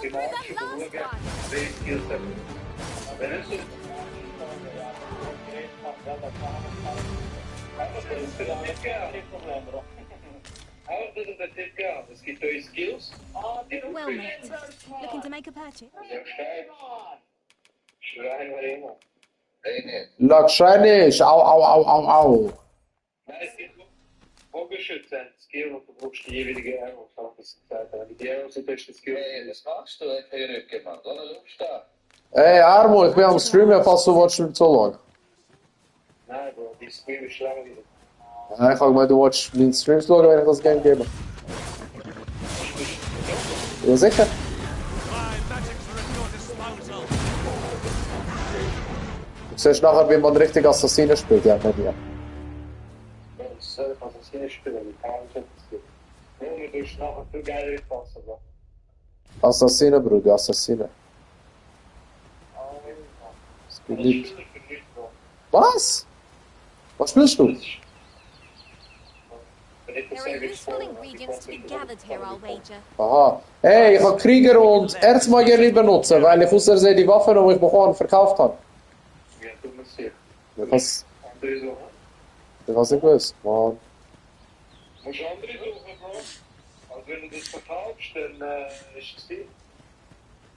thematische Schauen, welche Skills er hat. Wenn es so es gibt neue Skills. Well met. Looking to make a purchase? Schreien wir immer. Lakshanisch, au, au, au, au, au. Nein, es gibt Bogenschütze, ein Skill und du brauchst die jeweilige Arrow. Die Arrows sind das Skill. Hey, das machst du, ich habe nicht gemacht. Lass ihn aufstehen. Hey, Armo, ich bin am Streamen, falls du willst mit zuschauen. Nein, Bro, die Stream ist langweilig. Ja, ich habe gemeint, du willst meinen Stream schauen, wenn ich das Game gebe. Ja, sicher. Du siehst nachher, wie man richtig Assassinen spielt, ja, mit mir. Das ist Assassinenspieler, die kann man nicht. Nur du hast nachher viel geiler passen, Bro. Assassinen, Bruder, Assassinen. Das bin ich. Was? Was spielst du? There are useful ingredients to be gathered here, I'll wager. Aha. Hey, ich habe Krieger und Erzmagier nicht benutzen, weil ich aus Versehen die Waffen, die ich bekommen verkauft habe. Ja, du musst hier. Ich hab's nicht gewusst, Mann. Du musst andere suchen, Bro. Also wenn du das verkaufst, dann ist es dir.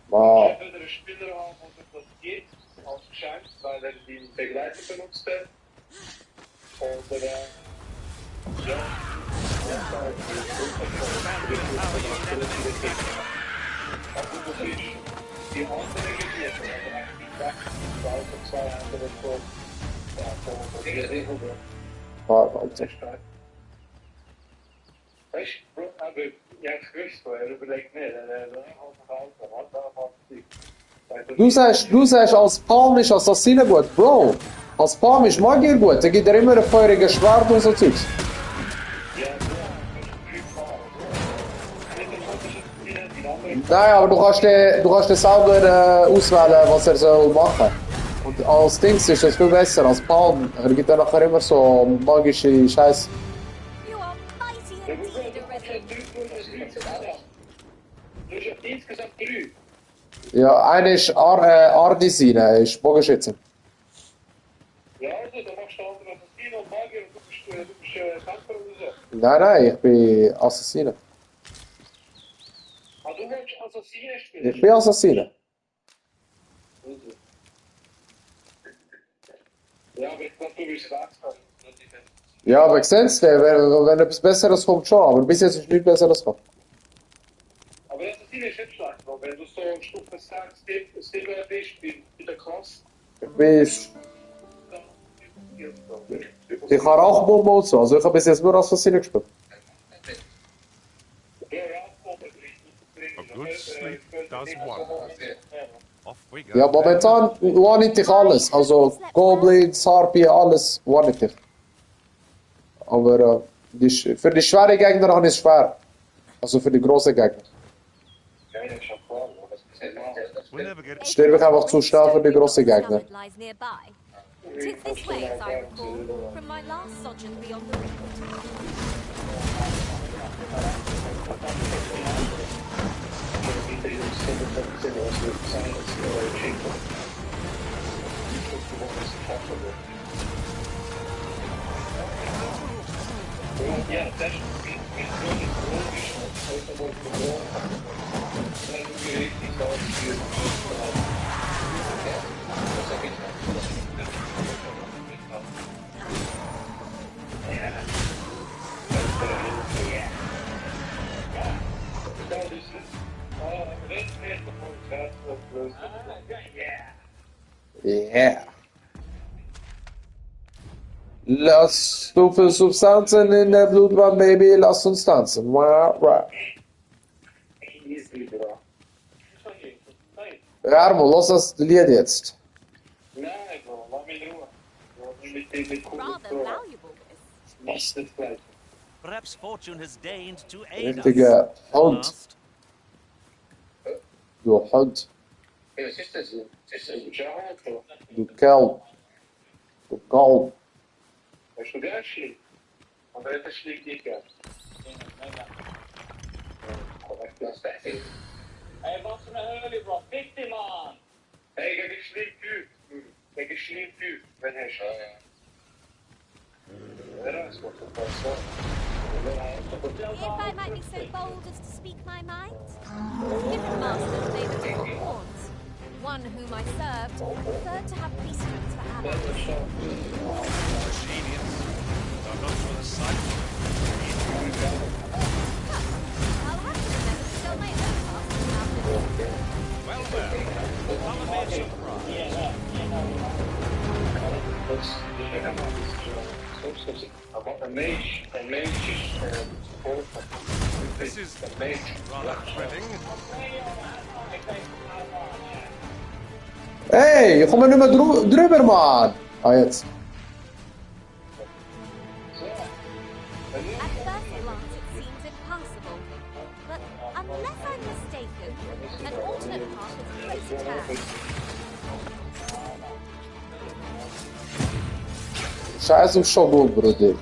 Mann. Ich will einen Spieler haben, der das geht, als Geschenk, weil er die Begleiter benutzt hat. Oder ja. Die andere Gebiete, zwei andere Alter. Weißt du, aber ja, ich wüsste, er überlegt nicht, Du sagst als Palm ist Assassine gut, Bro. Als Palm ist Magier gut, da gibt er immer ein feuriges Schwert und so Zeugs. Nein, aber du kannst den selber auswählen, was er soll machen. Und als Dings ist das viel besser, als Palm. Er gibt ja nachher immer so magische Scheiß. You are mighty indeed, Arisen. Du hast insgesamt 3. Ja, einer ist Ardisine, ist Bogenschütze. Ja, also, dann machst du andere Assassinen und Magier und du bist Kämpfer oder so. Nein, ich bin Assassine. Ah, du willst Assassinen spielen? Ich bin Assassine. Ja, aber ich glaube, du willst wachsen. Ja, aber ich sehe es, wenn etwas Besseres kommt schon, aber bis jetzt ist nichts Besseres gekommen. Aber Assassinen ist nicht schlecht, weil wenn du so in Stufe 6 Silber bist, in der Klasse, Ich habe Rauchbomben und so, also ich habe bis jetzt nur Assassine gespielt. A good sleep does wonders. Off we go. Ja, momentan one ich alles, also Goblins, Harpie, alles one ich. Aber für die schweren Gegner habe ich es schwer. Also für die großen Gegner. We never get Sterbe ich einfach zu schnell für die großen Gegner. Lies nearby. Tis this way, as I recall, from my last sojourn beyond the rift. ja, das ist logisch. Yeah. Lass du für Substanzen in der Blutbahn, Baby, lass uns tanzen. Armo, los das Lied jetzt. Nein, Bro, lass mich in Ruhe. Rather valuable, this. Nicht das Gleiche. Perhaps fortune has deigned to aid us. Richtiger At Hund. last. Du Hund. Ja, was ist das? Du Kerl. Du Kalb. Hast du gern schlägt? Aber das schlägt nicht gern. Das ist geschrieben Typ, wenn er schon. If I might be so bold as to speak my mind, different masters favoured different pawns. One whom I served preferred to have beastmans for allies. Genius. I'm not sure the sight of I'll have to remember to sell my own masters now for this. well, follow me a surprise. Aber ein Mensch ist This is rather thrilling. Hey, je komt er nu met drummer, man. Ah, jetzt. At first glance it seems impossible, but unless I'm mistaken, an alternate path is close at hand. Scheiß auf Shogun, Bruder.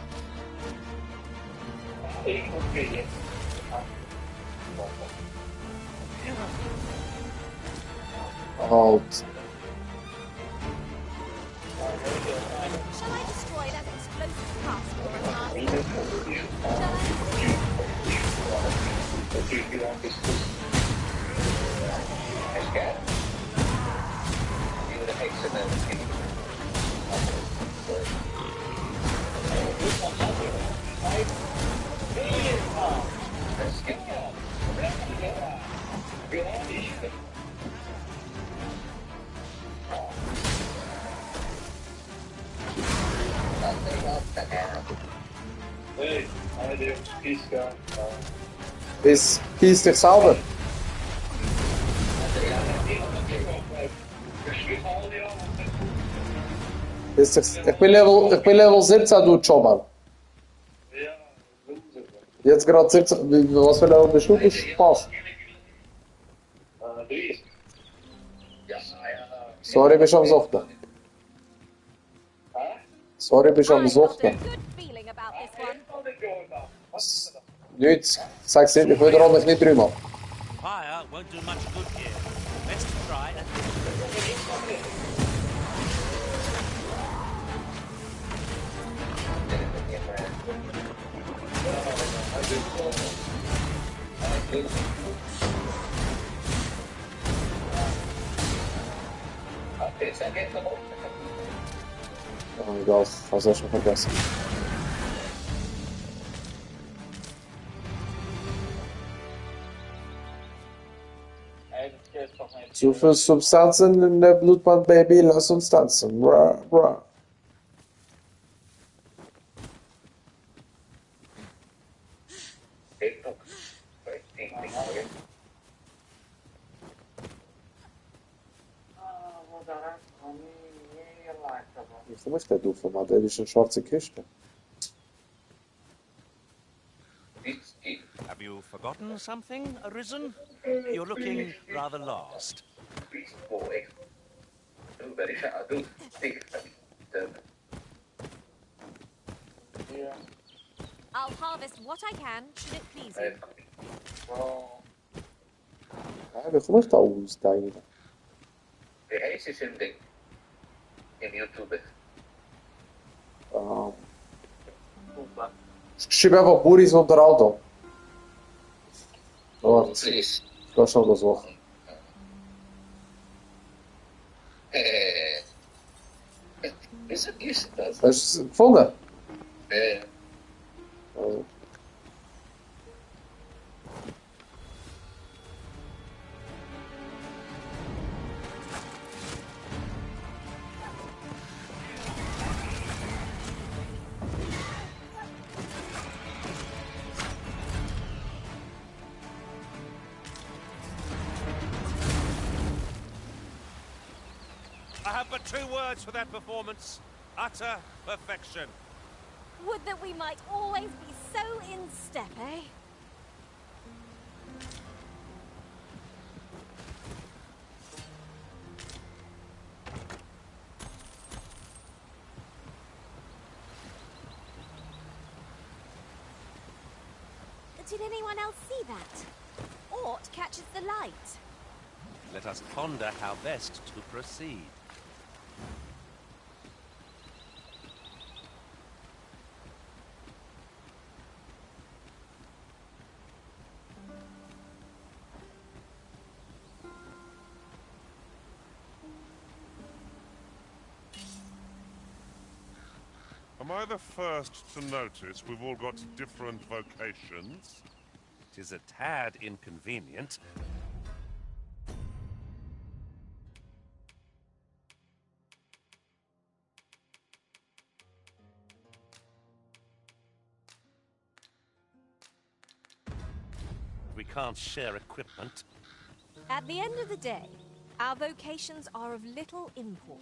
Halt. Shall I destroy that explosive cast for a master? Hey, eine Piska. Piss dich sauber. Ich bin Level 17, du Choban. Ja, Jetzt gerade 17. Was für Level bist du? Spaß. Dries. Sorry, bist du am Suchten. Sorry, bist du am I've got a Suchten. good feeling about this one. Nichts. Sag's dir, ich wiederhole mich nicht drüber. Fire won't do much good here. Best try and Oh mein Gott, was hast du schon vergessen? Zu viel Substanzen in der Blutbahn, Baby, lass uns tanzen. Bra, bra. Wie ist der doofe Mann? Der ist eine schwarze Kiste. have you forgotten something, Arisen? You're looking rather lost. I'll harvest what I can, should it please you. Ja, wie komme ich da aus, da rein? Schreib einfach Buris Unterhaltung. Warte, ich kann schon das machen. Hast du es gefunden? Also. I have but two words for that performance. Utter perfection. Would that we might always be so in step, eh? Did anyone else see that? Aught catches the light. Let us ponder how best to proceed. Am I the first to notice we've all got different vocations? Tis a tad inconvenient. We can't share equipment. At the end of the day, our vocations are of little import.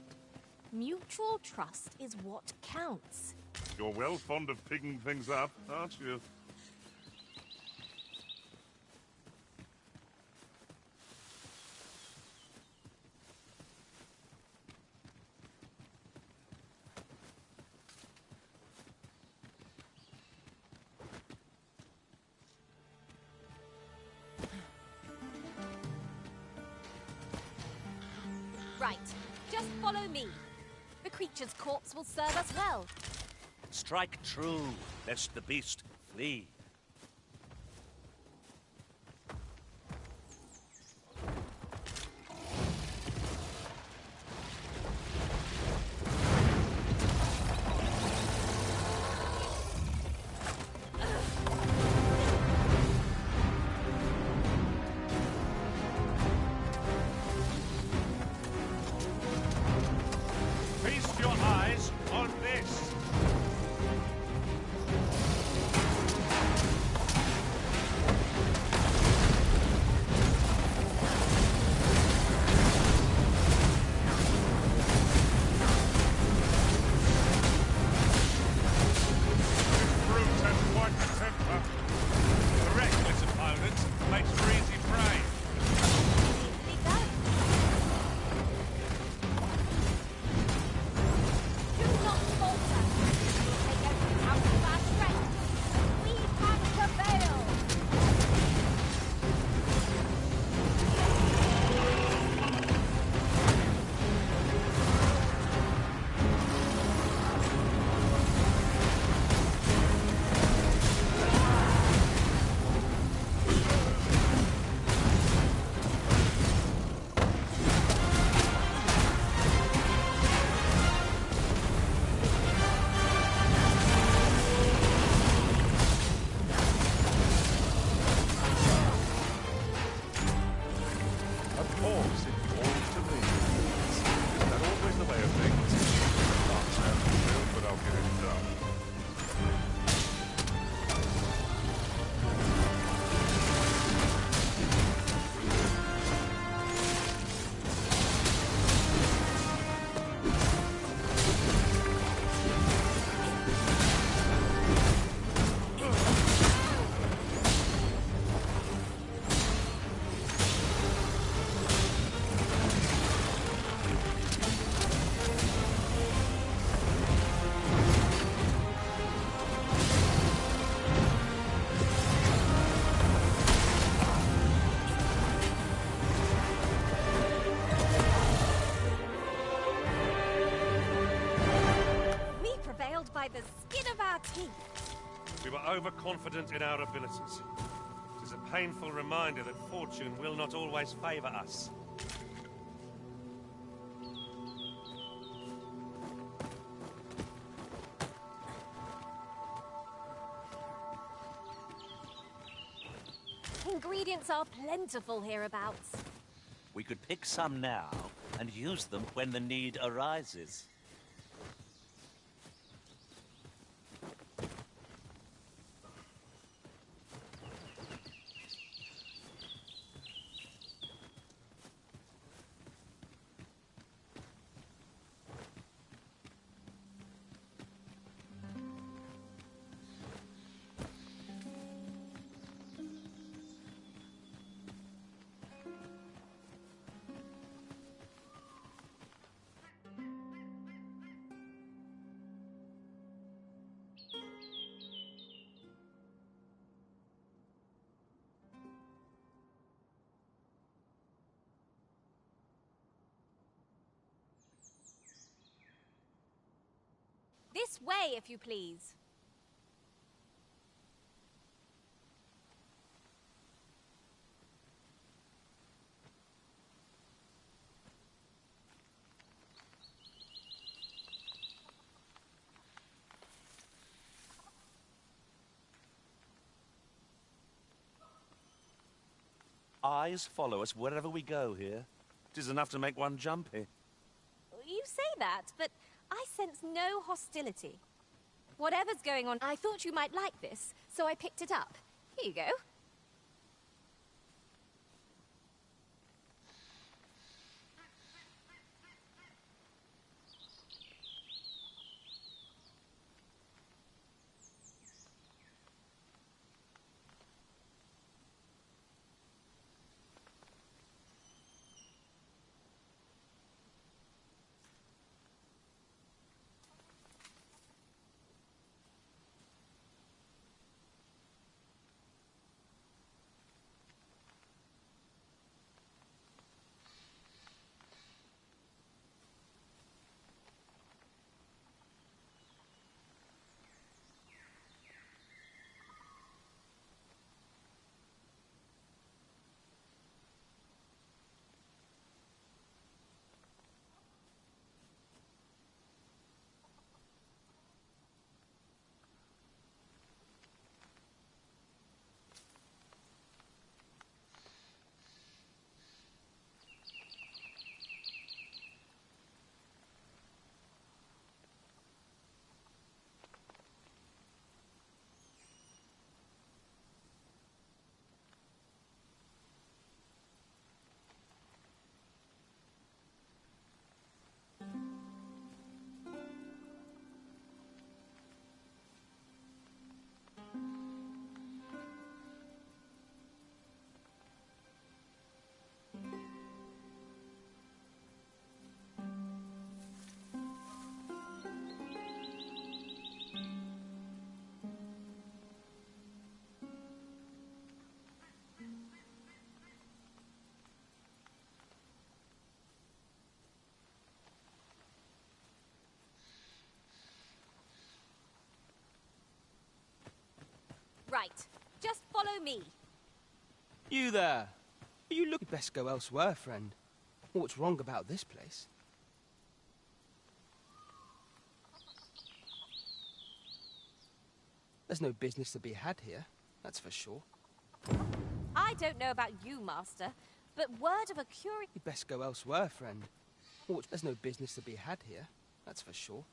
Mutual trust is what counts. You're well fond of picking things up, aren't you? Right, just follow me. The creature's corpse will serve us well. Strike true, lest the beast flee. Feast your eyes on this! Brute has quite the temper. A reckless opponent makes for easy prey. Easily done. Do not falter. Take every ounce of our strength. We have prevailed. Of course, it falls to me. Is that always the way of things? Can't stand still, but I'll get it done. We prevailed by the skin of our teeth. We were overconfident in our abilities. It is a painful reminder that fortune will not always favor us. Ingredients are plentiful hereabouts. We could pick some now and use them when the need arises. This way, if you please. Eyes follow us wherever we go here. 'Tis enough to make one jumpy. You say that, but I sense no hostility. Whatever's going on, I thought you might like this, so I picked it up. Here you go. Right. Just follow me. You there! You look... You'd best go elsewhere, friend. What's wrong about this place? There's no business to be had here, that's for sure. I don't know about you, Master, but word of a curious... You'd best go elsewhere, friend. There's no business to be had here, that's for sure.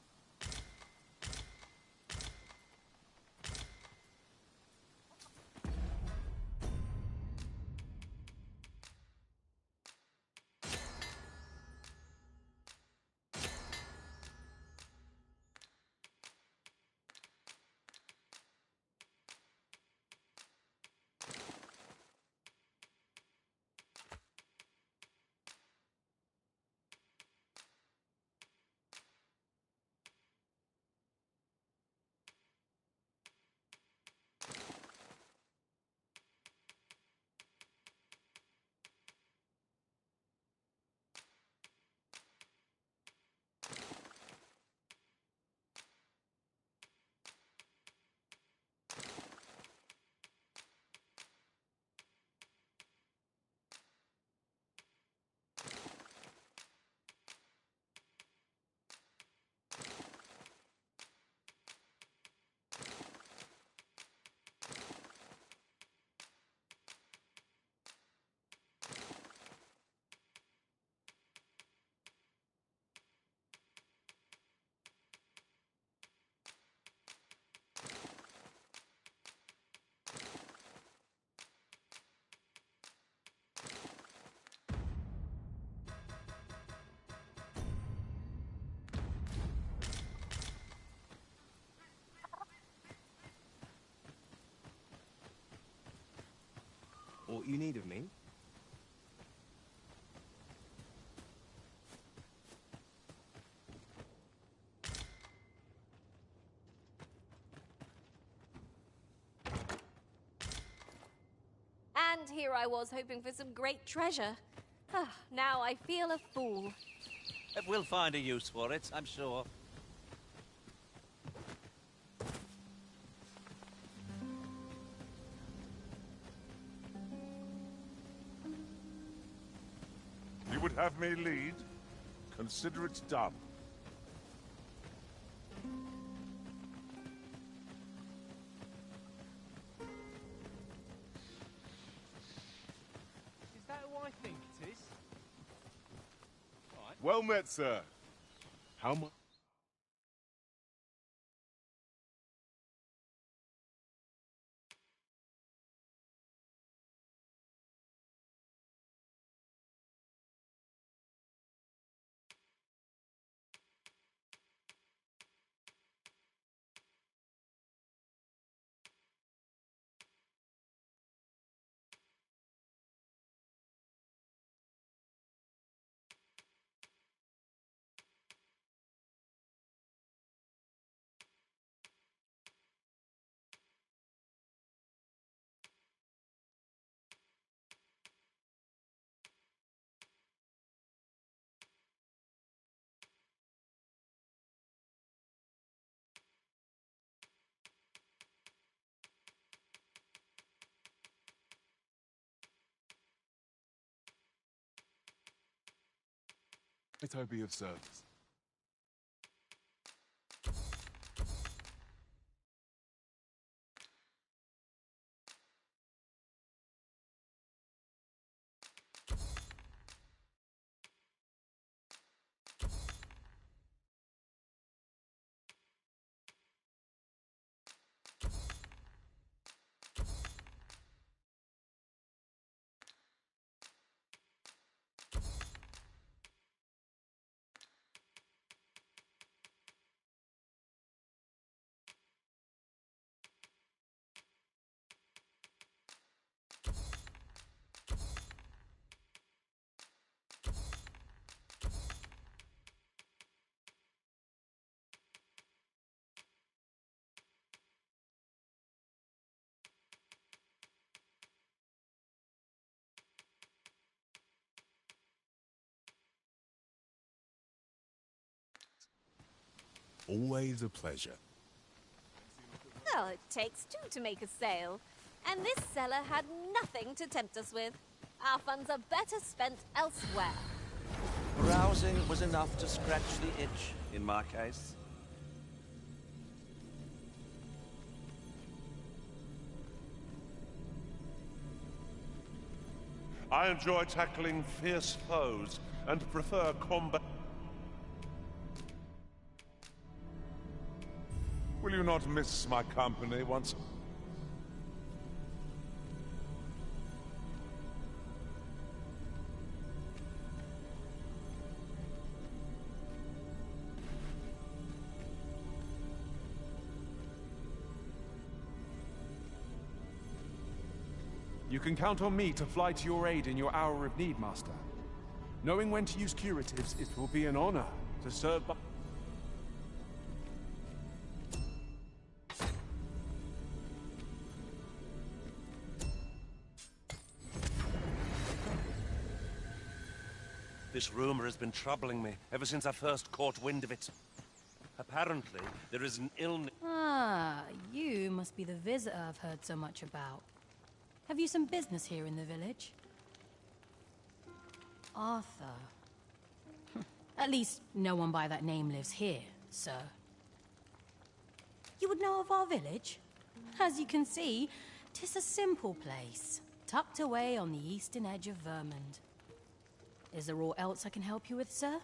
What you need of me? And here I was hoping for some great treasure. Now I feel a fool. We'll find a use for it, I'm sure. have me lead, consider it done. Is that who I think it is? Well met, sir. How much? It be of service. Always a pleasure. Well, it takes two to make a sale. And this seller had nothing to tempt us with. Our funds are better spent elsewhere. Browsing was enough to scratch the itch, in my case. I enjoy tackling fierce foes and prefer combat. Will you not miss my company once? You can count on me to fly to your aid in your hour of need, Master. Knowing when to use curatives, it will be an honor to serve by... This rumor has been troubling me ever since I first caught wind of it. Apparently, there is an illness... Ah, you must be the visitor I've heard so much about. Have you some business here in the village? Arthur. At least, no one by that name lives here, sir. You would know of our village? As you can see, 'tis a simple place, tucked away on the eastern edge of Vermund. Is there aught else I can help you with, sir?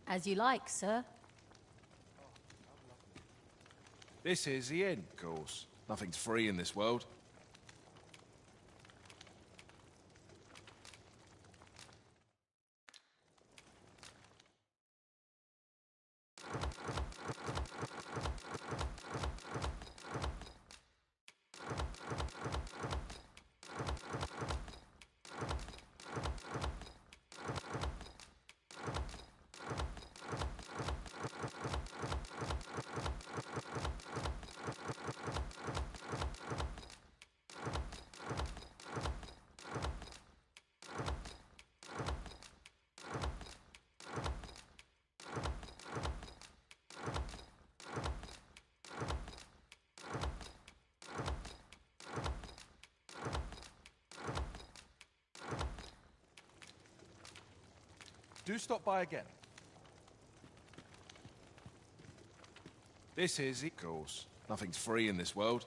As you like, sir. This is the inn, of course. Nothing's free in this world. Do stop by again. This is, of course. Nothing's free in this world.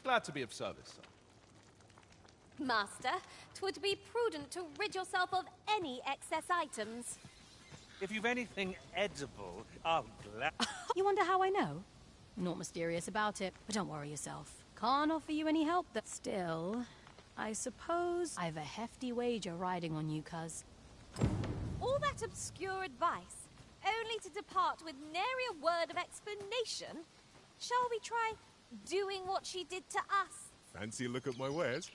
Glad to be of service, sir. Master, 'twould be prudent to rid yourself of any excess items. If you've anything edible, I'll gladly. You wonder how I know? Not mysterious about it, but don't worry yourself. Can't offer you any help that still. I suppose I've a hefty wager riding on you, cuz. All that obscure advice, only to depart with nary a word of explanation? Shall we try doing what she did to us? Fancy a look at my wares?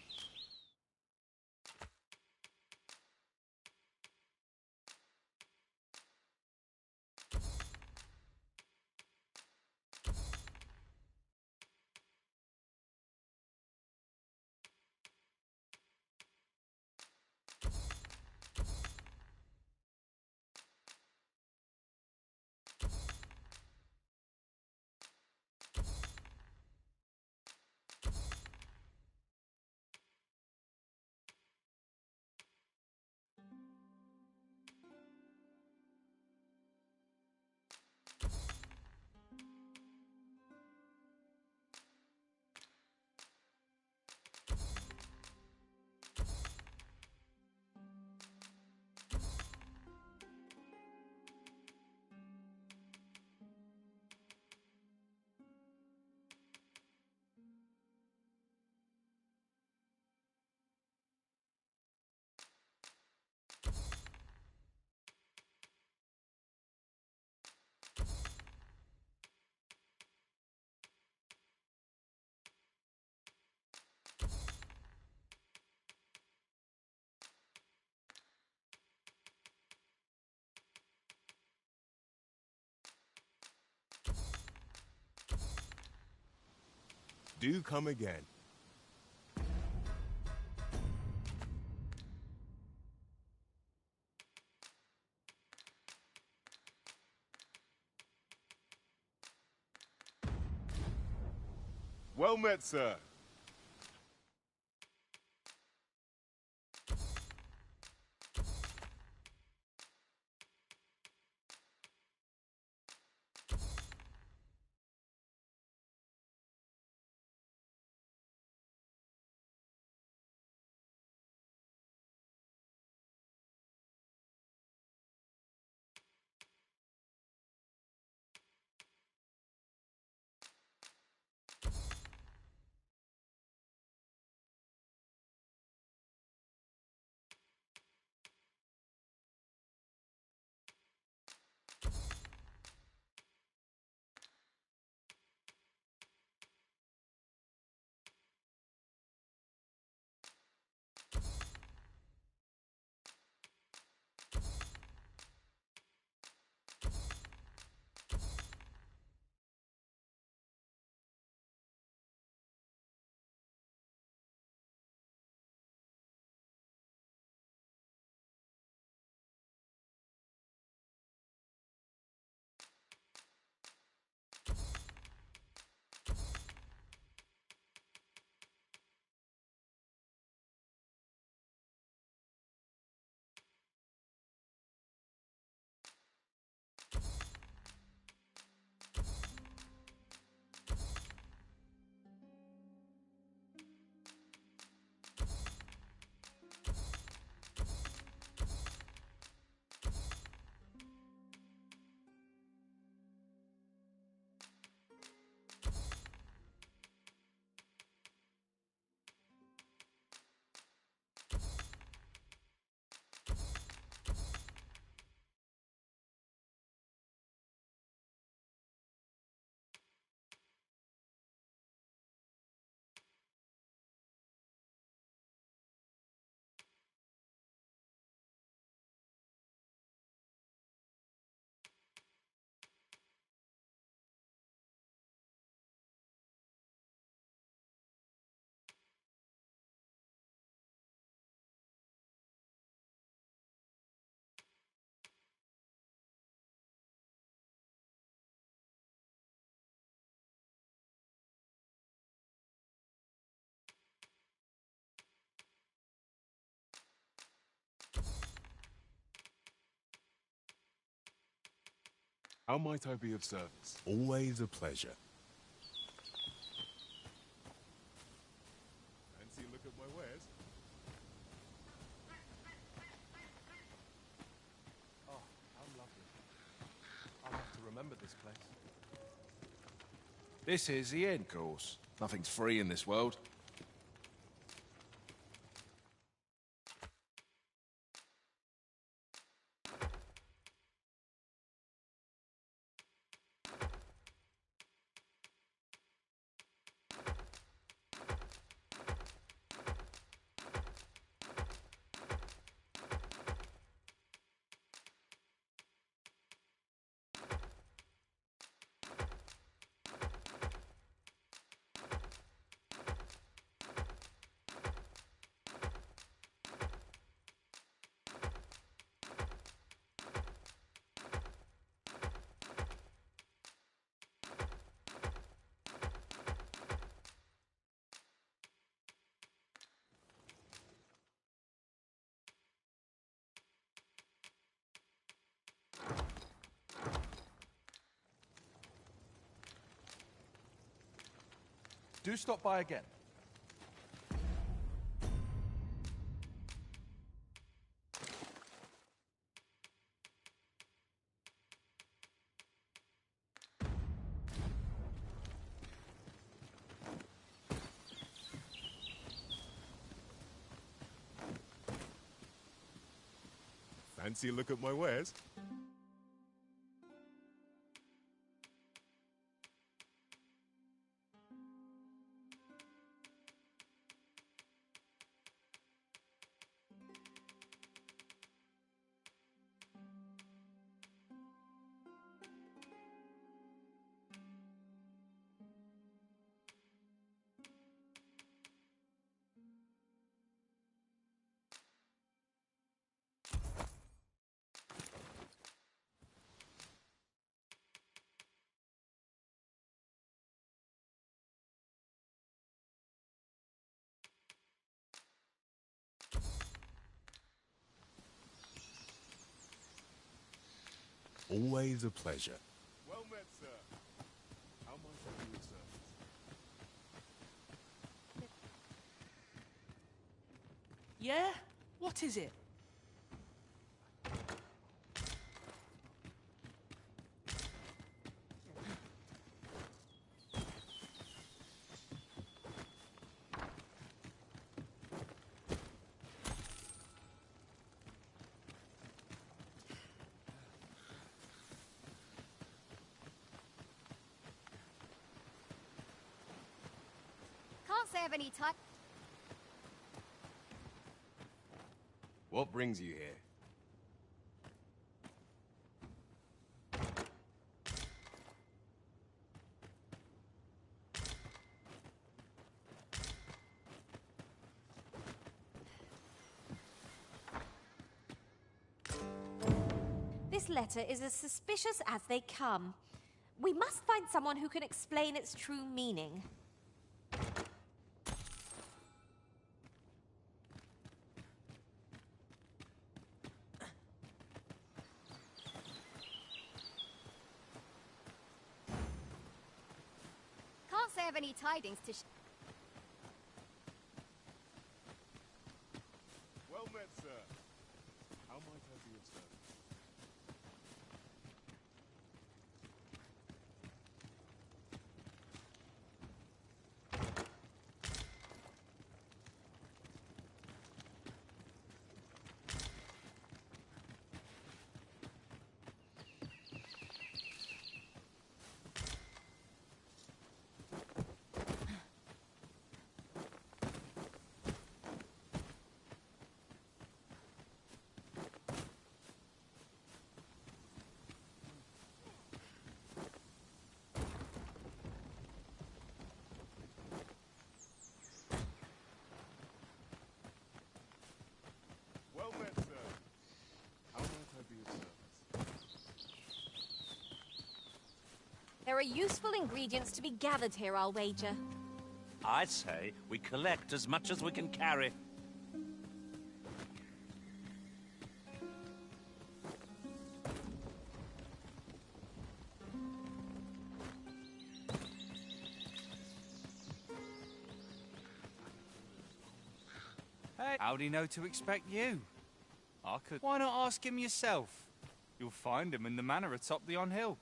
Do come again. Well met, sir. How might I be of service? Always a pleasure. Fancy a look at my wares? Oh, how lovely. I'll have to remember this place. This is the end course. Nothing's free in this world. Do stop by again. Fancy a look at my wares? Always a pleasure. Well met, sir. How might I be of service? Yeah? What is it? Can't say I've any time. What brings you here? This letter is as suspicious as they come. We must find someone who can explain its true meaning. Can't say I've any tidings to Well met, sir. How might I be of service? Well met, sir. How might I be of service? There are useful ingredients to be gathered here, I'll wager. I say we collect as much as we can carry. Hey, how'd he know to expect you? I could. Why not ask him yourself? You'll find him in the manor atop the on-hill.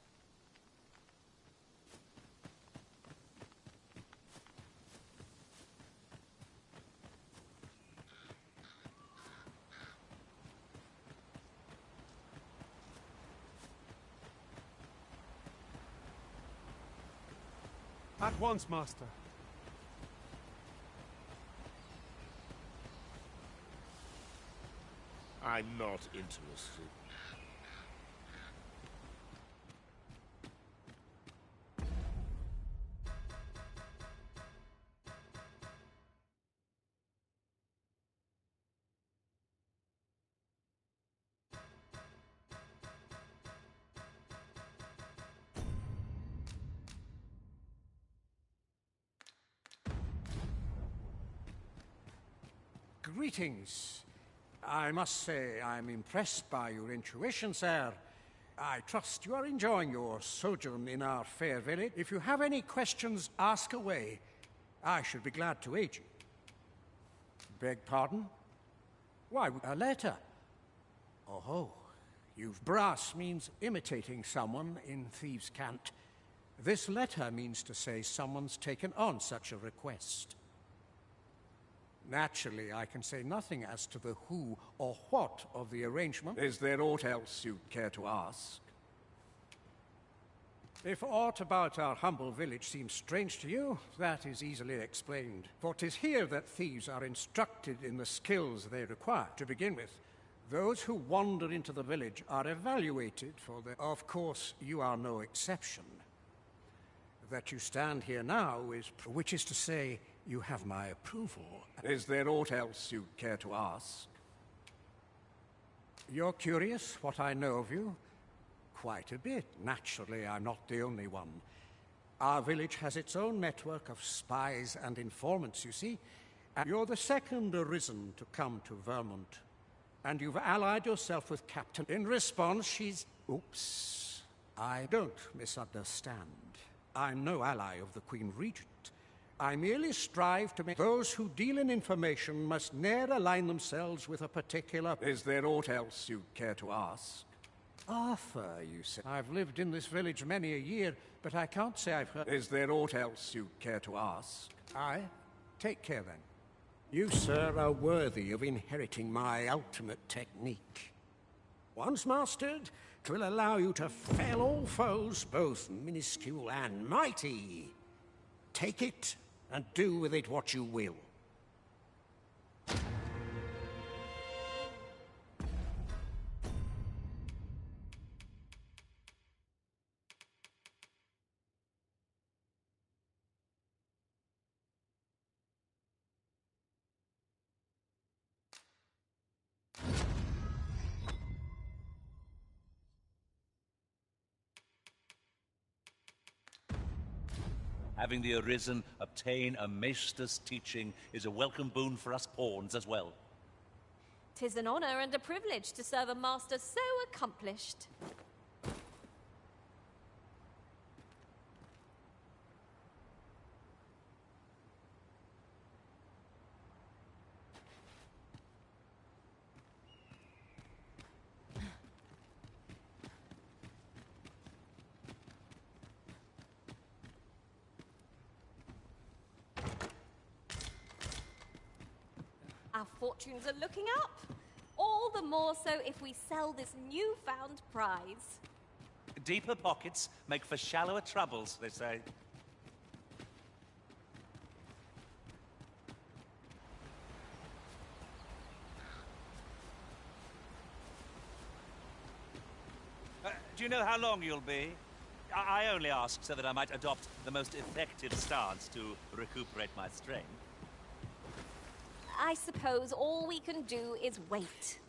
At once, Master. I'm not interested. Greetings. I must say I'm impressed by your intuition, sir. I trust you are enjoying your sojourn in our fair village. If you have any questions, ask away. I should be glad to aid you. Beg pardon? Why, a letter. Oh, brass means imitating someone in thieves' cant. This letter means to say someone's taken on such a request. Naturally, I can say nothing as to the who or what of the arrangement. Is there aught else you'd care to ask? If aught about our humble village seems strange to you, that is easily explained. For 'tis here that thieves are instructed in the skills they require. To begin with, those who wander into the village are evaluated for their... Of course, you are no exception. That you stand here now is... which is to say, you have my approval. Is there aught else you'd care to ask? You're curious what I know of you? Quite a bit. Naturally, I'm not the only one. Our village has its own network of spies and informants, you see. And you're the second arisen to come to Vermont. And you've allied yourself with Captain. In response, she's... Oops. I don't misunderstand. I'm no ally of the Queen Regent. I merely strive to make those who deal in information must ne'er align themselves with a particular... Is there aught else you'd care to ask? Arthur, you say. I've lived in this village many a year, but I can't say I've heard... Is there aught else you'd care to ask? Aye. Take care, then. You, sir, are worthy of inheriting my ultimate technique. Once mastered, 'twill allow you to fell all foes, both minuscule and mighty. Take it, and do with it what you will. Having the Arisen obtain a maester's teaching is a welcome boon for us pawns as well. 'Tis an honor and a privilege to serve a master so accomplished. Our fortunes are looking up. All the more so if we sell this newfound prize. Deeper pockets make for shallower troubles, they say. Do you know how long you'll be? I only ask so that I might adopt the most effective stance to recuperate my strength. I suppose all we can do is wait.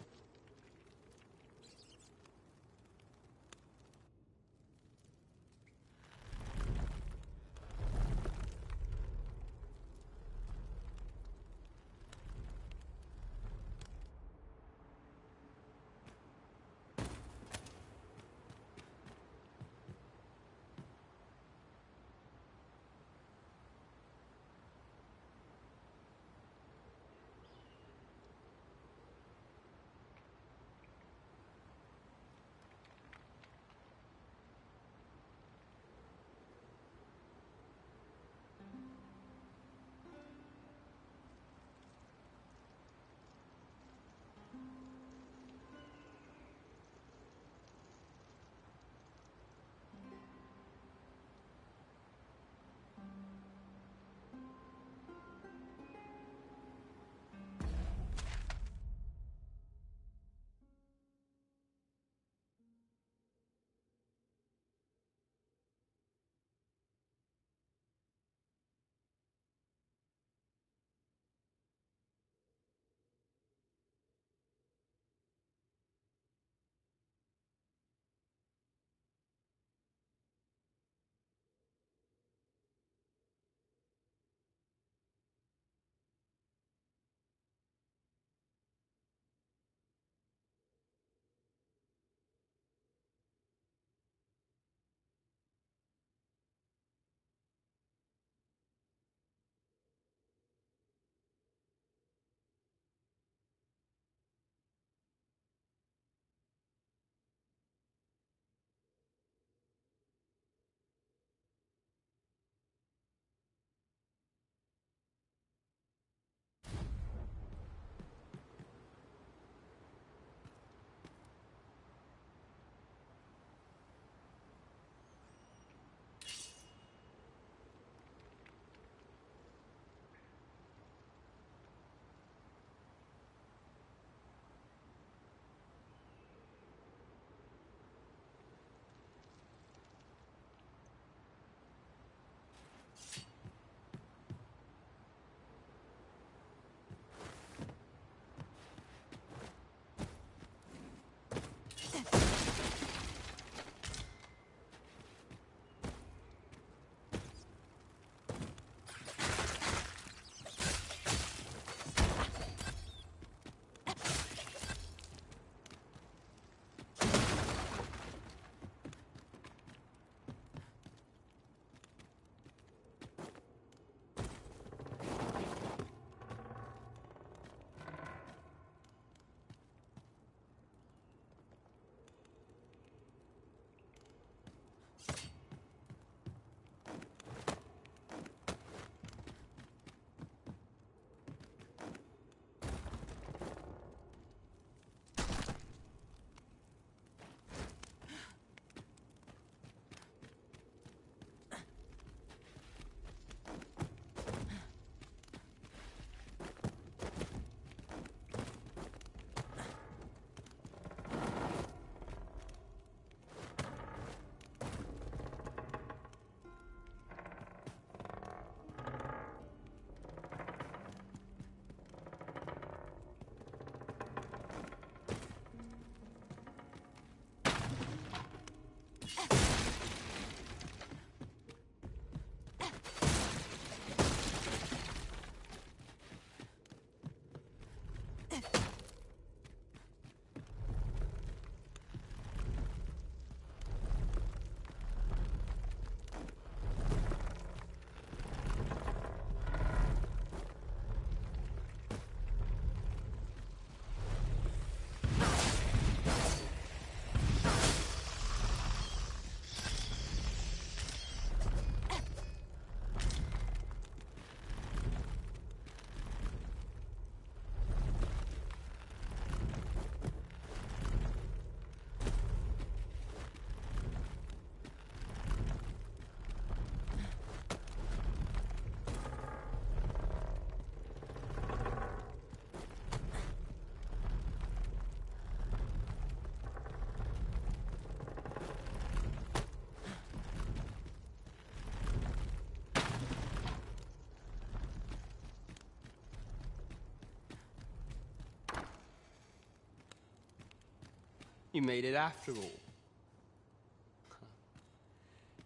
You made it after all.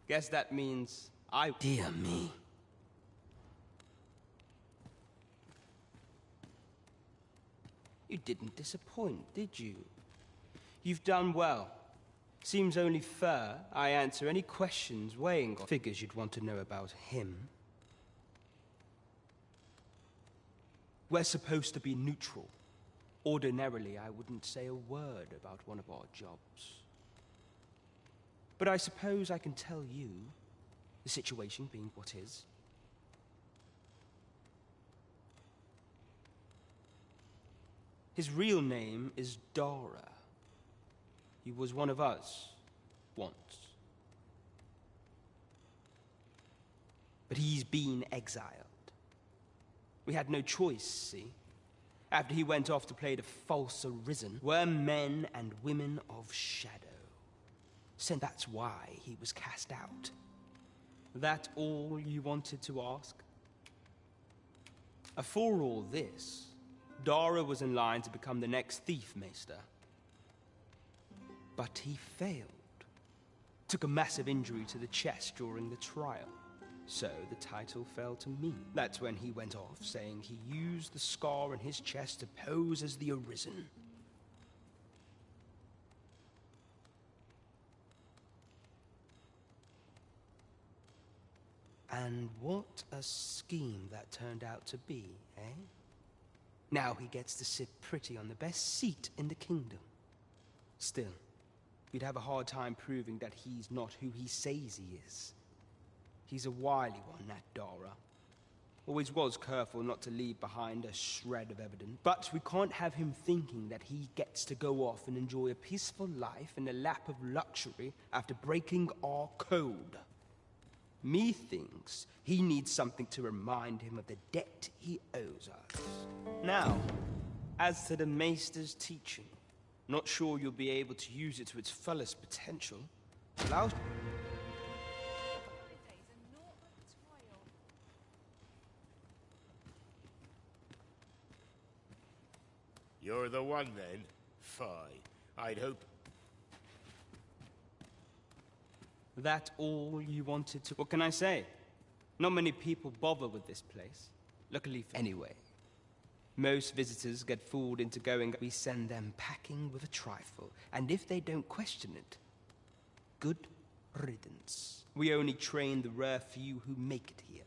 Guess that means I... Dear me. You didn't disappoint, did you? You've done well. Seems only fair I answer any questions weighing on figures you'd want to know about him. We're supposed to be neutral. Ordinarily, I wouldn't say a word about one of our jobs. But I suppose I can tell you, the situation being what is. His real name is Dara. He was one of us, once. But he's been exiled. We had no choice, see? After he went off to play the false arisen, we're men and women of shadow. So that's why he was cast out. That all you wanted to ask? For all this, Dara was in line to become the next thief maester. But he failed. Took a massive injury to the chest during the trial. So the title fell to me. That's when he went off, saying he used the scar in his chest to pose as the Arisen. And what a scheme that turned out to be, eh? Now he gets to sit pretty on the best seat in the kingdom. Still, we'd have a hard time proving that he's not who he says he is. He's a wily one, that Dara. Always was careful not to leave behind a shred of evidence. But we can't have him thinking that he gets to go off and enjoy a peaceful life in a lap of luxury after breaking our code. Methinks he needs something to remind him of the debt he owes us. Now, as to the Maester's teaching, not sure you'll be able to use it to its fullest potential. Allow... You're the one, then? Fie. I'd hope... That all you wanted to... What can I say? Not many people bother with this place. Luckily for... Anyway. Most visitors get fooled into going... We send them packing with a trifle. And if they don't question it, good riddance. We only train the rare few who make it here.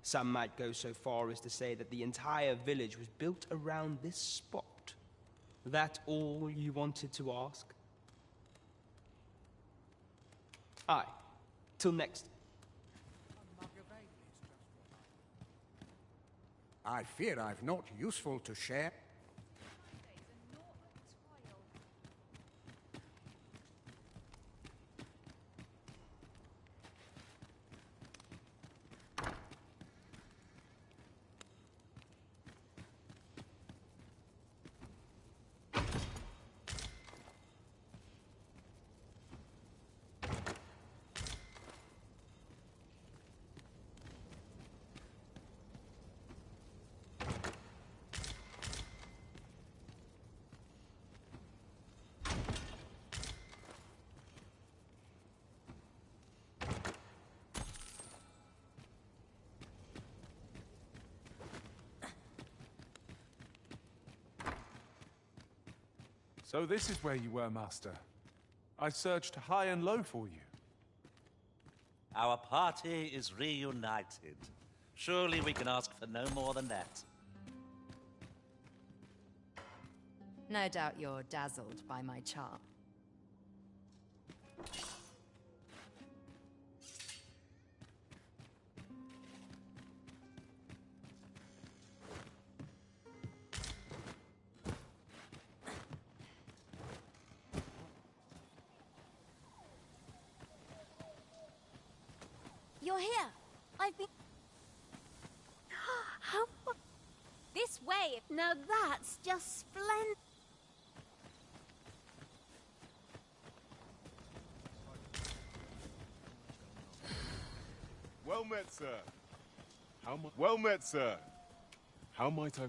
Some might go so far as to say that the entire village was built around this spot. That all you wanted to ask? Aye. Till next. I fear I've naught useful to share. So this is where you were, Master. I searched high and low for you. Our party is reunited. Surely we can ask for no more than that. No doubt you're dazzled by my charm. You're here. I've been... How... This way. Now that's just splendid. Well met, sir. Well met, sir. How might I...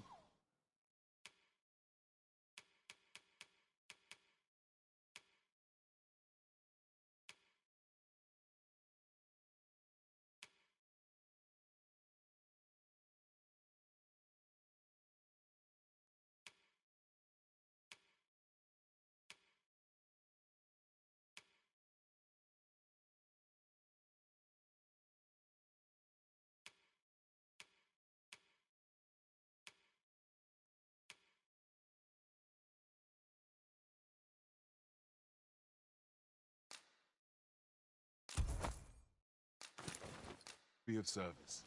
Be of service.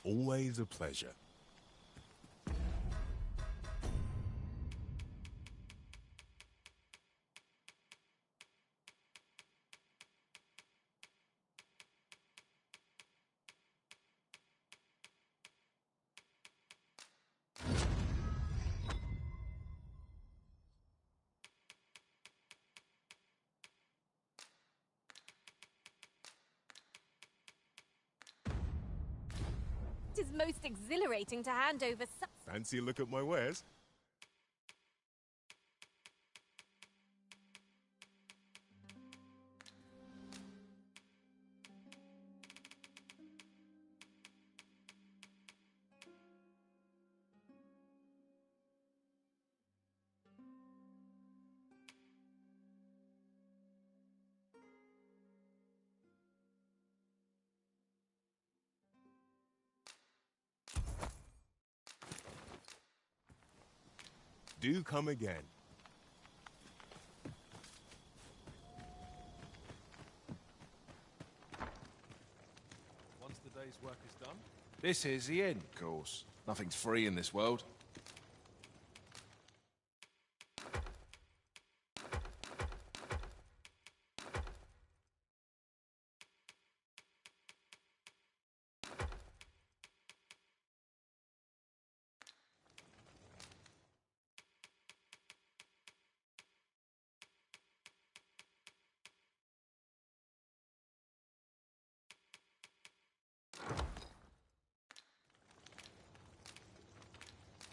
Always a pleasure. It is most exhilarating to hand over Fancy a look at my wares? Do come again. Once the day's work is done, This is the end, of course. Nothing's free in this world.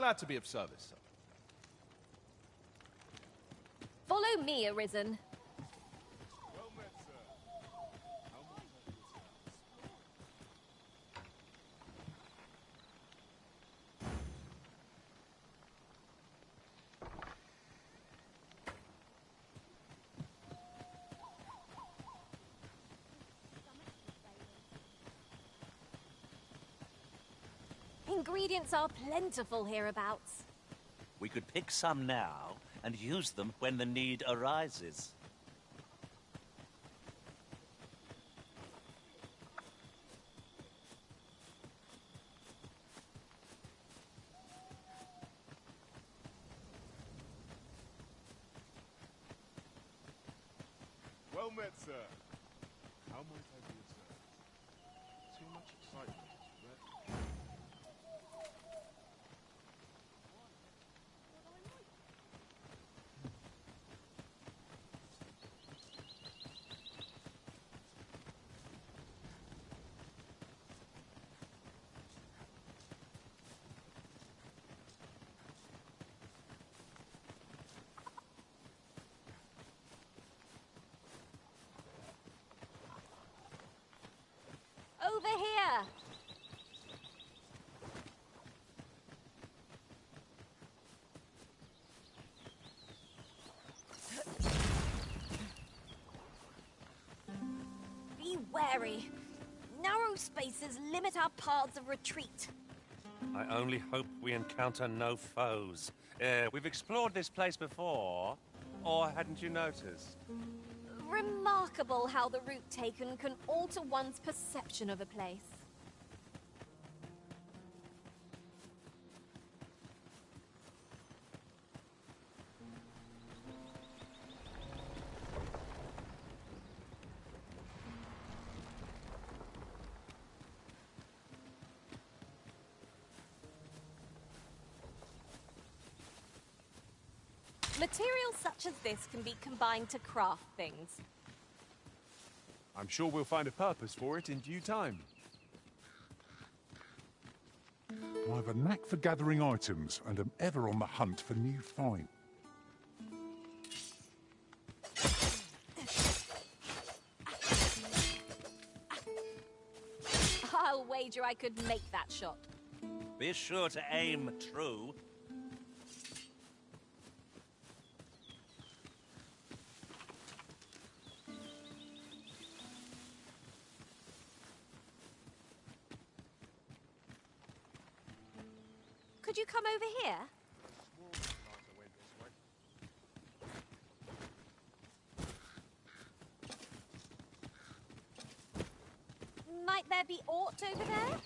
glad to be of service, sir. Follow me, Arisen. Well met, sir. Ingredients are plentiful hereabouts. We could pick some now and use them when the need arises. Well met, sir. How might I be of service? Too much excitement. Over here! Be wary. Narrow spaces limit our paths of retreat. I only hope we encounter no foes. We've explored this place before, or hadn't you noticed? Remarkable how the route taken can alter one's perception of a place. Materials such as this can be combined to craft things. I'm sure we'll find a purpose for it in due time. I have a knack for gathering items and am ever on the hunt for new finds. I'll wager I could make that shot. Be sure to aim true. Could you come over here? Might there be aught over there?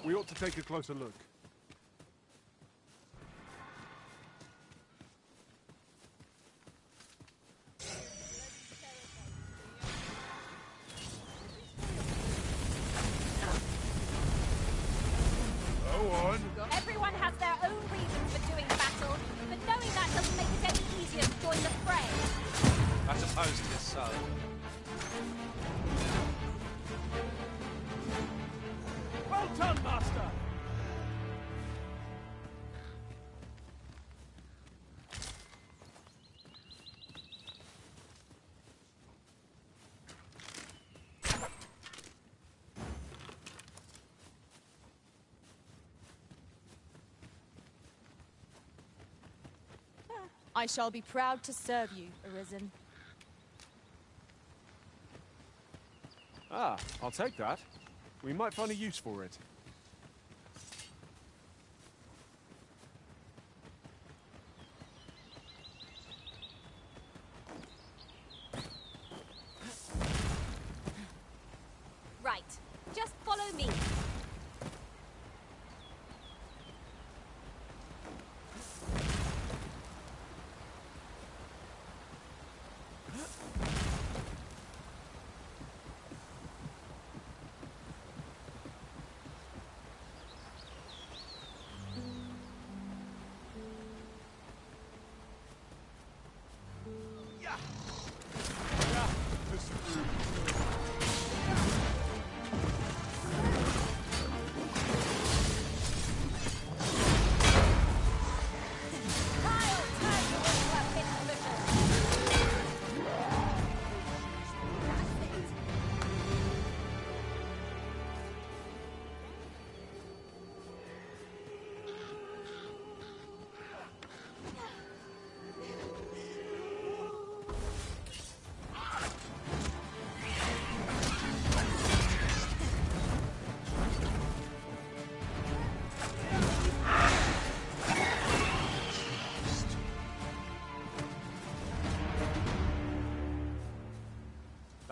We ought to take a closer look. Everyone has their own reasons for doing battle, but knowing that doesn't make it any easier to join the fray. I suppose it is so. Well done, Master! I shall be proud to serve you, Arisen. Ah, I'll take that. We might find a use for it. Right, just follow me.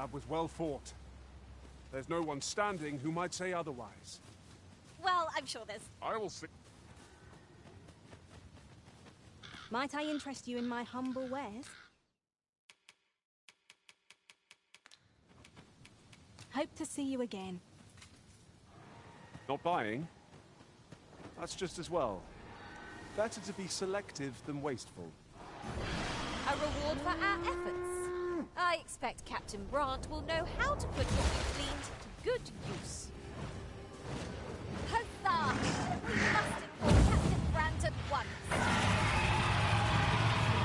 have was well fought. There's no one standing who might say otherwise. Well, I'm sure there's... I will see. Might I interest you in my humble wares? Hope to see you again. Not buying? That's just as well. Better to be selective than wasteful. A reward for our efforts. I expect Captain Brant will know how to put what we've gleaned to good use. Huzzah! We must inform Captain Brant at once.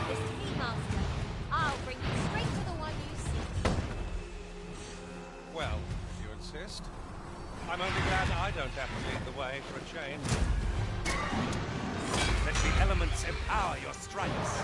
This to me, Master. I'll bring you straight to the one you seek. Well, if you insist. I'm only glad I don't have to lead the way for a change. Let the elements empower your strikes.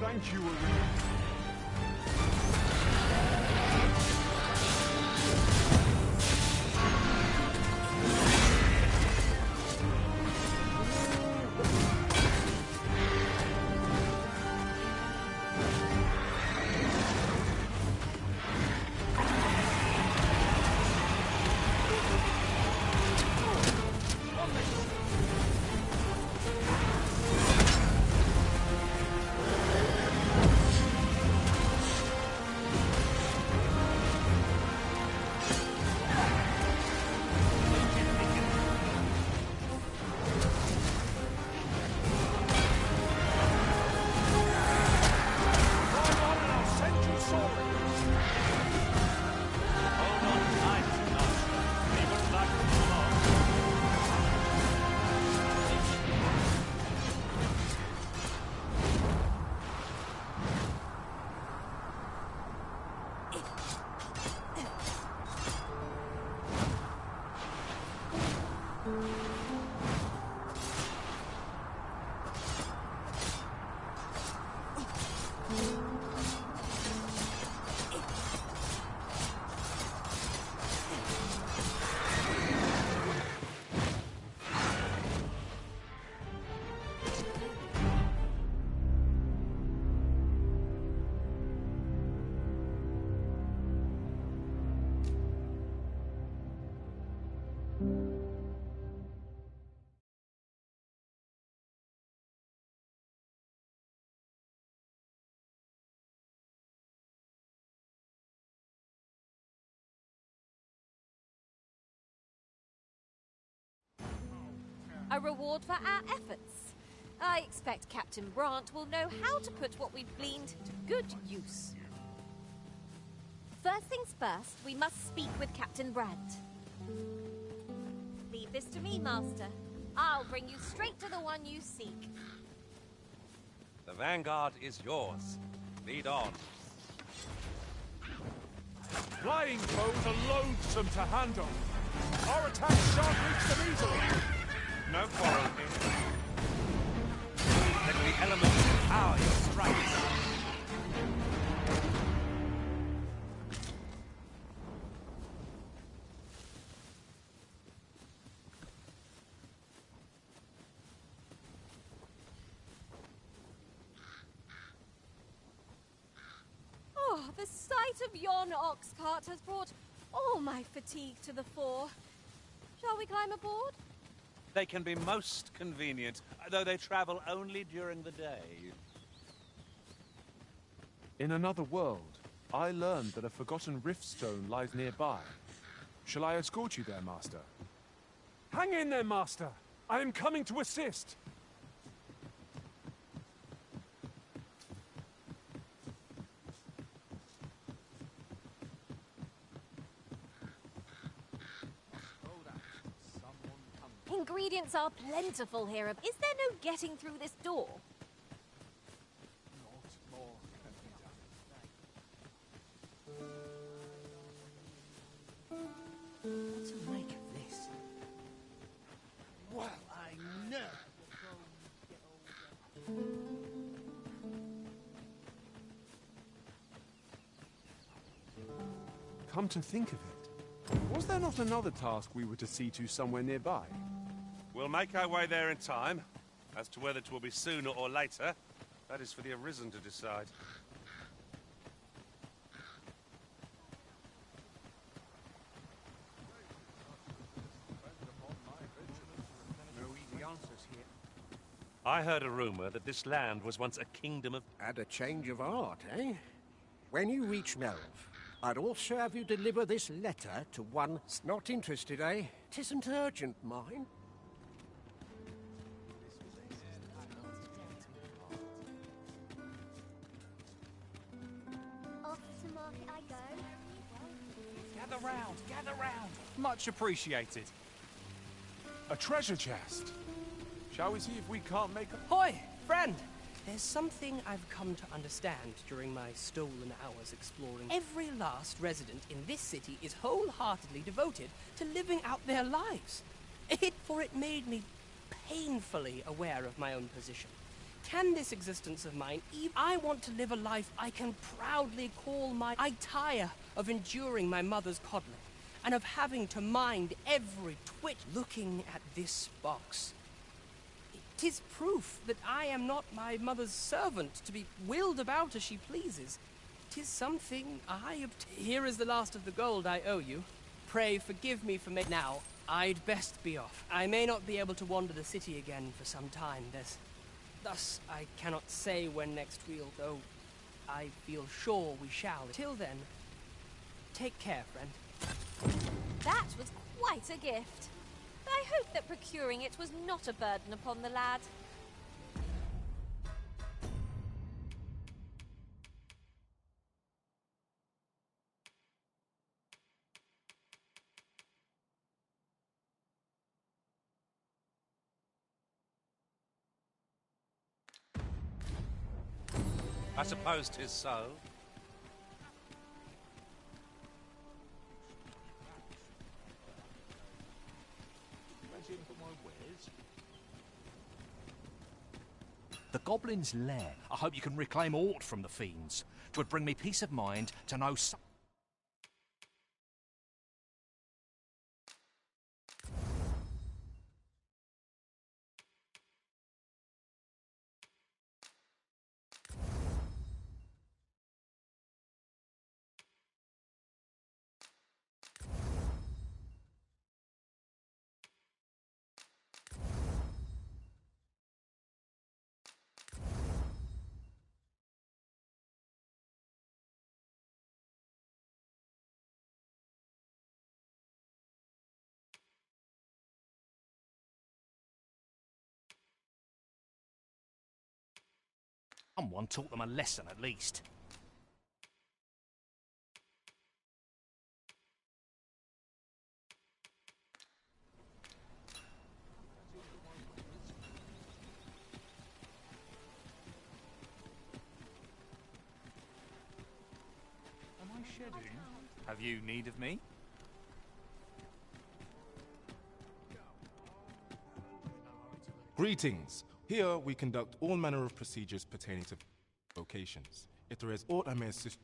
Thank you, Arena. A reward for our efforts. I expect Captain Brant will know how to put what we've gleaned to good use. First things first, we must speak with Captain Brant. Leave this to me, Master. I'll bring you straight to the one you seek. The vanguard is yours. Lead on. Flying foes are loathsome to handle. Our attacks shan't reach them easily. No quarrel here. Let the elements empower your strikes. sight of yon ox cart has brought all my fatigue to the fore. Shall we climb aboard? They can be most convenient, though they travel only during the day. In another world, I learned that a forgotten riftstone lies nearby. Shall I escort you there, Master? Hang in there, Master! I am coming to assist! Ingredients are plentiful here. Is there no getting through this door? What to make of this? Well, I know. Come to think of it, was there not another task we were to see to somewhere nearby? We'll make our way there in time. As to whether it will be sooner or later, that is for the Arisen to decide. No easy answers here. I heard a rumor that this land was once a kingdom of... And a change of art, eh? When you reach Melv, I'd also have you deliver this letter to one not interested, eh? 'Tisn't urgent, mind. Off to market I go. Gather round. Much appreciated. A treasure chest! Shall we see if we can't make a... Hoy, friend! There's something I've come to understand during my stolen hours exploring. Every last resident in this city is wholeheartedly devoted to living out their lives. For it made me painfully aware of my own position. Can this existence of mine, I want to live a life I can proudly call my... I tire of enduring my mother's coddling, and of having to mind every twitch. Looking at this box, 'tis proof that I am not my mother's servant, to be wheeled about as she pleases. 'Tis something I obtain. Here is the last of the gold I owe you. Pray forgive me for now. I'd best be off. I may not be able to wander the city again for some time. Thus, I cannot say when next we'll go. I feel sure we shall. Till then, take care, friend. That was quite a gift. I hope that procuring it was not a burden upon the lad. I suppose 'tis so. The Goblin's Lair. I hope you can reclaim aught from the fiends. 'Twould bring me peace of mind to know some... Someone taught them a lesson, at least. Am I shedding? Have you need of me? Greetings. Here we conduct all manner of procedures pertaining to vocations. If there is aught I may assist...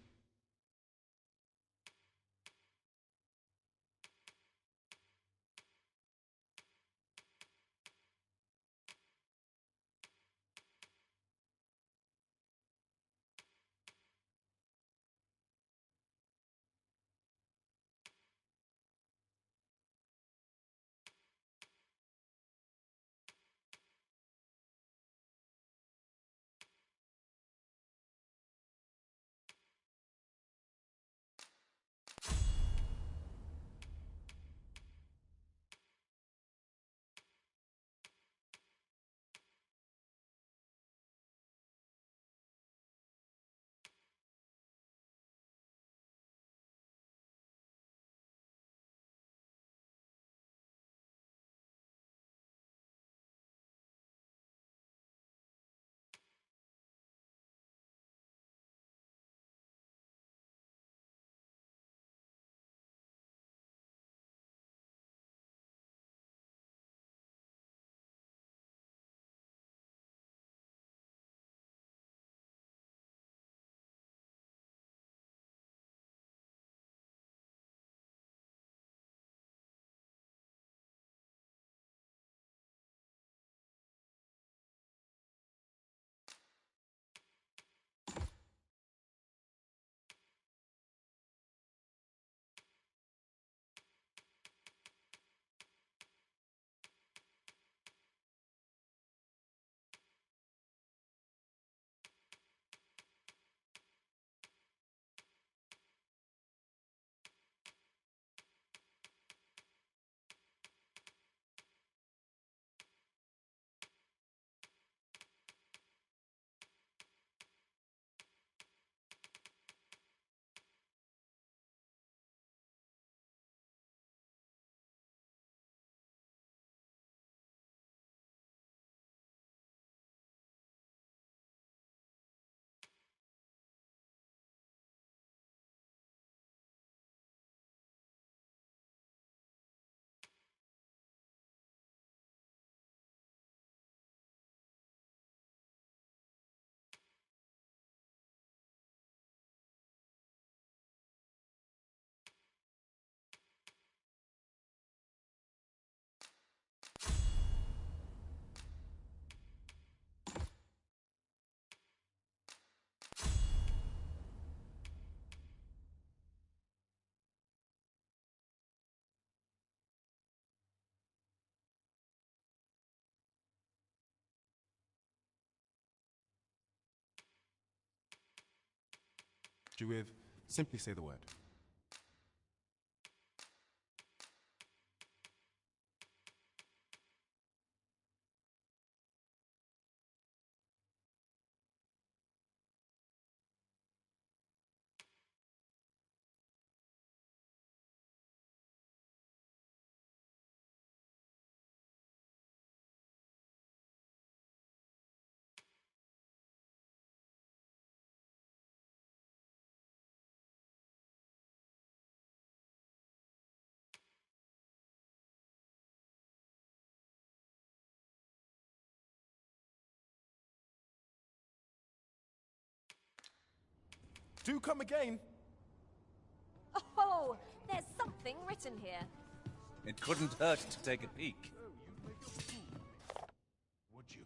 you with, simply say the word. Do come again. Oh, there's something written here. It couldn't hurt to take a peek. Would you?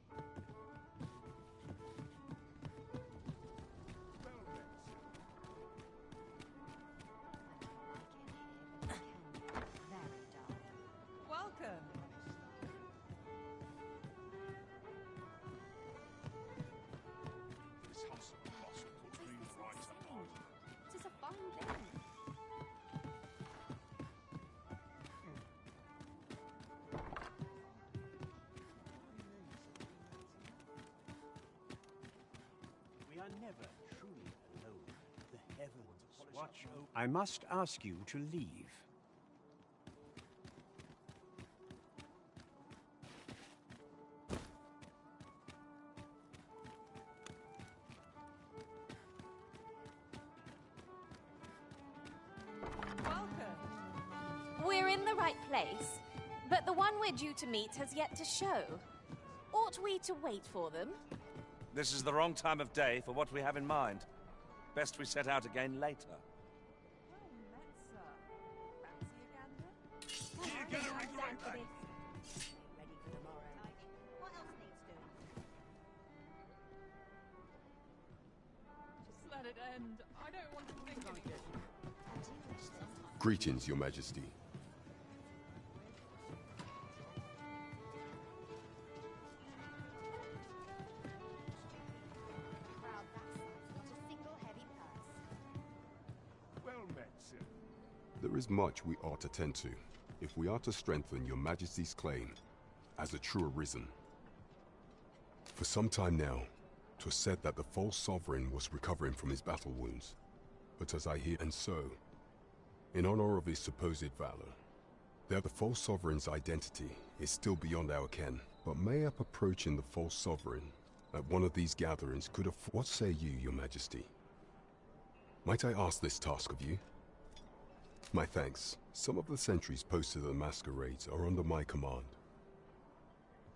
Welcome. This hustle and bustle puts me right at heart. It is a fine thing. We are never truly alone. The heavens watch over. I must ask you to leave. We're in the right place, but the one we're due to meet has yet to show. Ought we to wait for them? This is the wrong time of day for what we have in mind. Best we set out again later. Just let it end. I don't want to think anymore. Greetings, Your Majesty. Well met, sir. There is much we ought to tend to, if we are to strengthen Your Majesty's claim as a true arisen. For some time now, 'twas said that the false sovereign was recovering from his battle wounds. But as I hear, and so, in honor of his supposed valor, that the false sovereign's identity is still beyond our ken. But mayhap approaching the false sovereign at one of these gatherings could have... What say you, Your Majesty? Might I ask this task of you? My thanks. Some of the sentries posted at the masquerades are under my command.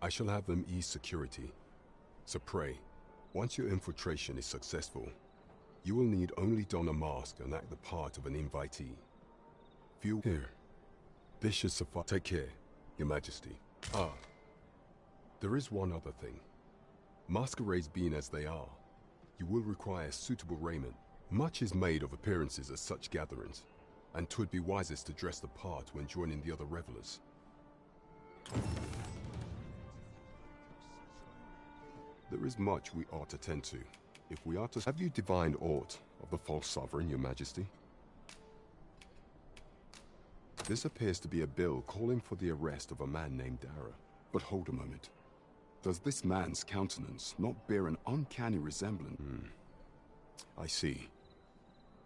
I shall have them ease security. So pray, once your infiltration is successful, you will need only don a mask and act the part of an invitee. Few here. This should suffice. Take care, Your Majesty. Ah, there is one other thing. Masquerades being as they are, you will require suitable raiment. Much is made of appearances at such gatherings, and 'twould be wisest to dress the part when joining the other revelers. There is much we ought to tend to, if we are to... Have you divined aught of the false sovereign, Your Majesty? This appears to be a bill calling for the arrest of a man named Dara. But hold a moment. Does this man's countenance not bear an uncanny resemblance? I see.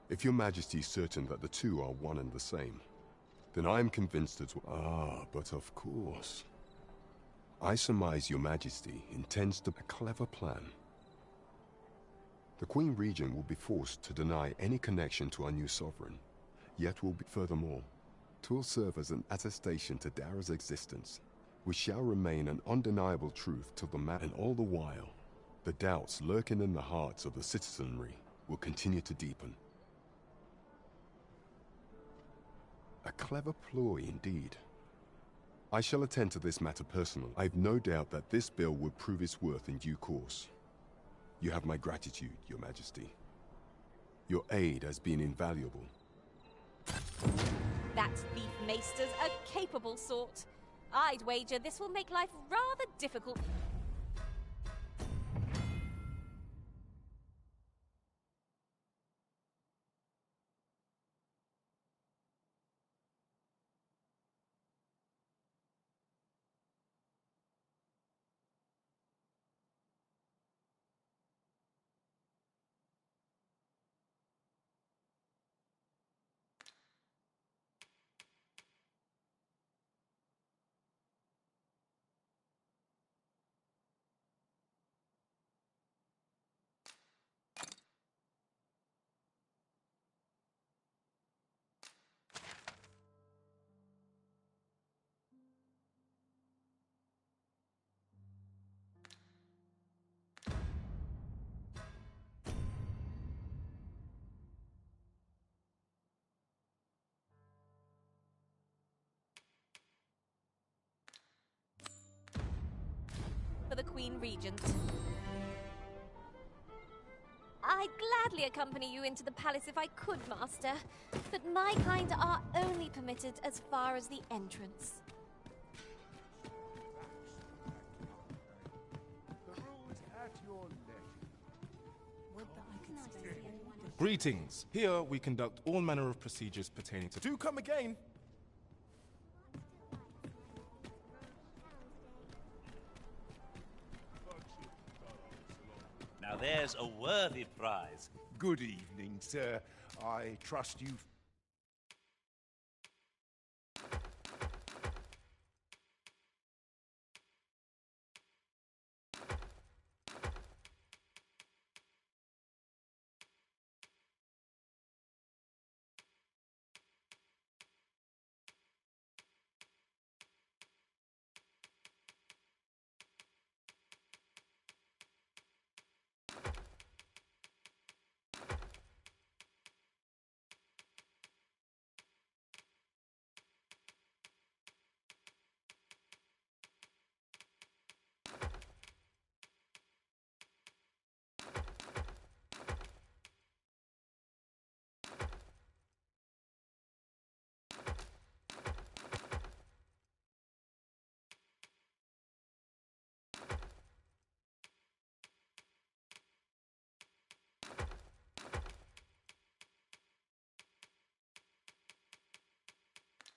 If Your Majesty is certain that the two are one and the same, then I am convinced as well. Ah, but of course. I surmise Your Majesty intends to... A clever plan. The Queen Regent will be forced to deny any connection to our new sovereign, yet will be... Furthermore, 'twill serve as an attestation to Dara's existence, which shall remain an undeniable truth till the man... And all the while, the doubts lurking in the hearts of the citizenry will continue to deepen. A clever ploy indeed. I shall attend to this matter personally. I've no doubt that this bill will prove its worth in due course. You have my gratitude, Your Majesty. Your aid has been invaluable. That thief maester's a capable sort. I'd wager this will make life rather difficult. for the Queen Regent. I'd gladly accompany you into the palace if I could, Master, but my kind are only permitted as far as the entrance. Greetings. Here we conduct all manner of procedures pertaining to... Do come again! Now there's a worthy prize. Good evening, sir. I trust you...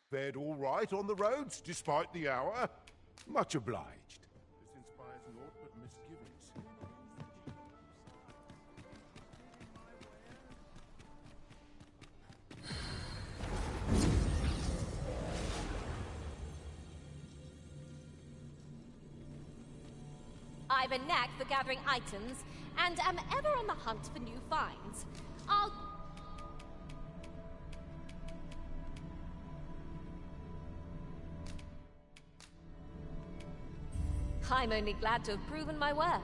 Fared all right on the roads, despite the hour. Much obliged. This inspires naught but misgivings. I've a knack for gathering items, and am ever on the hunt for new finds. I'm only glad to have proven my worth.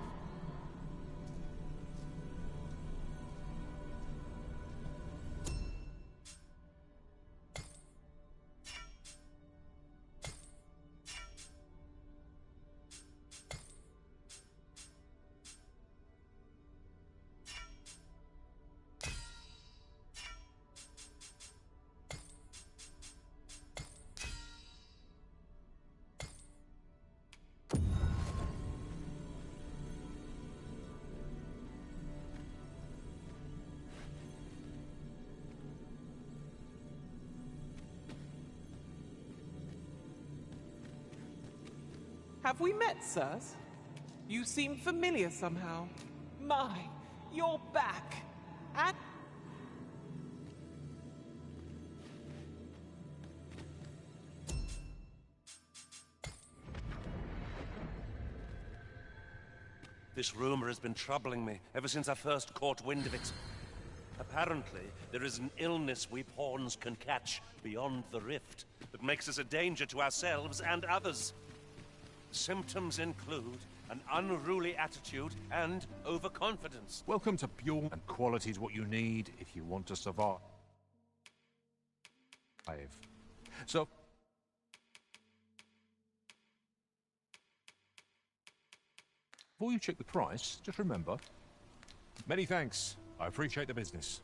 Have we met, sirs? You seem familiar somehow. My, you're back. And... This rumor has been troubling me ever since I first caught wind of it. Apparently, there is an illness we pawns can catch beyond the rift that makes us a danger to ourselves and others. Symptoms include an unruly attitude and overconfidence. Welcome to Buris, and quality is what you need if you want to survive. So... before you check the price, just remember... Many thanks. I appreciate the business.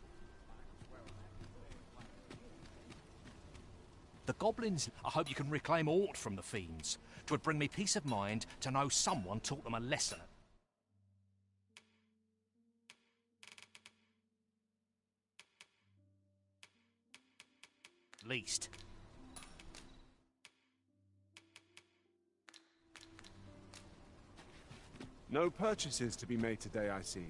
The goblins... I hope you can reclaim aught from the fiends. 'Twould bring me peace of mind to know someone taught them a lesson. At least. No purchases to be made today, I see.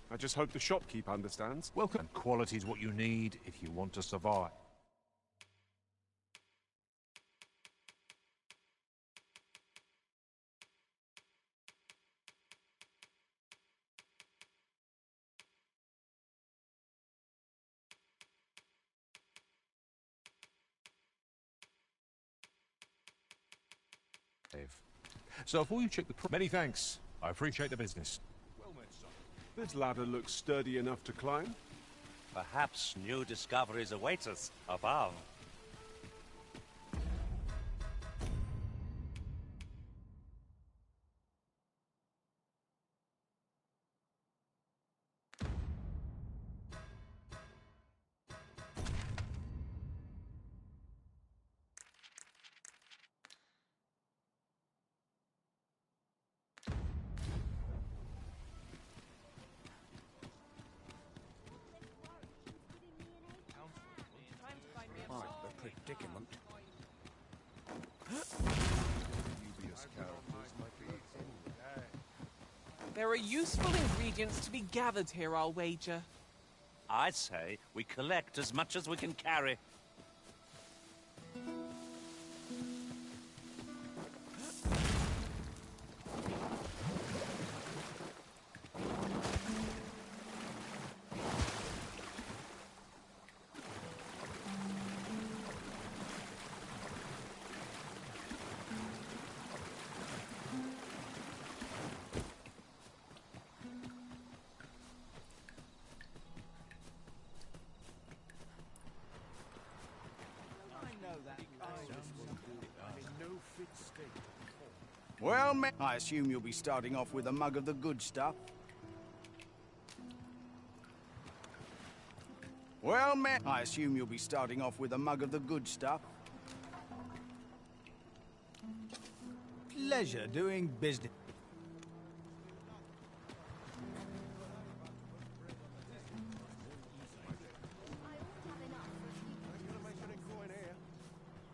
I just hope the shopkeep understands. Welcome. And quality is what you need if you want to survive. So before you check the many thanks. I appreciate the business. Well met, son. This ladder looks sturdy enough to climb. Perhaps new discoveries await us above. There are useful ingredients to be gathered here, I'll wager. I say we collect as much as we can carry. Well, I assume you'll be starting off with a mug of the good stuff. Well, I assume you'll be starting off with a mug of the good stuff. Pleasure doing business.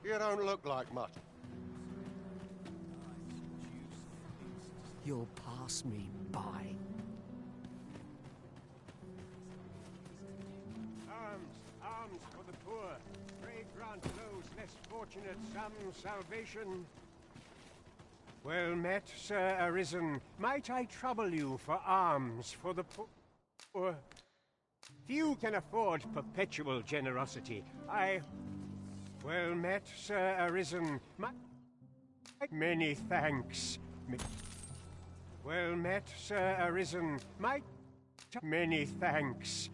You don't look like much. You'll pass me by. Arms for the poor. Pray grant those less fortunate some salvation. Well met, Sir Arisen. Might I trouble you for alms for the poor? Few can afford perpetual generosity. Well met, Sir Arisen. Many thanks. Well met, Sir Arisen. Many thanks.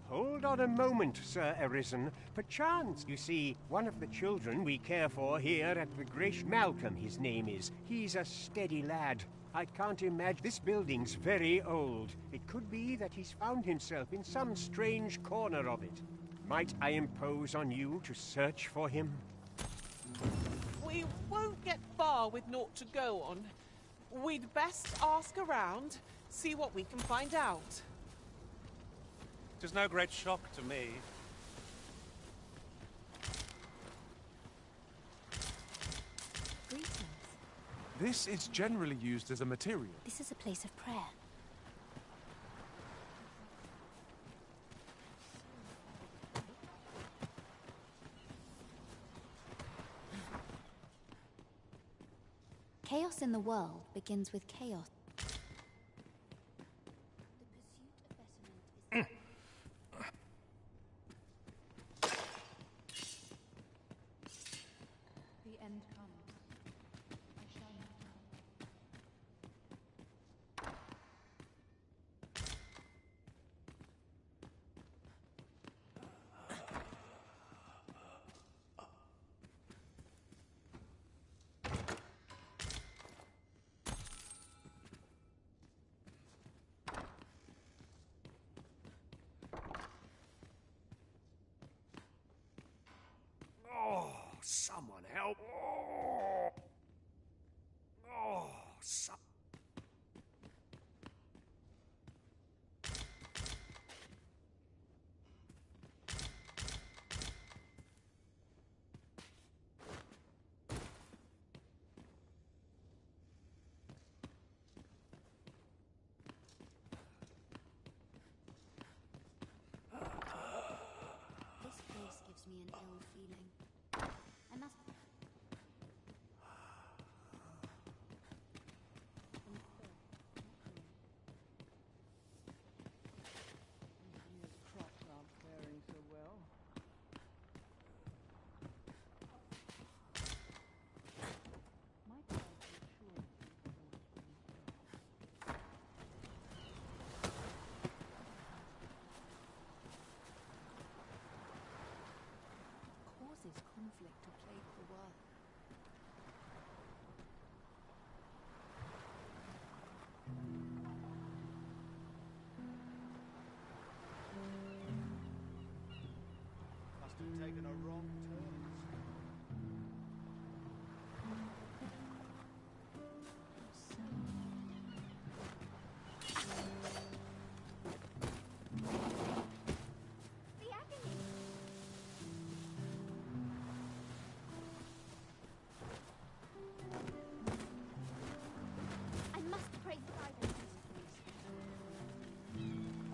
Hold on a moment, Sir Arisen. Perchance, you see, one of the children we care for here at the Grace Malcolm, his name is. He's a steady lad. I can't imagine. This building's very old. It could be that he's found himself in some strange corner of it. Might I impose on you to search for him? We won't get far with naught to go on. We'd best ask around, see what we can find out. 'Tis no great shock to me. Greetings. This is generally used as a material. This is a place of prayer. Chaos in the world begins with chaos. The end comes. I shall not die. Oh, someone help. This place gives me an ill feeling. I must... Engineer's crops aren't faring so well. My price will surely be causes conflict to plague the world. Must have taken a wrong turn.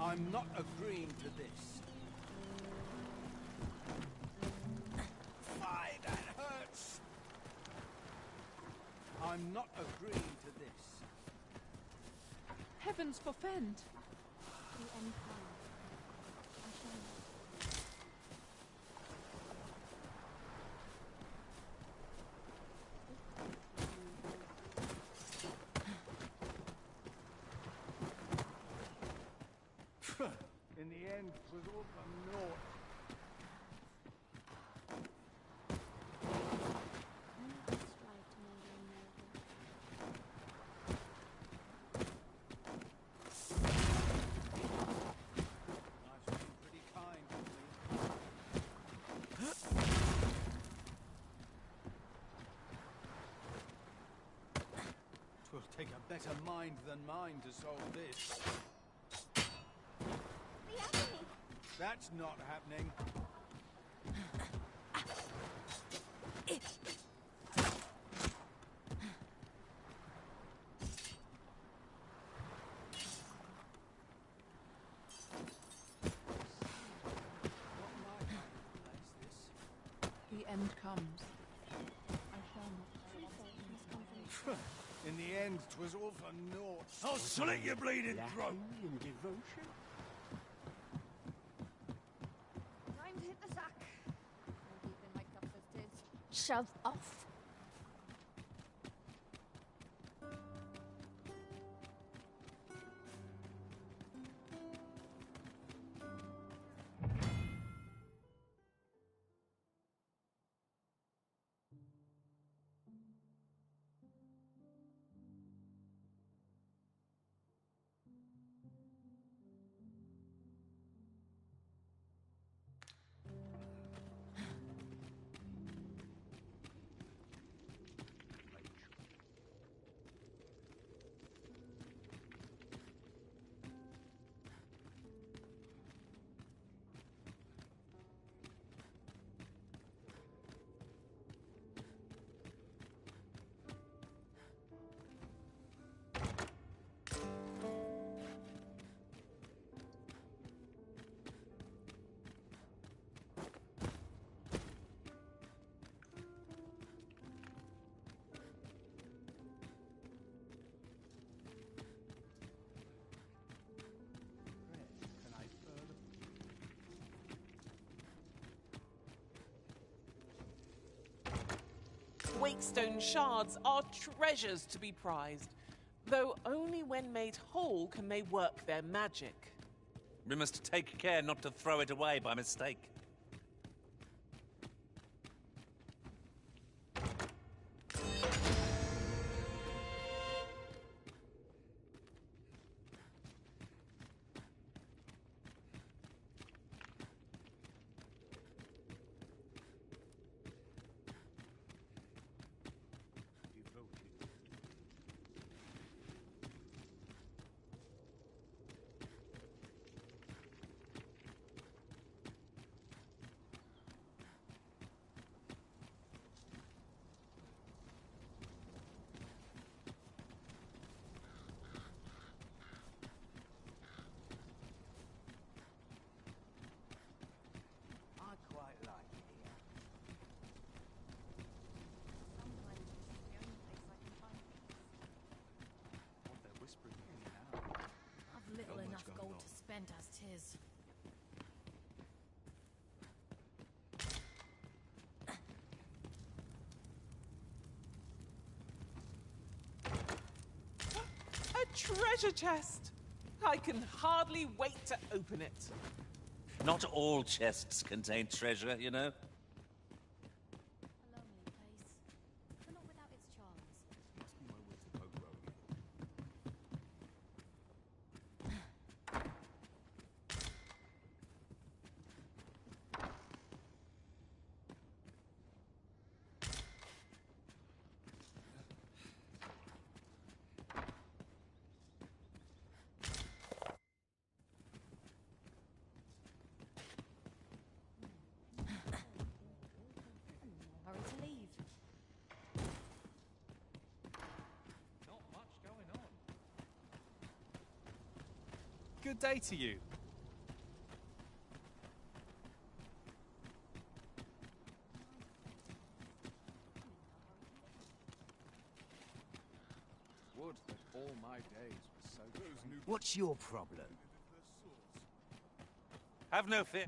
I'm not agreeing to this. Fie, that hurts! I'm not agreeing to this. Heavens forfend! The end comes. I shall not. In the end, it was all for naught. Life's been pretty kind to me. 'Twill take a better mind than mine to solve this. That's not happening. The end comes. I shall not. In the end, 'twas all for naught. I'll slit your bleeding throat! In devotion? Time to hit the sack. No deep in my cup as 'tis. Shove off. Wakestone shards are treasures to be prized, though only when made whole can they work their magic. We must take care not to throw it away by mistake. Little enough gold to spend as 'tis. A treasure chest! I can hardly wait to open it. Not all chests contain treasure, you know. A lonely place, but not without its charms. Must be my way to Pogrom. Hurry to leave. Not much going on. Good day to you. All my days were so good. What's your problem? Have no fear.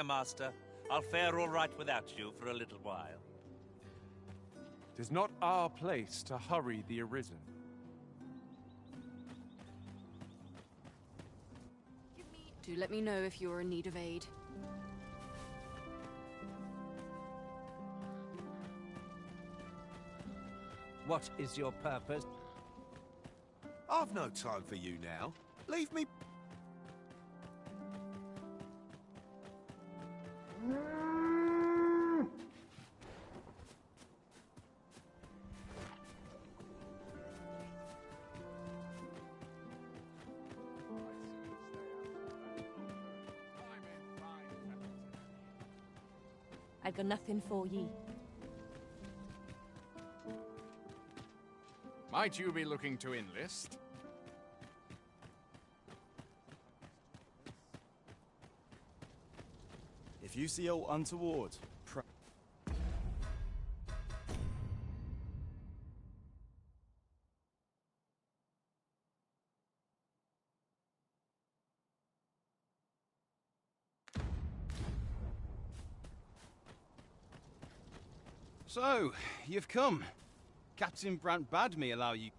Master, I'll fare all right without you for a little while. It is not our place to hurry the Arisen. Do let me know if you're in need of aid. What is your purpose? I've no time for you now. Leave me. I've got nothing for ye. Might you be looking to enlist? If you see aught untoward, So, you've come. Captain Brant bade me allow you.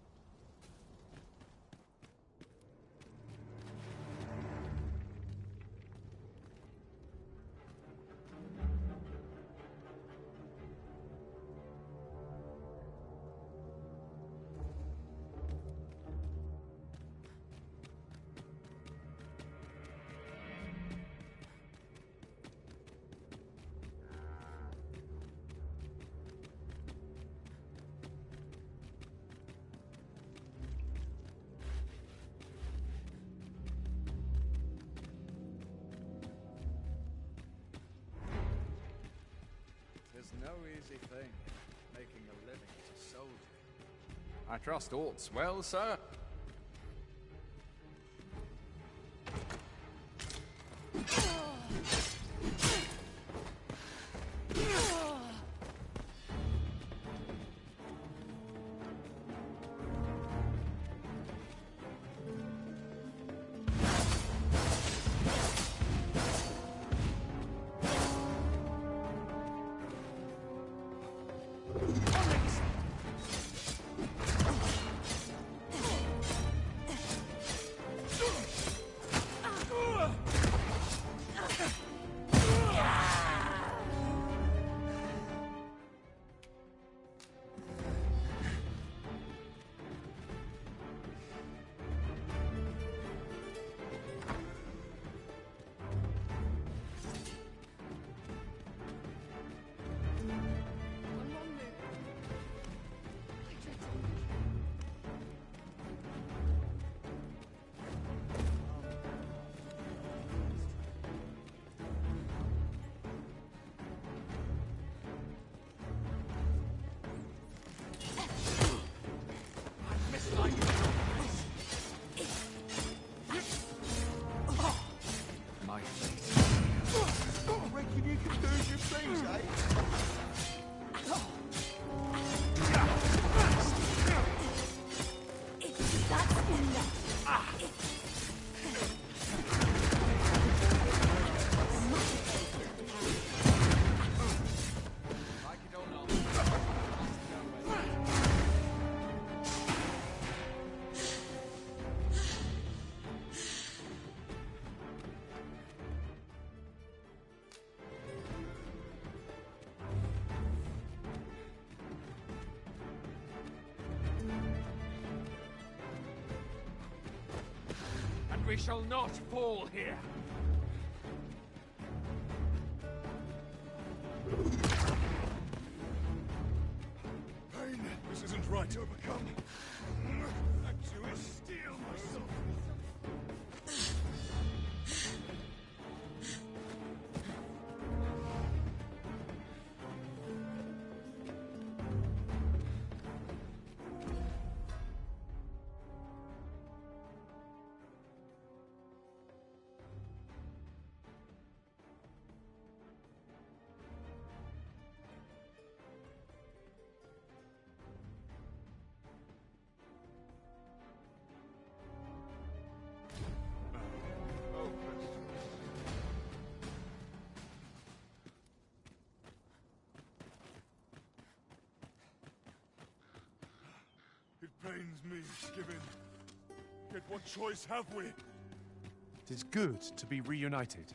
Tis no easy thing, making a living as a soldier. I trust aught's well, sir. We shall not fall here. isn't right. Overcome. That Jew is steel, my son. It pains me, Skibbin. Yet what choice have we? It is good to be reunited.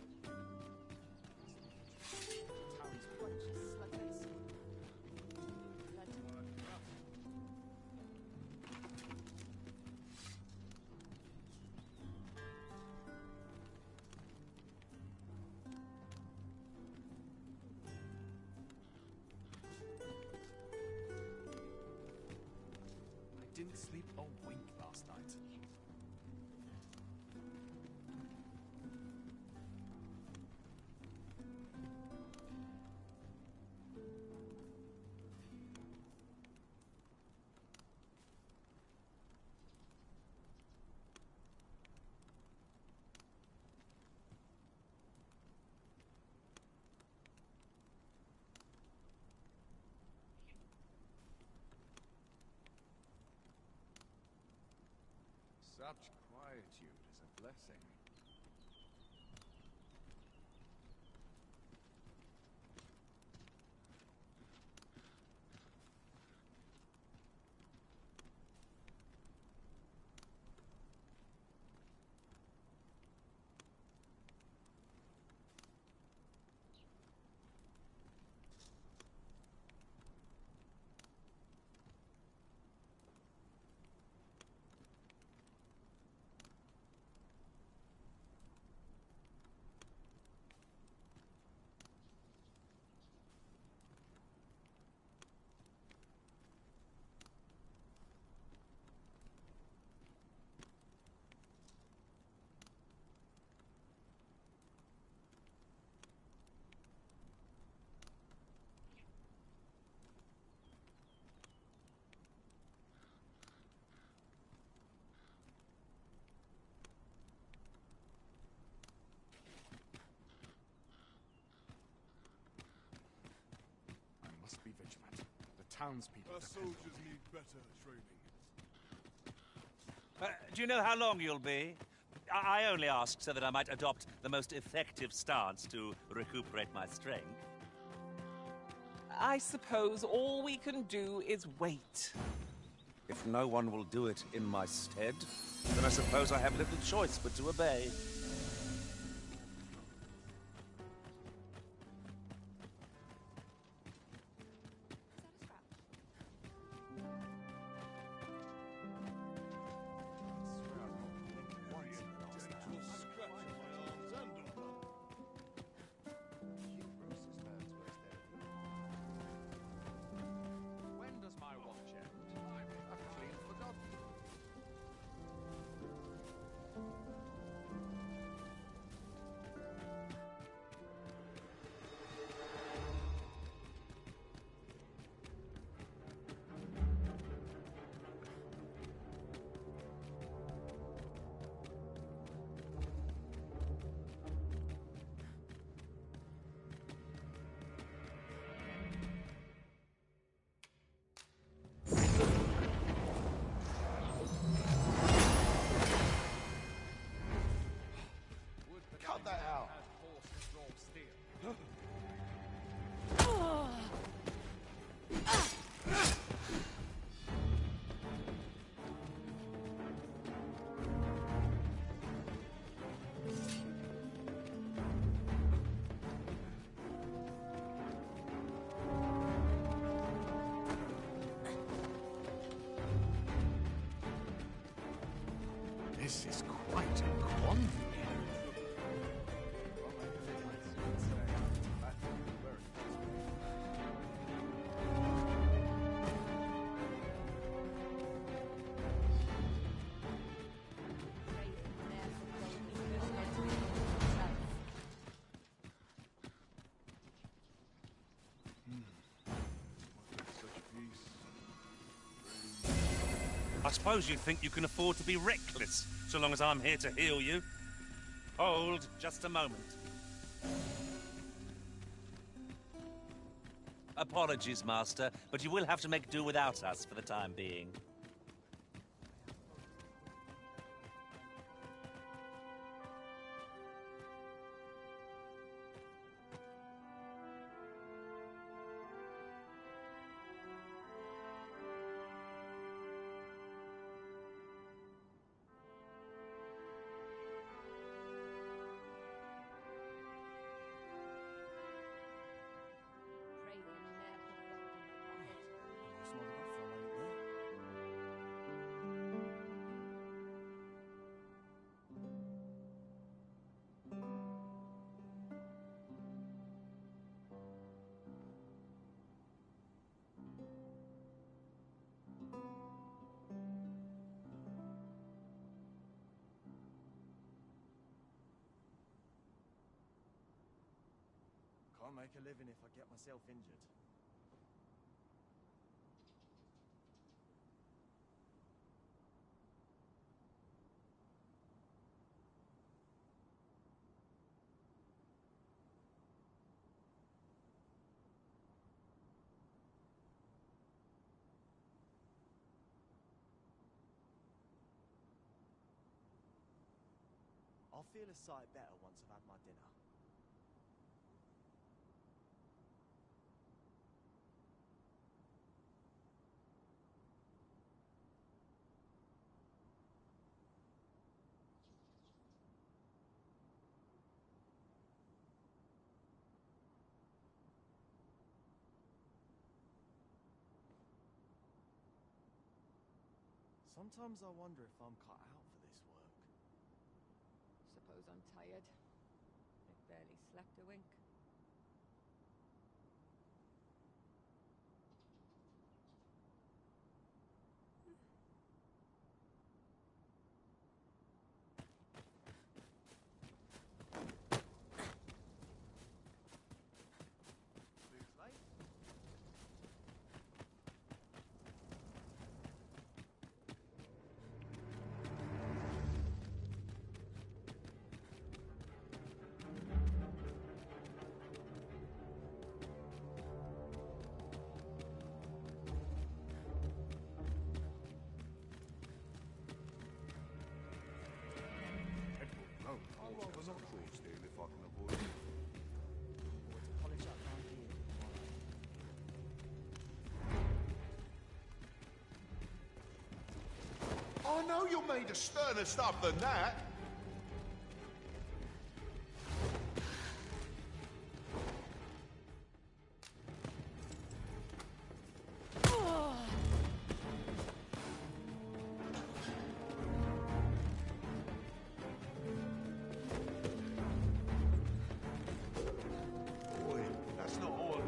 I didn't sleep a wink last night. Such quietude is a blessing. Must be vigilant. The townspeople... Our soldiers need better training. Do you know how long you'll be? I only ask so that I might adopt the most effective stance to recuperate my strength. I suppose all we can do is wait. If no one will do it in my stead, then I suppose I have little choice but to obey. When does my watch end? I've clean forgotten. Cut that out. This is quite a quandary. I suppose you think you can afford to be reckless, so long as I'm here to heal you. Hold just a moment. Apologies, Master, but you will have to make do without us for the time being. Can't make a living if I get myself injured. I'll feel a sight better once I've had my dinner. Sometimes I wonder if I'm cut out for this work. Suppose I'm tired. I've barely slept a wink. I know you're made of sterner stuff than that. Boy, that's not all.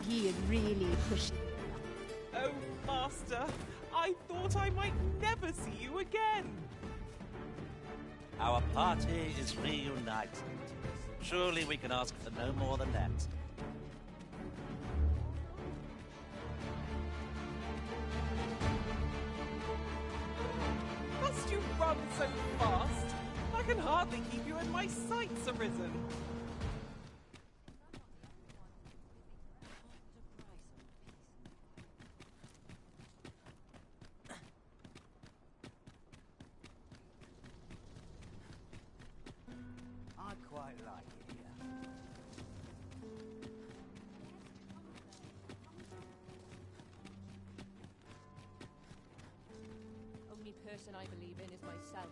He had really pushed. Oh, Master, I thought I might never see you again. Our party is reunited. Surely we can ask for no more than that. Must you run so fast? I can hardly keep you in my sights, Arisen. I quite like it here. Only person I believe in is myself.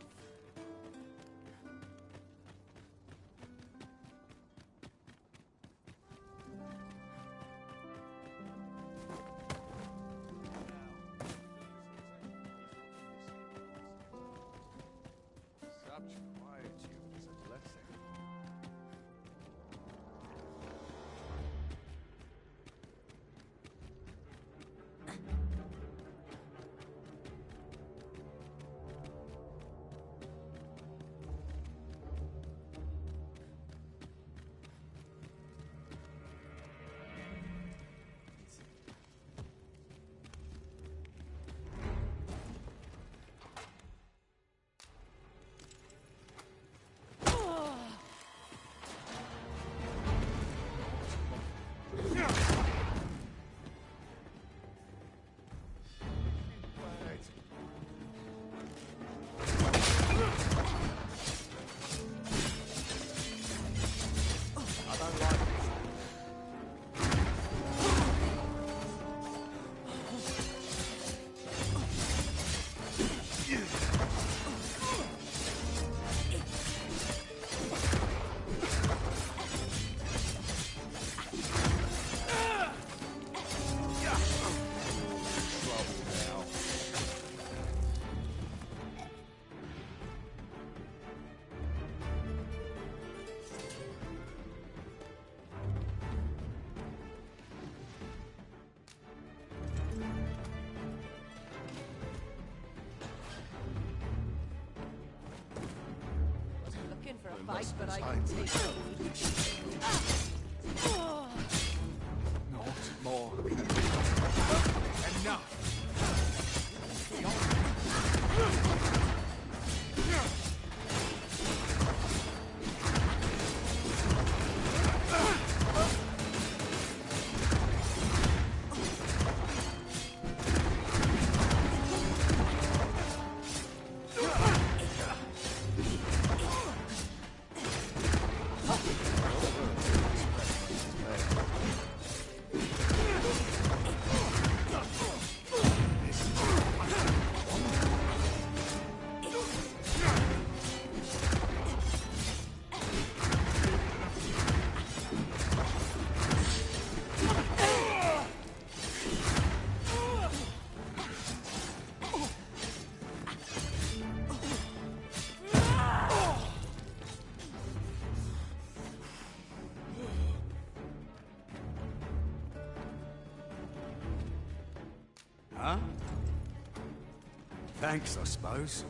Such quietude is a blessing. for a There fight, must but be I can take Not more. Enough! Huh? Thanks, I suppose.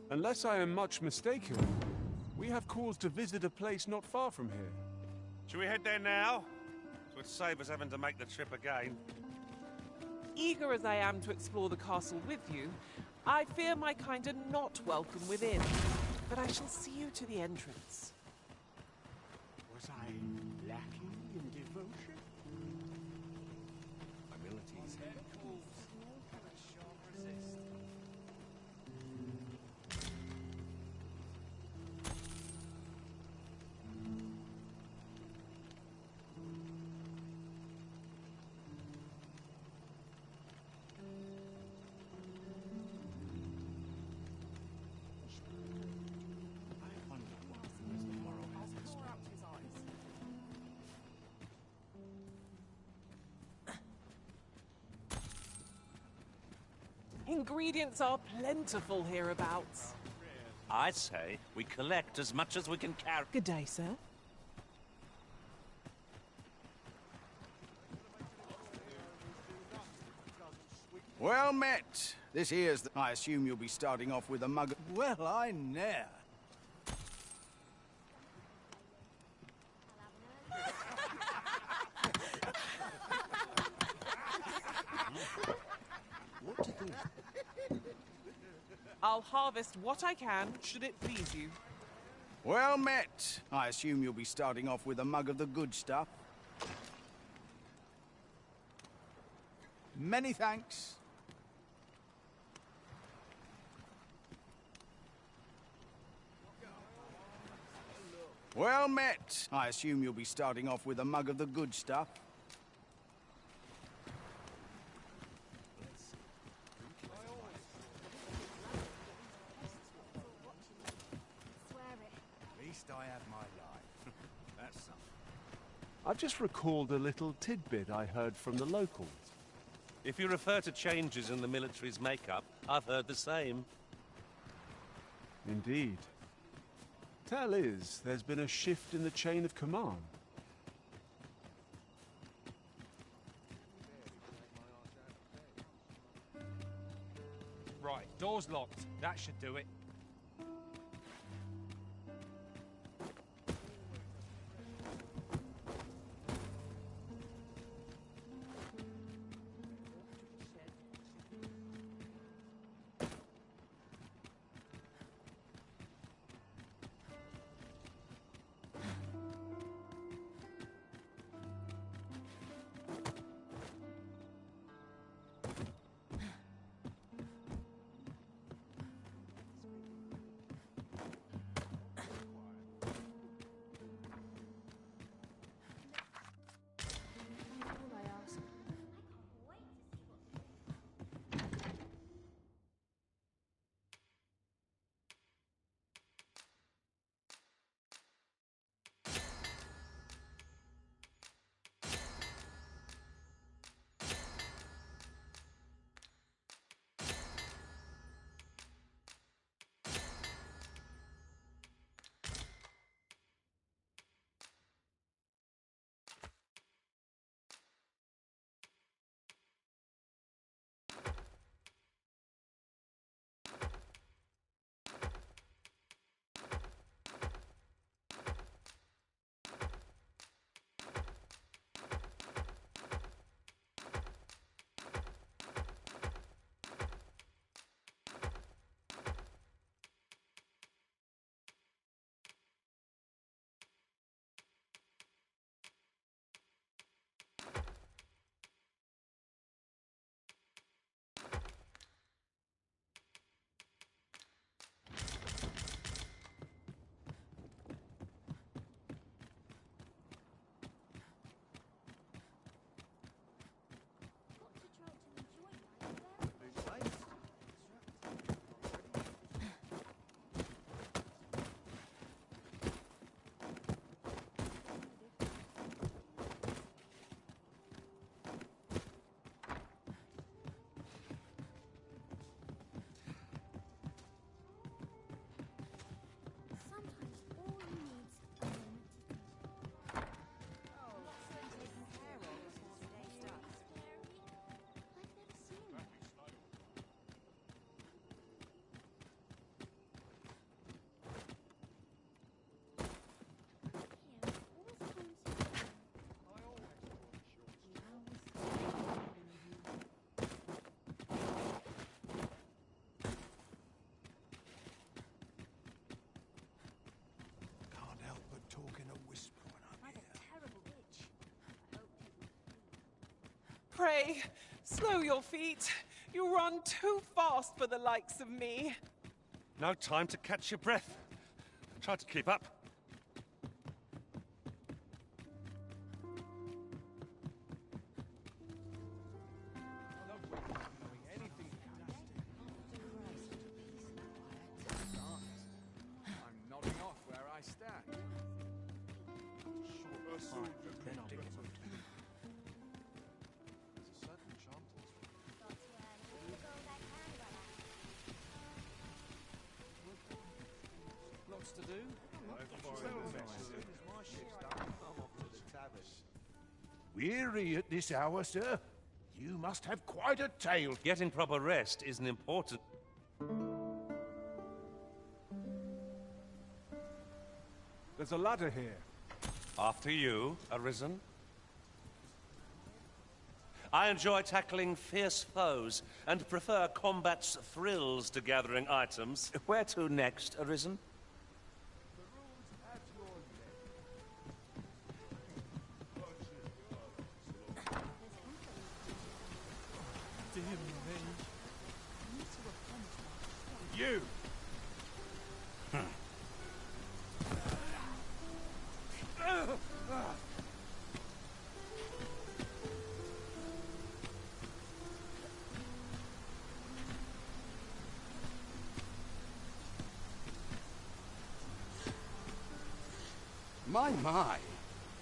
Unless I am much mistaken, we have cause to visit a place not far from here. Should we head there now? It would save us having to make the trip again. Eager as I am to explore the castle with you, I fear my kind are not welcome within. But I shall see you to the entrance. Was I lacking in devotion? Abilities. Ingredients are plentiful hereabouts. I say we collect as much as we can carry. Good day, sir. Well met. This here's the... I assume you'll be starting off with a mug of... Well, I ne'er. What to do? I'll harvest what I can, should it please you. Well met. I assume you'll be starting off with a mug of the good stuff. Many thanks. Well met. I assume you'll be starting off with a mug of the good stuff. At least I have my life. That's something. I've just recalled a little tidbit I heard from the locals. If you refer to changes in the military's makeup, I've heard the same. Indeed. Tell is, there's been a shift in the chain of command. Right. Right, door's locked. That should do it. All I ask. Pray, slow your feet. You run too fast for the likes of me. No time to catch your breath. Try to keep up. I'm nodding off where I stand. Lots to do. Weary at this hour, sir? You must have quite a tale. Getting proper rest is an important... There's a ladder here. After you, Arisen. I enjoy tackling fierce foes and prefer combat's thrills to gathering items. Where to next, Arisen? You! My.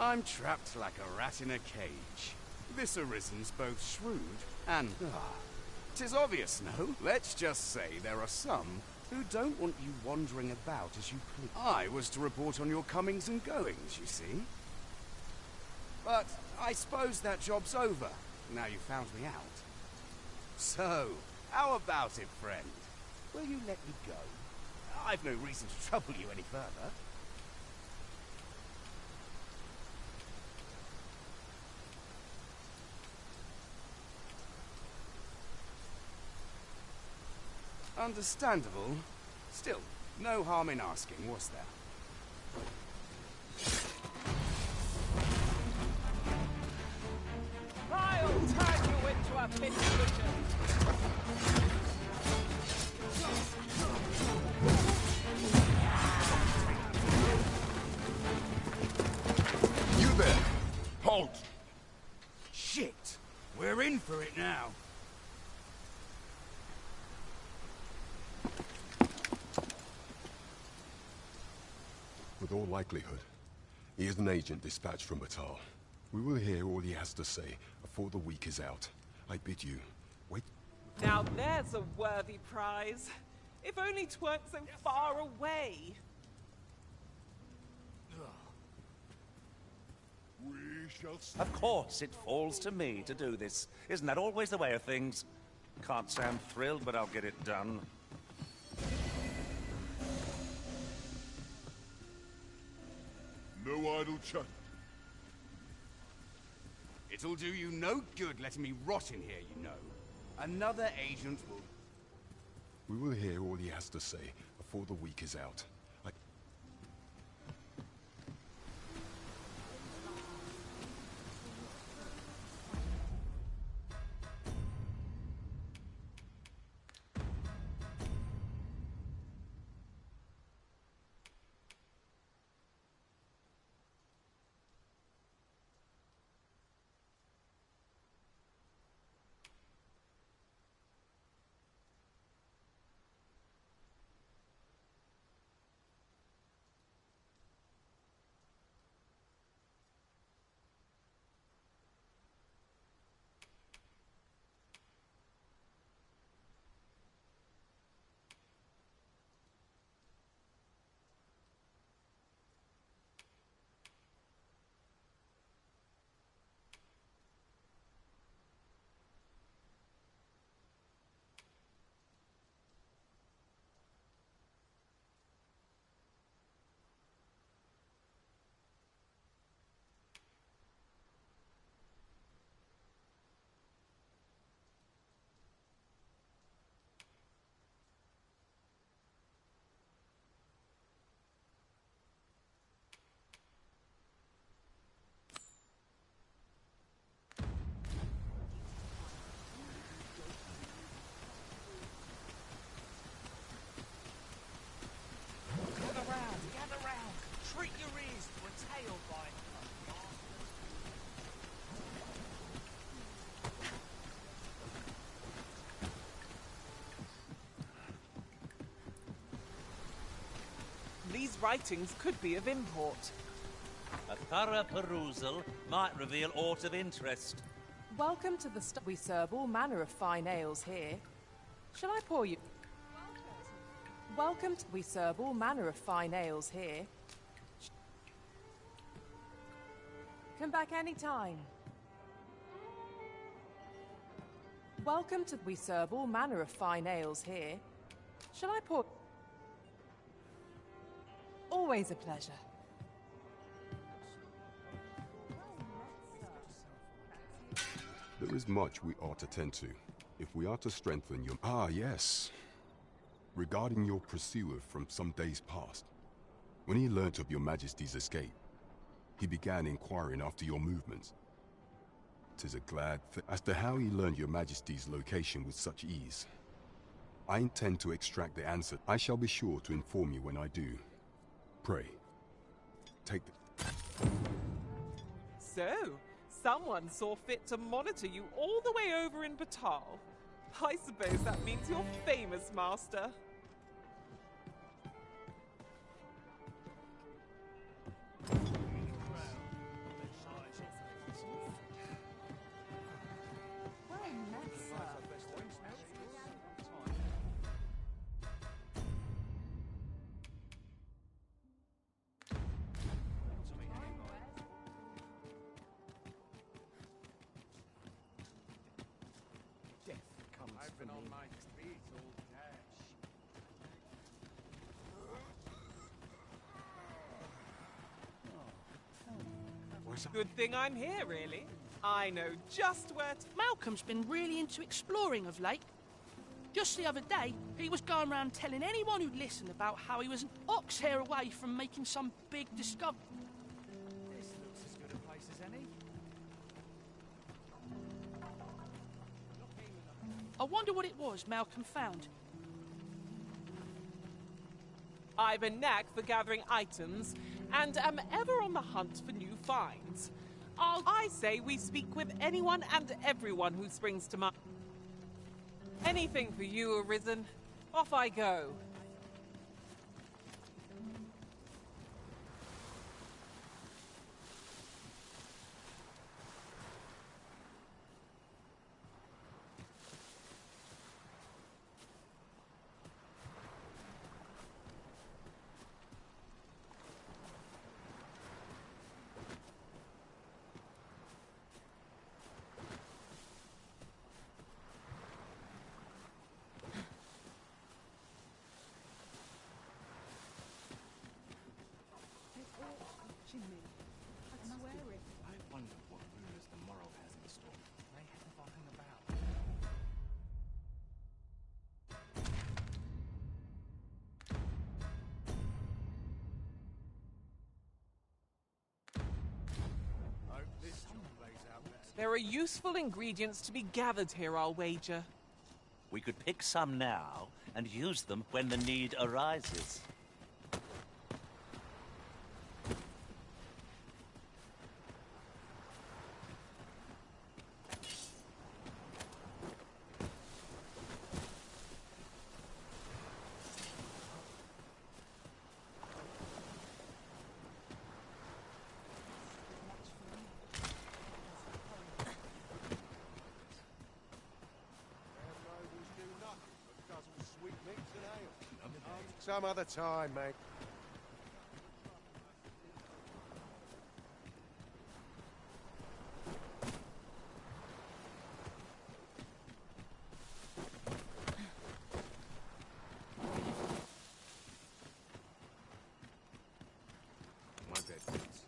I'm trapped like a rat in a cage. This Arisen's both shrewd and... 'tis obvious, no? Let's just say there are some who don't want you wandering about as you please. I was to report on your comings and goings, you see. But I suppose that job's over, now you found me out. So, how about it, friend? Will you let me go? I've no reason to trouble you any further. Understandable. Still, no harm in asking, was there? I'll turn you into a pincushion. You there! Halt! Shit! We're in for it now. With all likelihood, he is an agent dispatched from Batal. We will hear all he has to say before the week is out. I bid you, wait. Now there's a worthy prize. If only 'tweren't so far away. We shall see. Of course, it falls to me to do this. Isn't that always the way of things? Can't say I'm thrilled, but I'll get it done. No idle chat. It'll do you no good letting me rot in here, you know. Another agent will... We will hear all he has to say before the week is out. Gather round. Treat your ears to a tail bite. These writings could be of import. A thorough perusal might reveal aught of interest. Welcome to the We serve all manner of fine ales here. Shall I pour you? Welcome to We serve all manner of fine ales here. Come back anytime. Welcome to We serve all manner of fine ales here. Shall I pour? Always a pleasure. There is much we ought to tend to, if we are to strengthen your... Ah, yes. Regarding your pursuer from some days past. When he learnt of your Majesty's escape, he began inquiring after your movements. 'Tis a glad thing. As to how he learned your Majesty's location with such ease, I intend to extract the answer. I shall be sure to inform you when I do. Pray, take the... So, someone saw fit to monitor you all the way over in Batal. I suppose that means you're famous, Master. I've been on my feet all day. Good thing I'm here, really. I know just where to... Malcolm's been really into exploring of late. Just the other day, he was going around telling anyone who'd listen about how he was an ox hair away from making some big discovery. This looks as good a place as any. I wonder what it was Malcolm found. I've a knack for gathering items, and am ever on the hunt for new finds. I say we speak with anyone and everyone who springs to mind. Anything for you, Arisen. Off I go. I wonder what rumors the Morrow has in store. They haven't fucking about. There are useful ingredients to be gathered here, I'll wager. We could pick some now and use them when the need arises. Some other time, mate. My bed fits.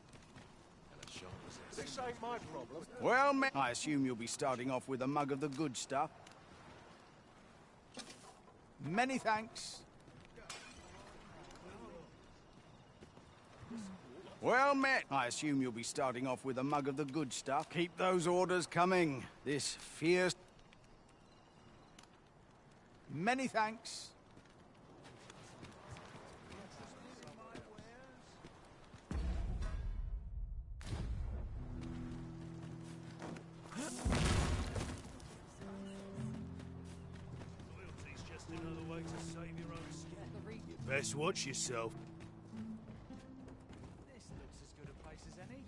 And a sharp as This ain't my problem. Well, I assume you'll be starting off with a mug of the good stuff. Many thanks. Well met. I assume you'll be starting off with a mug of the good stuff. Keep those orders coming. This fierce... Many thanks. Loyalty's just another way to save your own skin. You best watch yourself. This looks as good a place as any.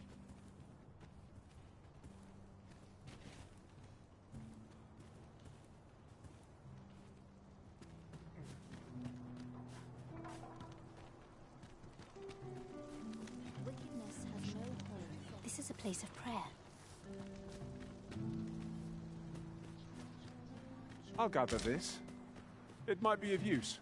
Wickedness has no home. This is a place of prayer. I'll gather this. It might be of use.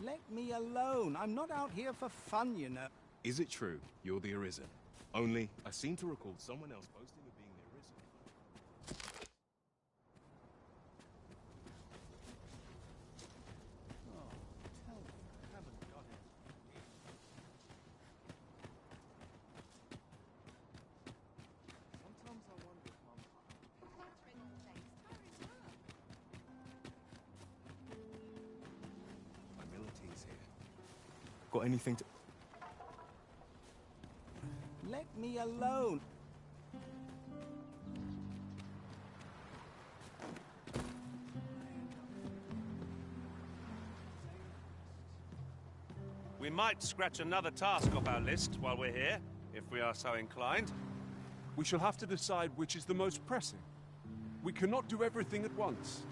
Let me alone. I'm not out here for fun, you know. Is it true you're the Arisen? Only, I seem to recall someone else boasting of being the Arisen. Sometimes I wonder if Mum... My Militie's here. Got anything to... Let me alone. We might scratch another task off our list while we're here, if we are so inclined. We shall have to decide which is the most pressing. We cannot do everything at once.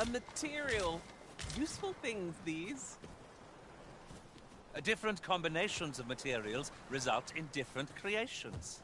A material. Useful things, these. Different combinations of materials result in different creations.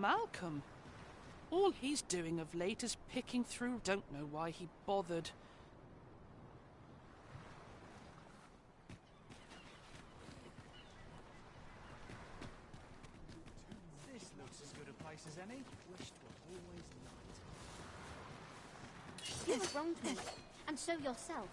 Malcolm. All he's doing of late is picking through. Don't know why he bothered. This looks as good a place as any. Wished were always night. You were wrong to me, and so yourself.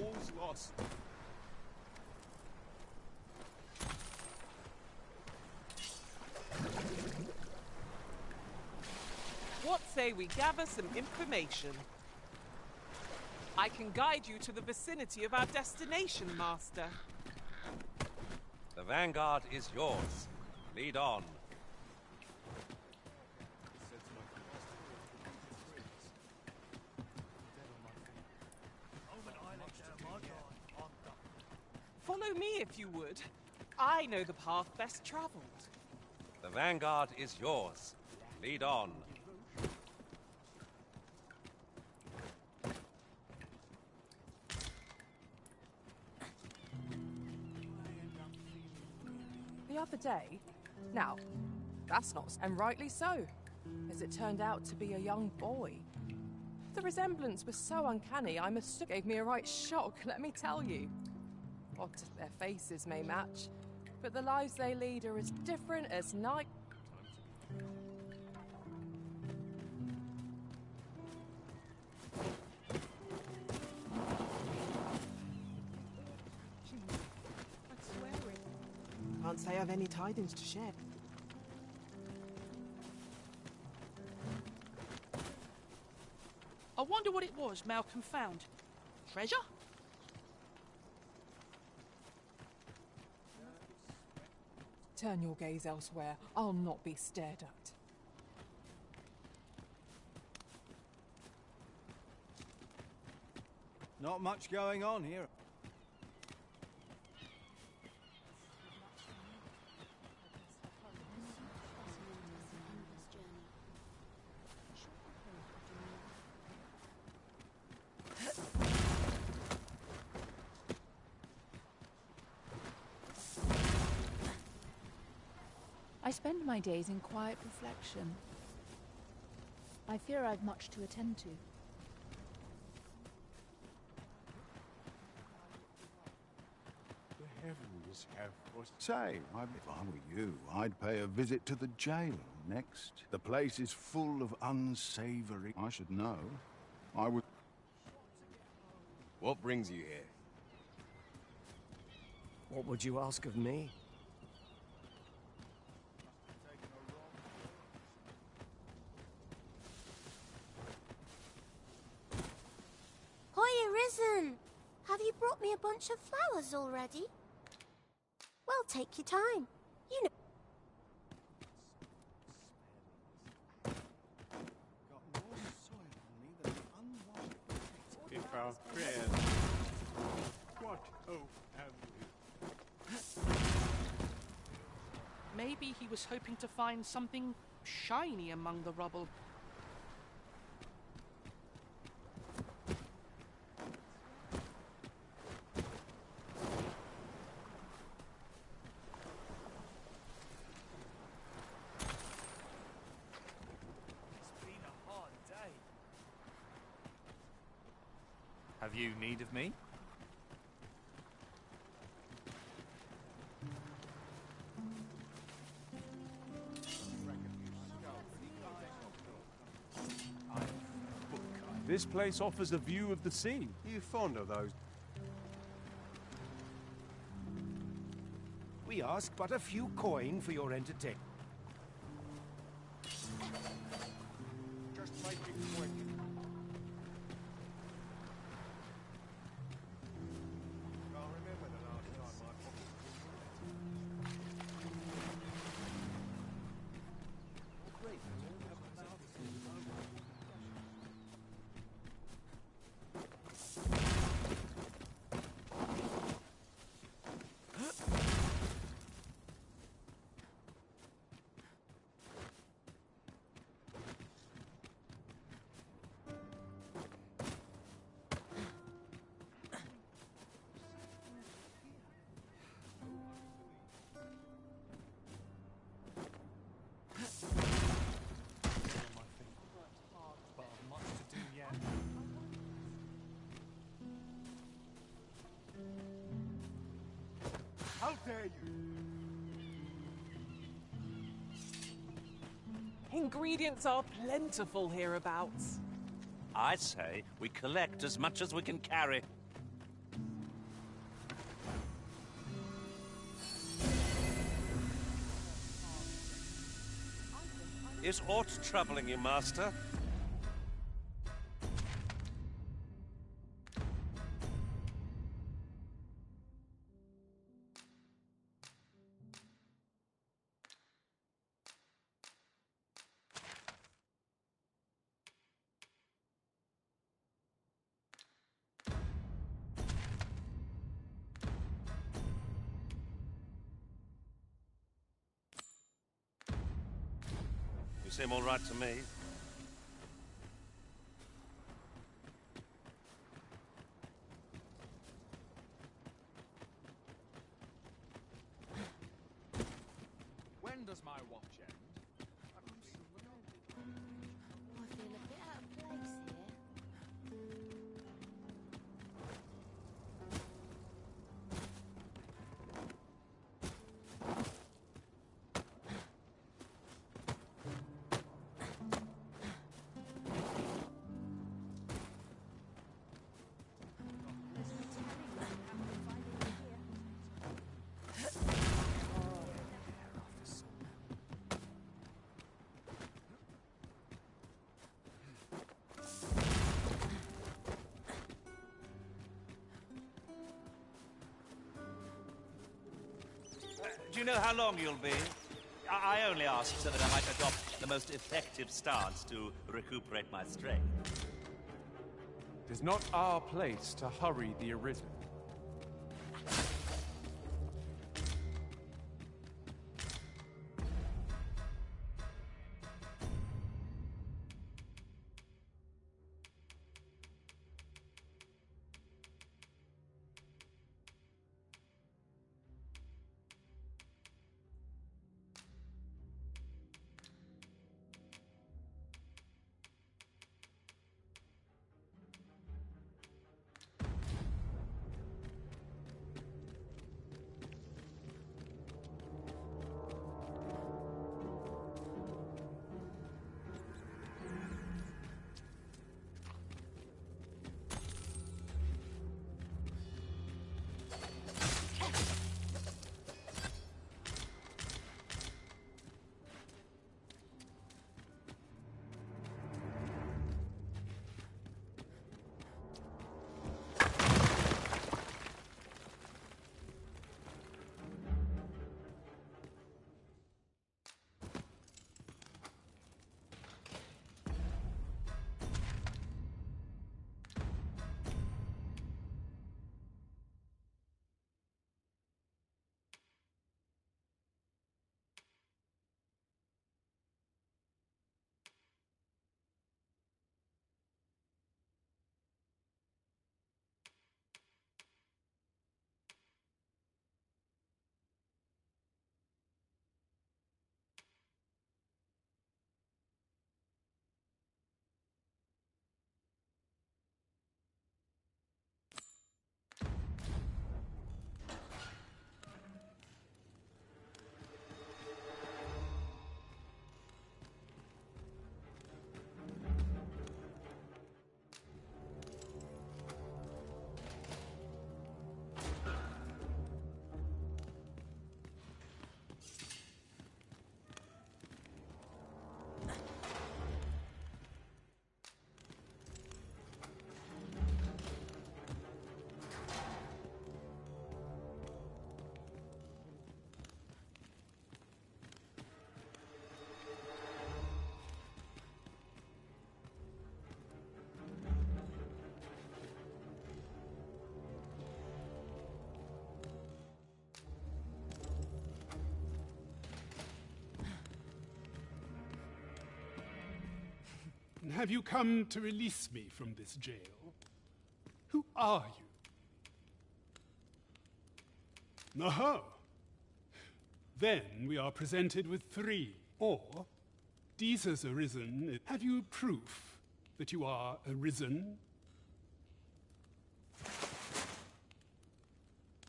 All's lost. What say we gather some information? I can guide you to the vicinity of our destination, Master. The vanguard is yours. Lead on. Follow me if you would. I know the path best traveled. The vanguard is yours. Lead on. The other day? Now, that's not... And rightly so, as it turned out to be a young boy. The resemblance was so uncanny, I mistook. Gave me a right shock, let me tell you. Odd their faces may match, but the lives they lead are as different as night. Can't say I've any tidings to share. I wonder what it was Malcolm found. Treasure? Turn your gaze elsewhere. I'll not be stared at. Not much going on here. I spend my days in quiet reflection. I fear I've much to attend to. The heavens have what say. If I were you, I'd pay a visit to the jail next. The place is full of unsavory. I should know. I would. What brings you here? What would you ask of me? Hoya Risen! Have you brought me a bunch of flowers already? Well, take your time. You know. If our prayers, what hope have we? Maybe he was hoping to find something shiny among the rubble. Have you need of me? This place offers a view of the sea. You fond of those? We ask but a few coin for your entertainment. Just make it quick. Can't remember the last time my pocket How dare you! Ingredients are plentiful hereabouts. I say we collect as much as we can carry. Is aught troubling you, Master? You seem all right to me. When does my watch end? I feel a bit out of place here. Do you know how long you'll be? I only asked so that I might adopt the most effective stance to recuperate my strength. It is not our place to hurry the Arisen. have you come to release me from this jail? Who are you? Oh. Then we are presented with 3. Or, Jesus arisen. Have you proof that you are arisen?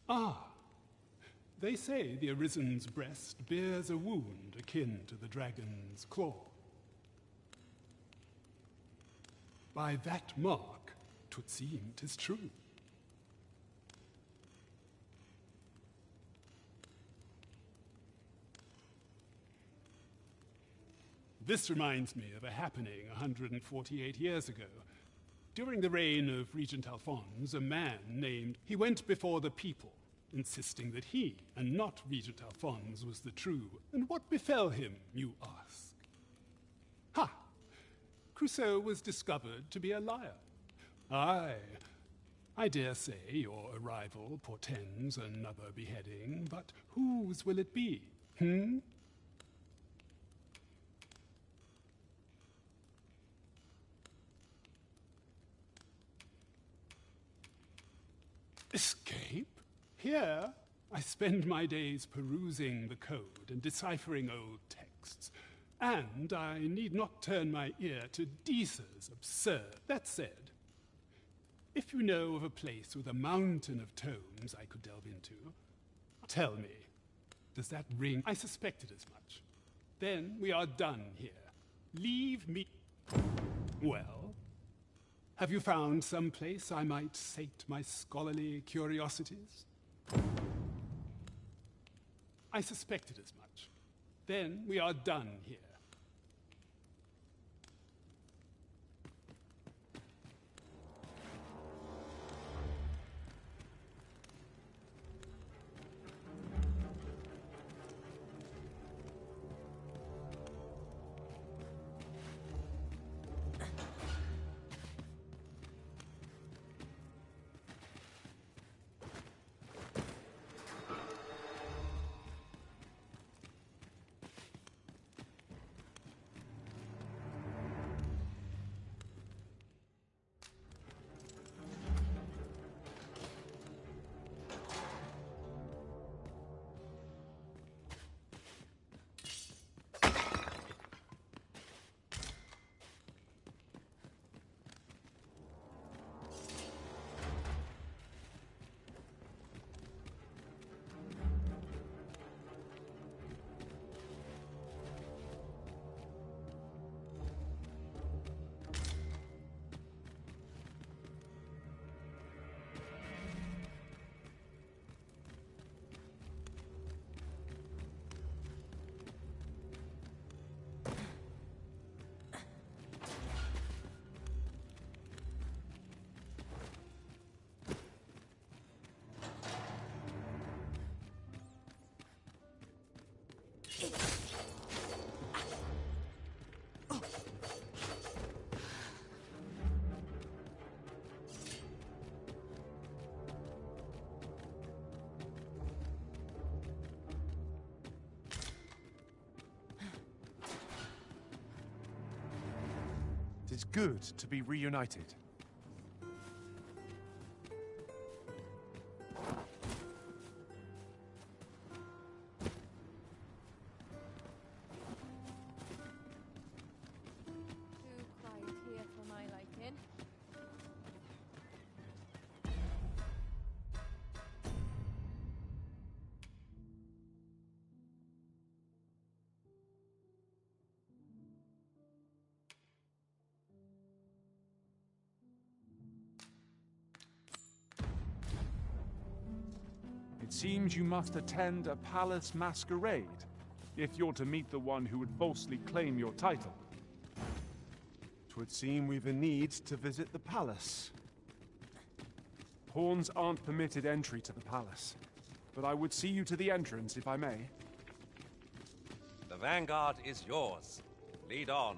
Ah. They say the arisen's breast bears a wound akin to the dragon's claw. By that mark, 'twould seem 'tis true. This reminds me of a happening 148 years ago. During the reign of Regent Alphonse, a man named... He went before the people, insisting that he, and not Regent Alphonse, was the true. And what befell him, you ask? Ha! Crusoe was discovered to be a liar. Aye, I dare say your arrival portends another beheading, but whose will it be, Escape? Here, I spend my days perusing the code and deciphering old texts, and I need not turn my ear to Deesa's absurd. That said, if you know of a place with a mountain of tomes I could delve into, tell me, does that ring? I suspected as much. Then we are done here. Leave me... Well? Have you found some place I might sate my scholarly curiosities? I suspected as much. Then we are done here. It is good to be reunited. Too quiet here for my liking. It seems you must attend a palace masquerade, if you're to meet the one who would falsely claim your title. 'Twould seem we've a need to visit the palace. Pawns aren't permitted entry to the palace, but I would see you to the entrance if I may. The vanguard is yours. Lead on.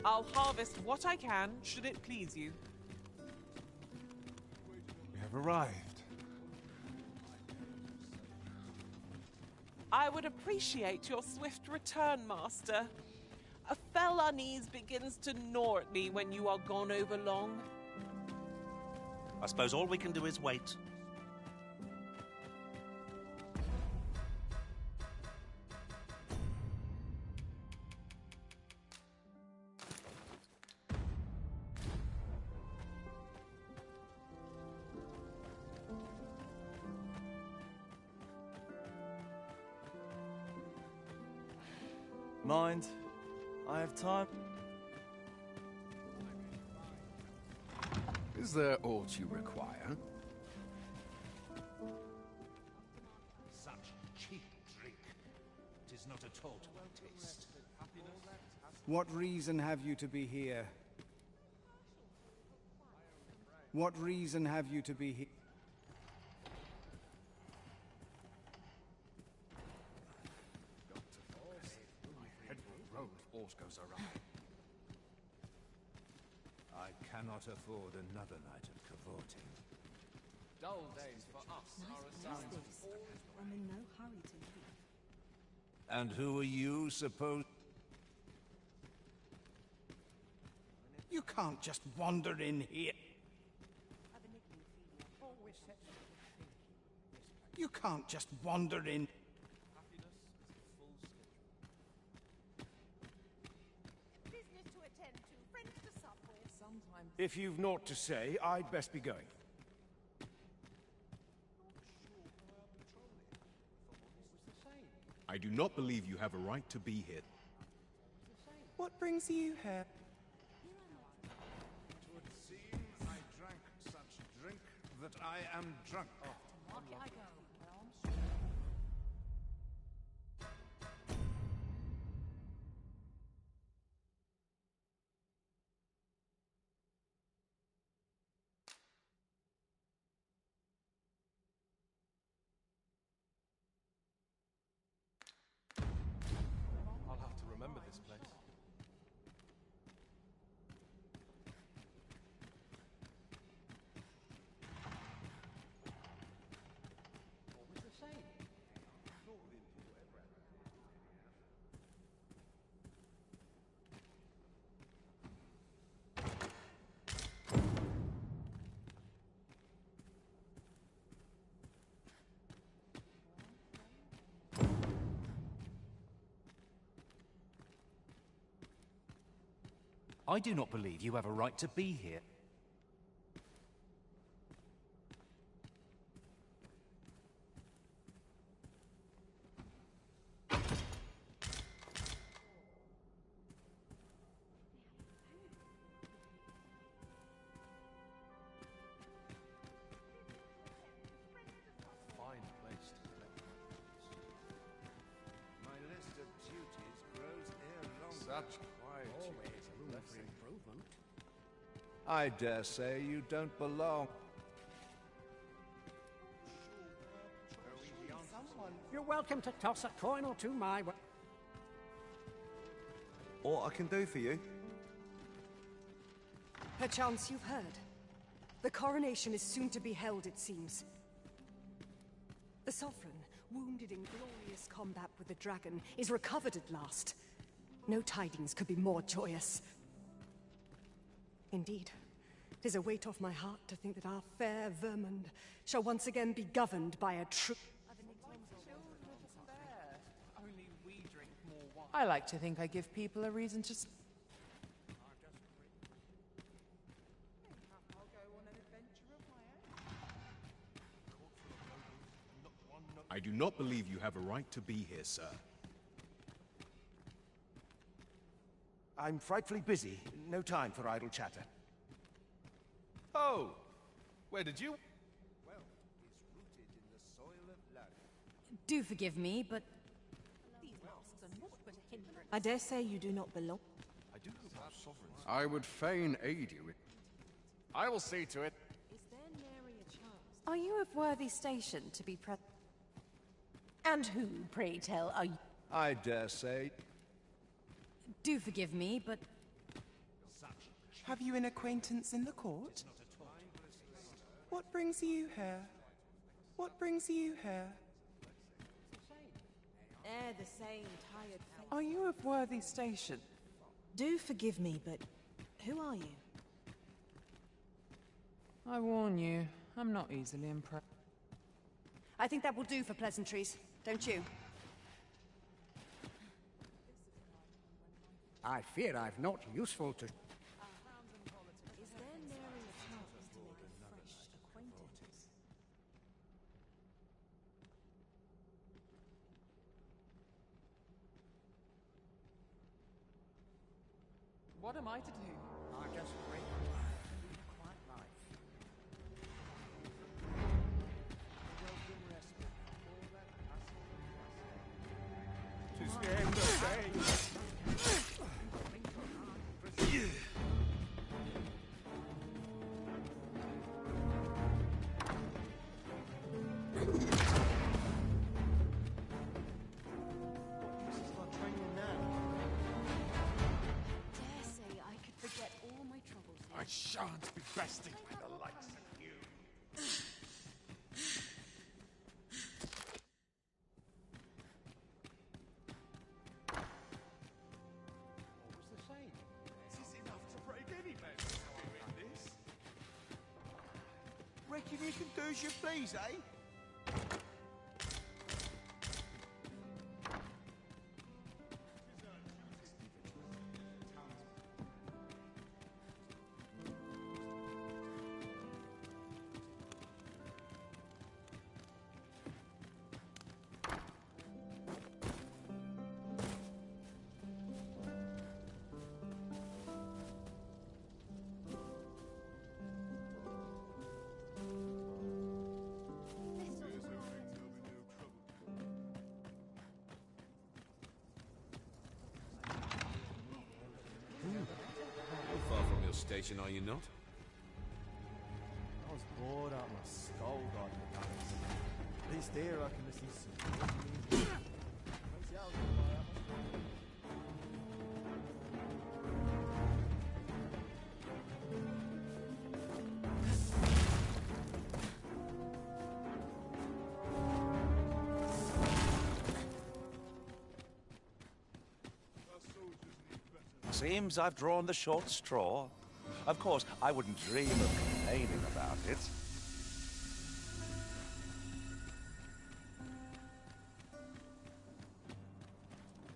I'll harvest what I can, should it please you. We have arrived. I would appreciate your swift return, Master. A fell unease begins to gnaw at me when you are gone over long. I suppose all we can do is wait. Mind? I have time. Is there aught you require? Such cheap drink. It is not at all to my taste. What reason have you to be here? What reason have you to be here? Goes awry. I cannot afford another night of cavorting. Dull days for us are a sign I'm in no hurry to leave. And who are you, suppose? You can't just wander in here. You can't just wander in. If you've naught to say, I'd best be going. I do not believe you have a right to be here. What brings you here? Twould seem I drank such drink that I am drunk. Market I go. I'll have to remember this place. I do not believe you have a right to be here. Fine place to collect my list of duties grows ere long. Such quiet. Always room for improvement. I dare say you don't belong. You're welcome to toss a coin or two my way. All I can do for you? Perchance you've heard. The coronation is soon to be held, it seems. The Sovereign, wounded in glorious combat with the dragon, is recovered at last. No tidings could be more joyous. Indeed, 'tis a weight off my heart to think that our fair Vermund shall once again be governed by a true... Only we drink more wine. I like to think I give people a reason to... I do not believe you have a right to be here, sir. I'm frightfully busy. No time for idle chatter. Oh! Where did you... Well, is rooted in the soil of life. Do forgive me, but These masks are naught but a hindrance. I dare say you do not belong. I do hope our sovereigns... I would fain aid you. I will see to it. Is there nary a chance? Are you of worthy station to be present? And who, pray tell, are you? I dare say. do forgive me, but Have you an acquaintance in the court? What brings you here? What brings you here? The same tired face. Are you of worthy station? Do forgive me, but who are you? I warn you, I'm not easily impressed. I think that will do for pleasantries, don't you? I fear I've not useful to... Is there nary a chance to make a fresh acquaintance? What am I to do? I just break quite life. Tis the end of days. I shan't be bested with the likes of you. What was the saying? This is enough to break any man's spirit, this. Reckon you can do as you please, eh? Far from your station, are you not? I was bored out my skull, God, at least here I can listen to some... Seems I've drawn the short straw. Of course, I wouldn't dream of complaining about it.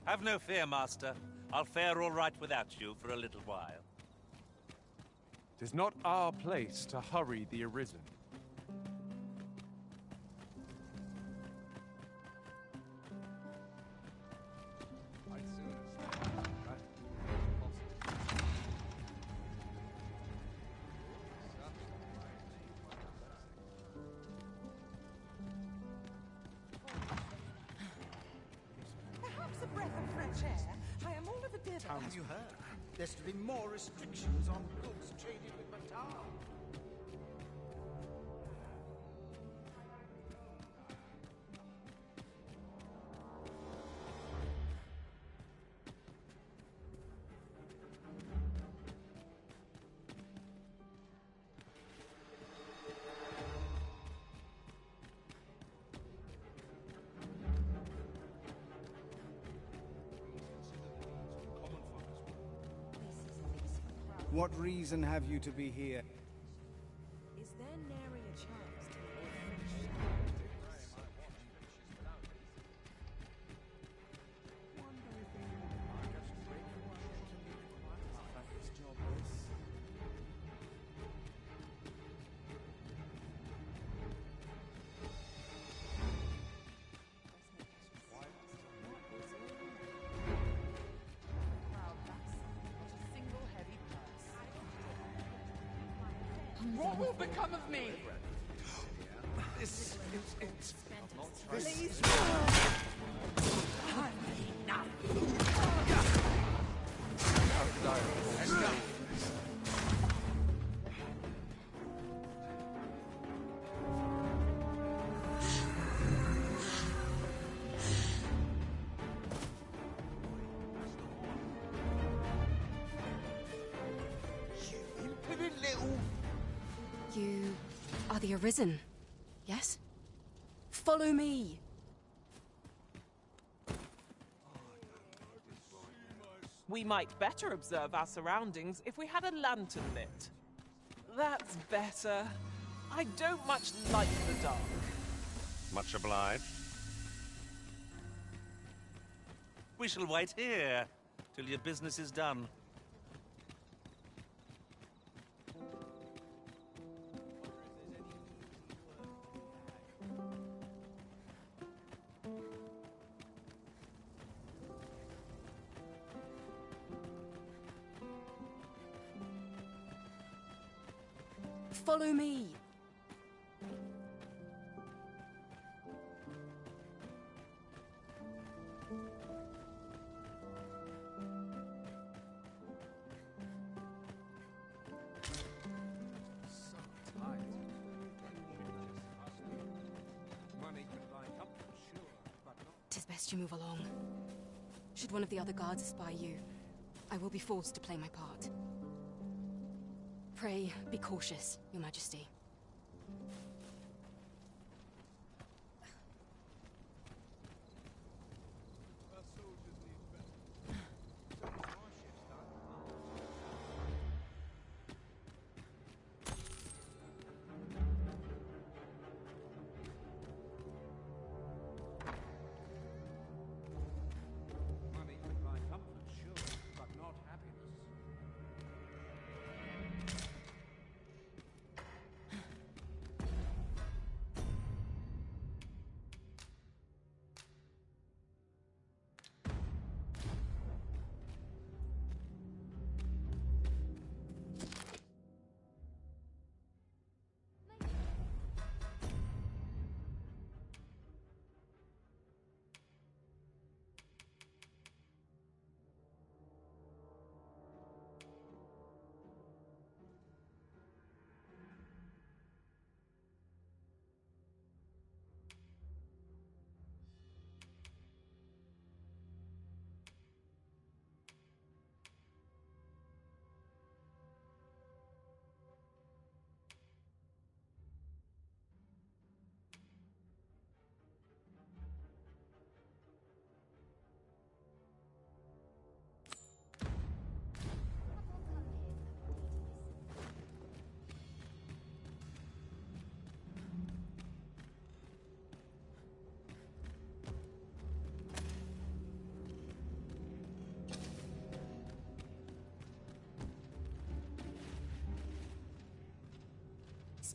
Have no fear, Master. I'll fare all right without you for a little while. 'Tis not our place to hurry the Arisen. Perhaps a breath of fresh air. I am all of a divot. Have you heard? There's to be more restrictions on goods traded with Batar. What reason have you to be here? Is there nary a chance to make a fresh What will become of me? This... Please. Let's go. You are the Arisen, yes? Follow me! We might better observe our surroundings if we had a lantern lit. That's better. I don't much like the dark. Much obliged. We shall wait here till your business is done. Follow me! Tis best you move along. Should one of the other guards spy you, I will be forced to play my part. Pray, be cautious, Your Majesty.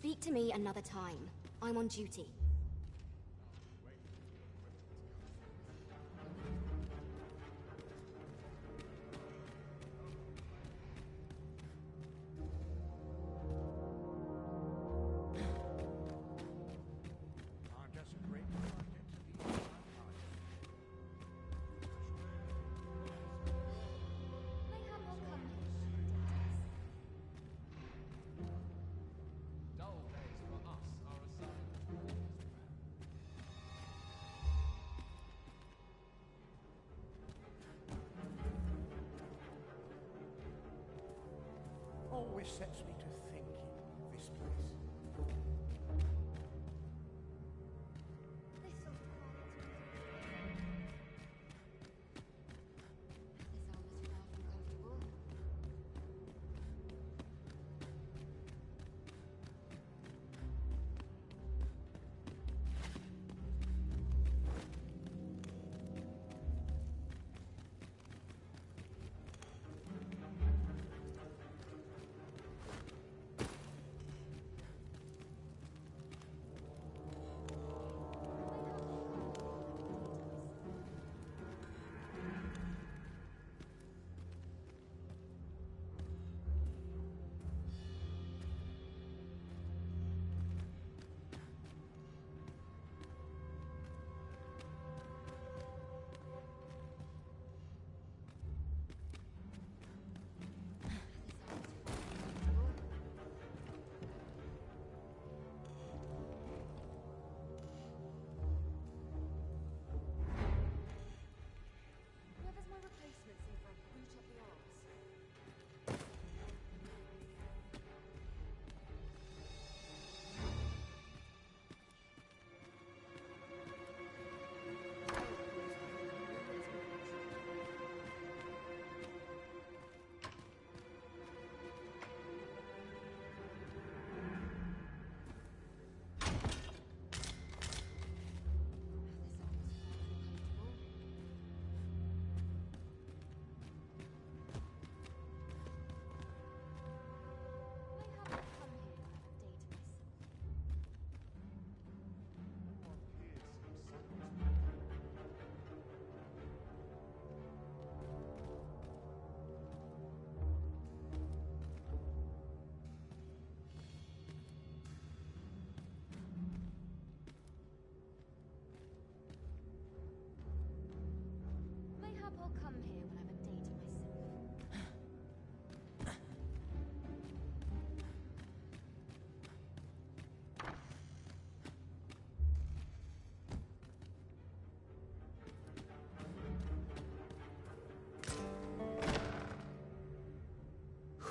Speak to me another time. I'm on duty. Always sets me to thinking, this place.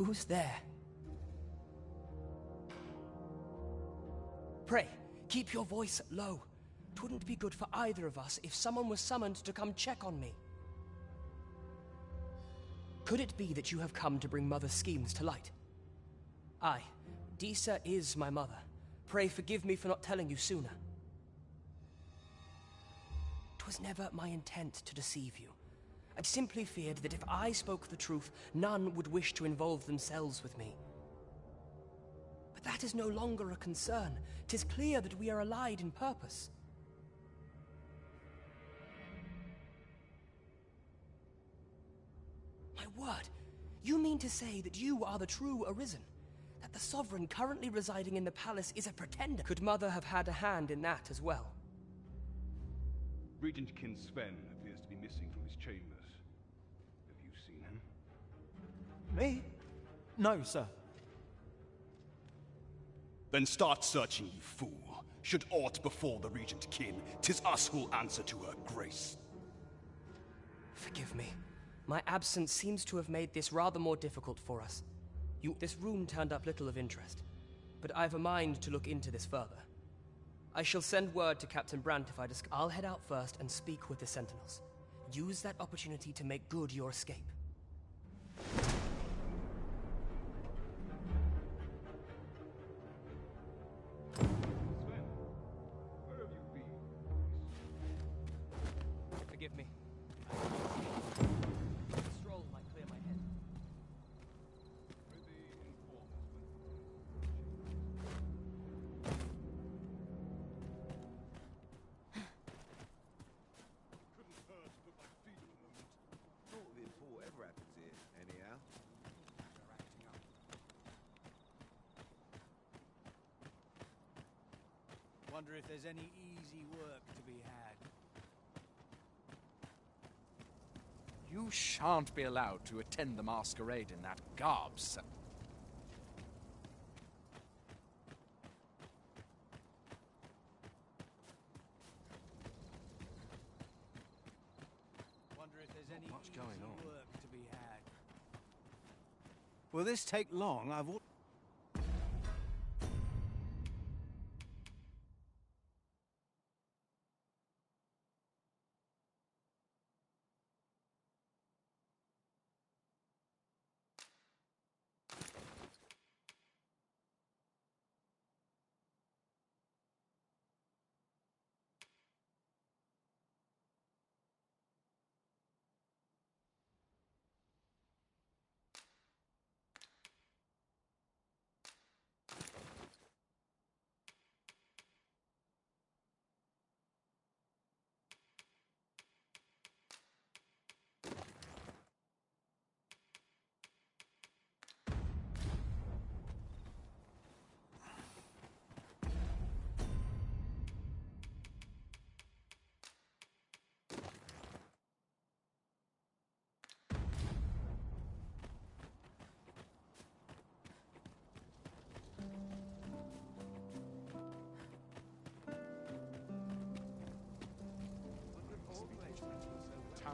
Who's there? Pray, keep your voice low. 'Twouldn't be good for either of us if someone was summoned to come check on me. Could it be that you have come to bring Mother's schemes to light? Aye, Disa is my mother. Pray forgive me for not telling you sooner. 'Twas never my intent to deceive you. I simply feared that if I spoke the truth, none would wish to involve themselves with me. But that is no longer a concern. 'Tis clear that we are allied in purpose. My word, you mean to say that you are the true Arisen? That the Sovereign currently residing in the palace is a pretender? Could Mother have had a hand in that as well? Regent Kin Sven appears to be missing from his chambers. Have you seen him? Me? No, sir. Then start searching, you fool. Should aught befall the Regent Kin, 'tis us who'll answer to her grace. Forgive me. My absence seems to have made this rather more difficult for us. This room turned up little of interest, but I've a mind to look into this further. I shall send word to Captain Brandt if I'll head out first and speak with the Sentinels. Use that opportunity to make good your escape. Forgive me. A stroll might clear my head. Wonder if there's any easy work to be had. You shan't be allowed to attend the masquerade in that garb, sir. Wonder if there's any much going easy on. work to be had. Will this take long? I've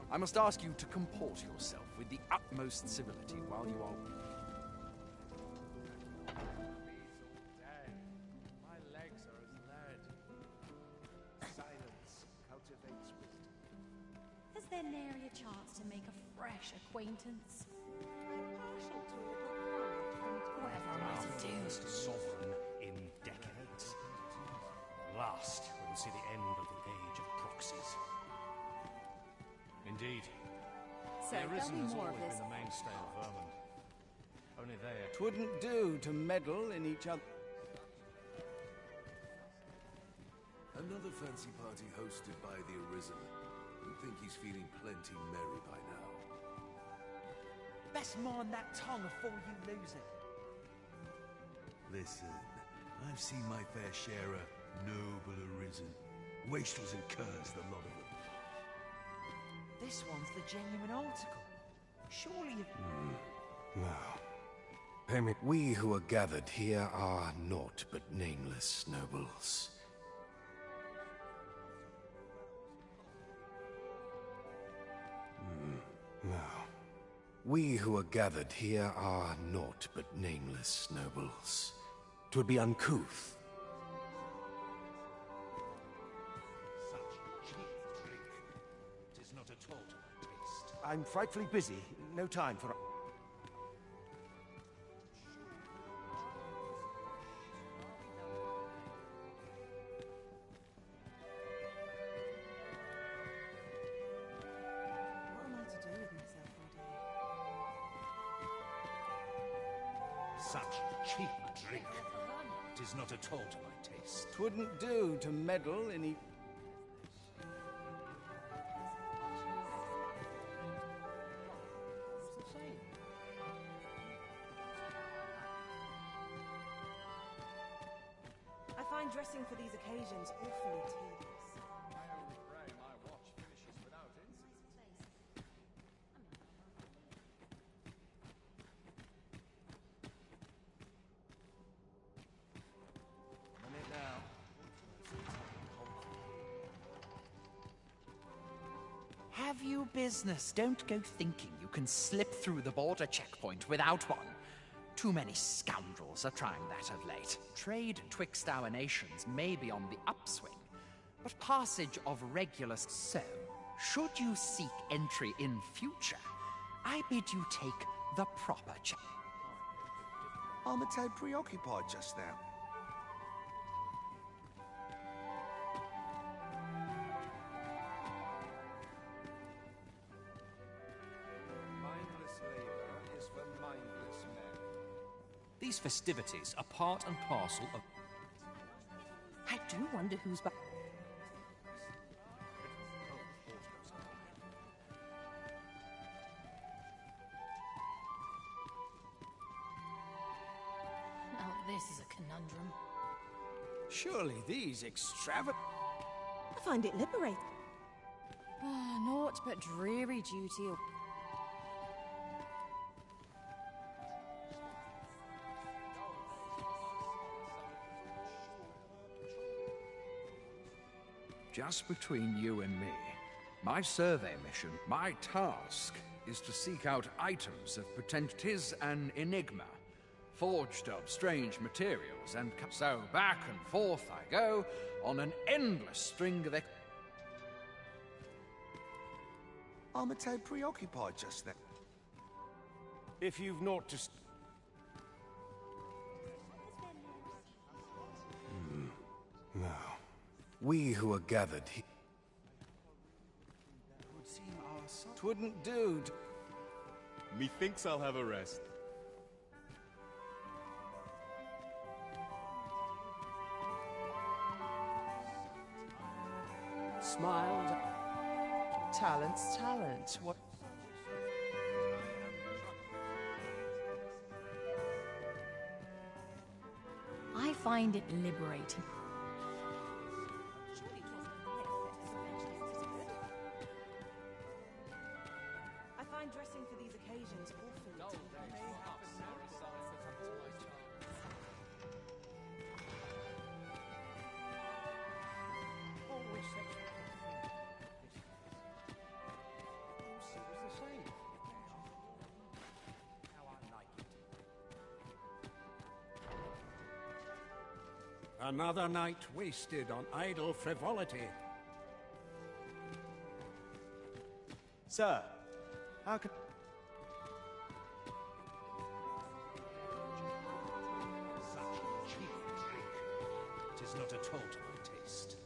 I must ask you to comport yourself with the utmost civility while you are... My legs are as lead. Silence cultivates wisdom. Is there nary a chance to make a fresh acquaintance? Whatever am I to do? First sovereign in decades. Last, we will see the end of the age of proxies. Indeed. So, The Arisen tell me has more of always this. been the mainstay of Vermund. Only they are... 'twouldn't do to meddle in each other. Another fancy party hosted by the Arisen. You'd think he's feeling plenty merry by now. Best mind that tongue afore you lose it. Listen, I've seen my fair share of noble Arisen. Wastrels and curs, the lot of them. This one's the genuine article. Surely you... No. We who are gathered here are naught but nameless nobles. No. We who are gathered here are naught but nameless nobles. 'Twould be uncouth. Such cheap drink. It is not at all to my taste. I'm frightfully busy. No time for... What am I to do with myself all day? Such cheap drink. It is not at all to my taste. 'Twouldn't do to meddle in It's a shame. I find dressing for these occasions awfully tedious. I only pray my watch finishes without incident. minute now. Have you business? Don't go thinking you can slip through the border checkpoint without one. Too many scoundrels are trying that of late. Trade twixt our nations may be on the upswing, but passage of regular... So, should you seek entry in future, I bid you take the proper check. I'm a tad preoccupied just now. Mindless labor is for mindless men. These festivities are part and parcel of... I do wonder who's back. Now this is a conundrum. Surely these extravagant... I find it liberating. Naught but dreary duty. Just between you and me, my survey mission, my task, is to seek out items of potential. 'Tis an enigma, forged of strange materials, and so back and forth I go on an endless string of... I'm a tad preoccupied just now. If you've naught to... No. We who are gathered here... would seem our son... 'Twouldn't do to... Methinks I'll have a rest. Smiled. Talent's talent. What? I find it liberating. I find dressing for these occasions awfully tedious. Another night wasted on idle frivolity. Sir, how can... Such cheap drink. It is not at all to my taste.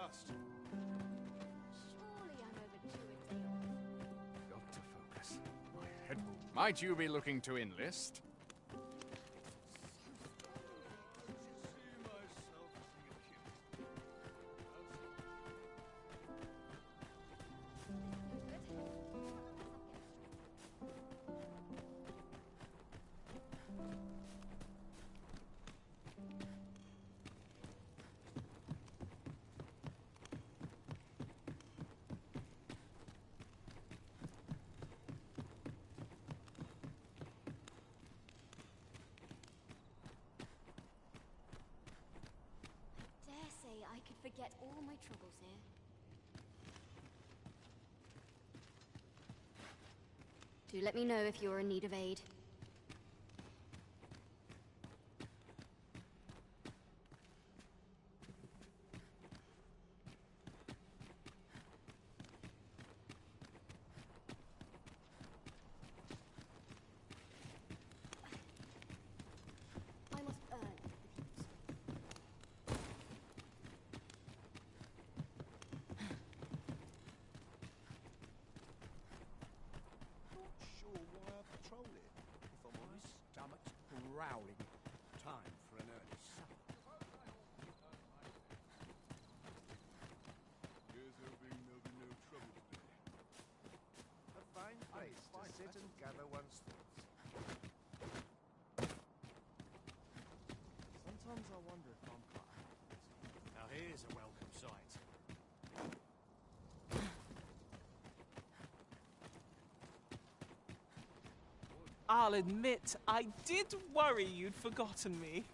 dust. Surely I'm overdue a day off. Got to focus. My head will... Might you be looking to enlist? Dare say I could forget all my troubles here. Do let me know if you're in need of aid. I must earn the views. Not sure why I patrol it, if I'm honest. Stomach's growling. Time for an early supper. Guess there'll be no trouble today. A fine place to sit and gather one's thoughts. Sometimes I wonder if I'm cut out. Now here's a welcome sight. I'll admit, I did worry you'd forgotten me.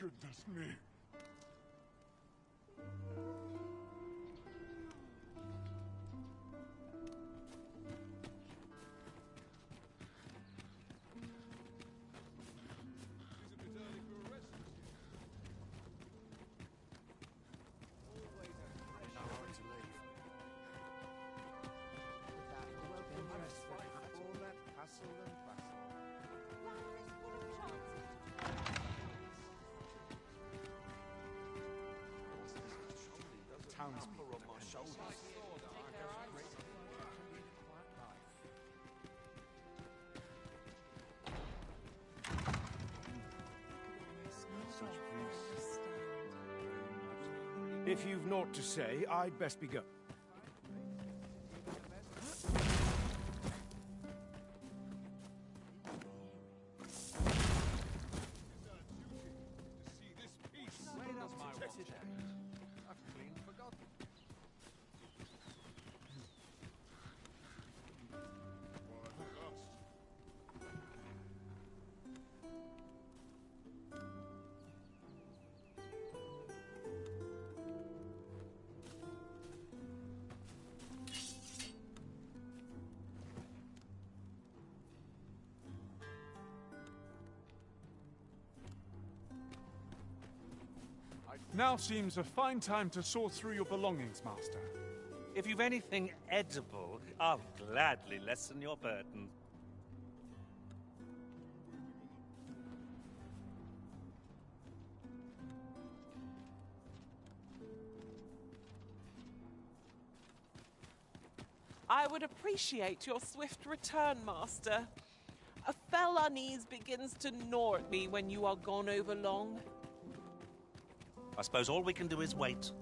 Goodness me. Townspeople on my shoulders. If you've naught to say, I'd best be going. I've clean forgotten. Now seems a fine time to sort through your belongings, Master. If you've anything edible, I'll gladly lessen your burden. I would appreciate your swift return, Master. A fell unease begins to gnaw at me when you are gone over long. I suppose all we can do is wait.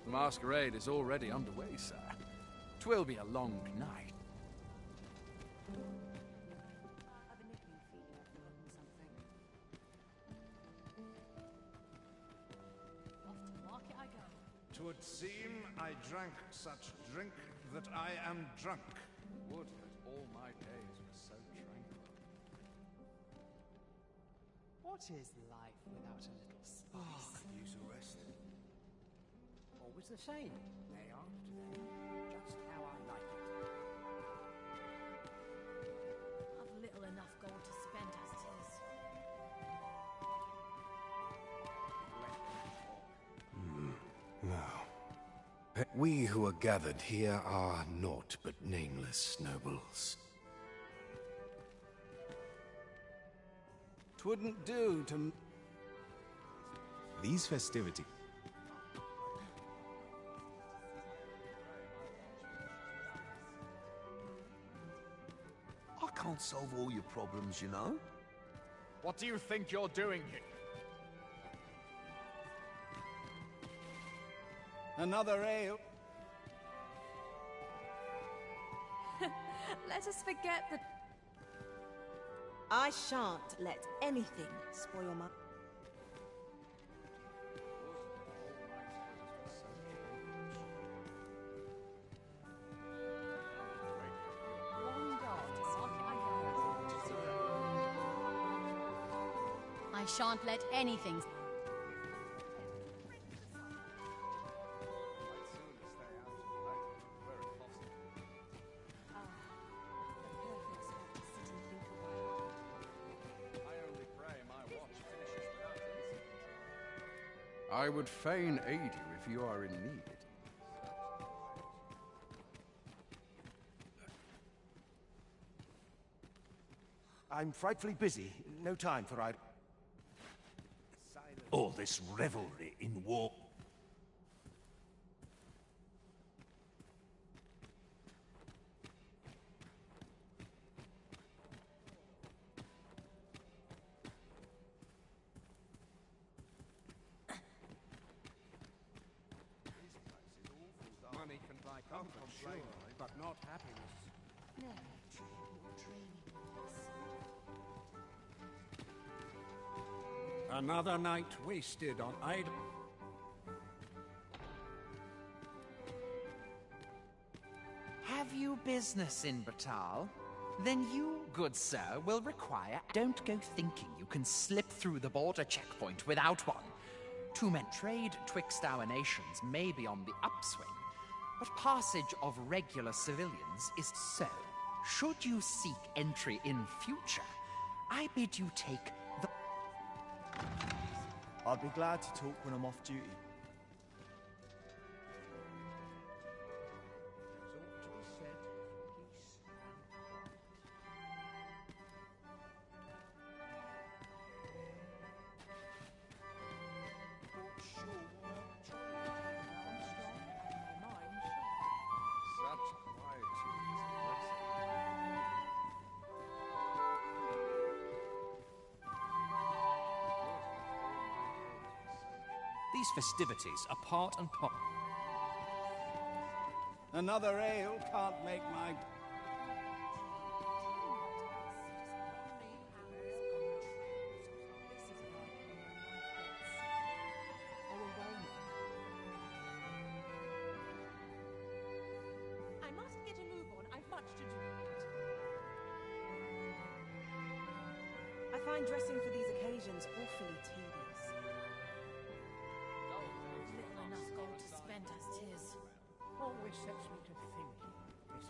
The masquerade is already underway, sir. 'Twill be a long night. I've a niggling feeling I've forgotten something. Off to market I go. 'Twould seem I drank such drink that I am drunk. Would that all my days were so tranquil. What is life without a little spice? Use a rest. Always the same. Day after day. Just how I like it. We who are gathered here are naught but nameless nobles. 'Twouldn't do to... These festivities... I can't solve all your problems, you know. What do you think you're doing here? Another ale. Let us forget that. I shan't let anything spoil my... I shan't let anything... I would fain aid you if you are in need. I'm frightfully busy. No time for I... All this revelry in war. Money can buy comfort, sure, but not happiness. No, you're dreaming. Another night wasted on idle... Have you business in Batal? Then you, good sir, will require... Don't go thinking you can slip through the border checkpoint without one. Too many trade twixt our nations may be on the upswing, but passage of regular civilians is so. Should you seek entry in future, I bid you take the... I'd be glad to talk when I'm off duty. These festivities are part and part... Another ale can't make my... I must get a move on. I've much to do. I find dressing for these occasions awfully tedious. Little enough gold to spend as 'tis. Always sets me to thinking, this place.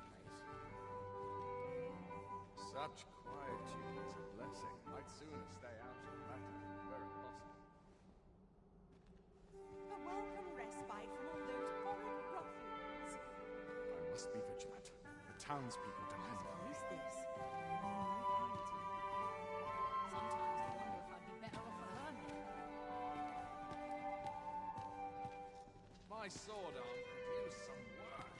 Such quietude is a blessing. I'd sooner stay out of matter were it possible. A welcome respite from all those horrid ruffians. I must be vigilant. The townspeople depend on me. Who's this? Sometimes I wonder if I'd be better off a hermit. My sword arm could use some work.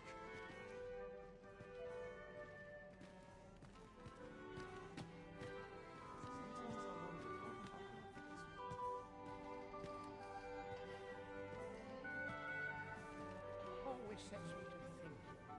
Always sets me to thinking, this place.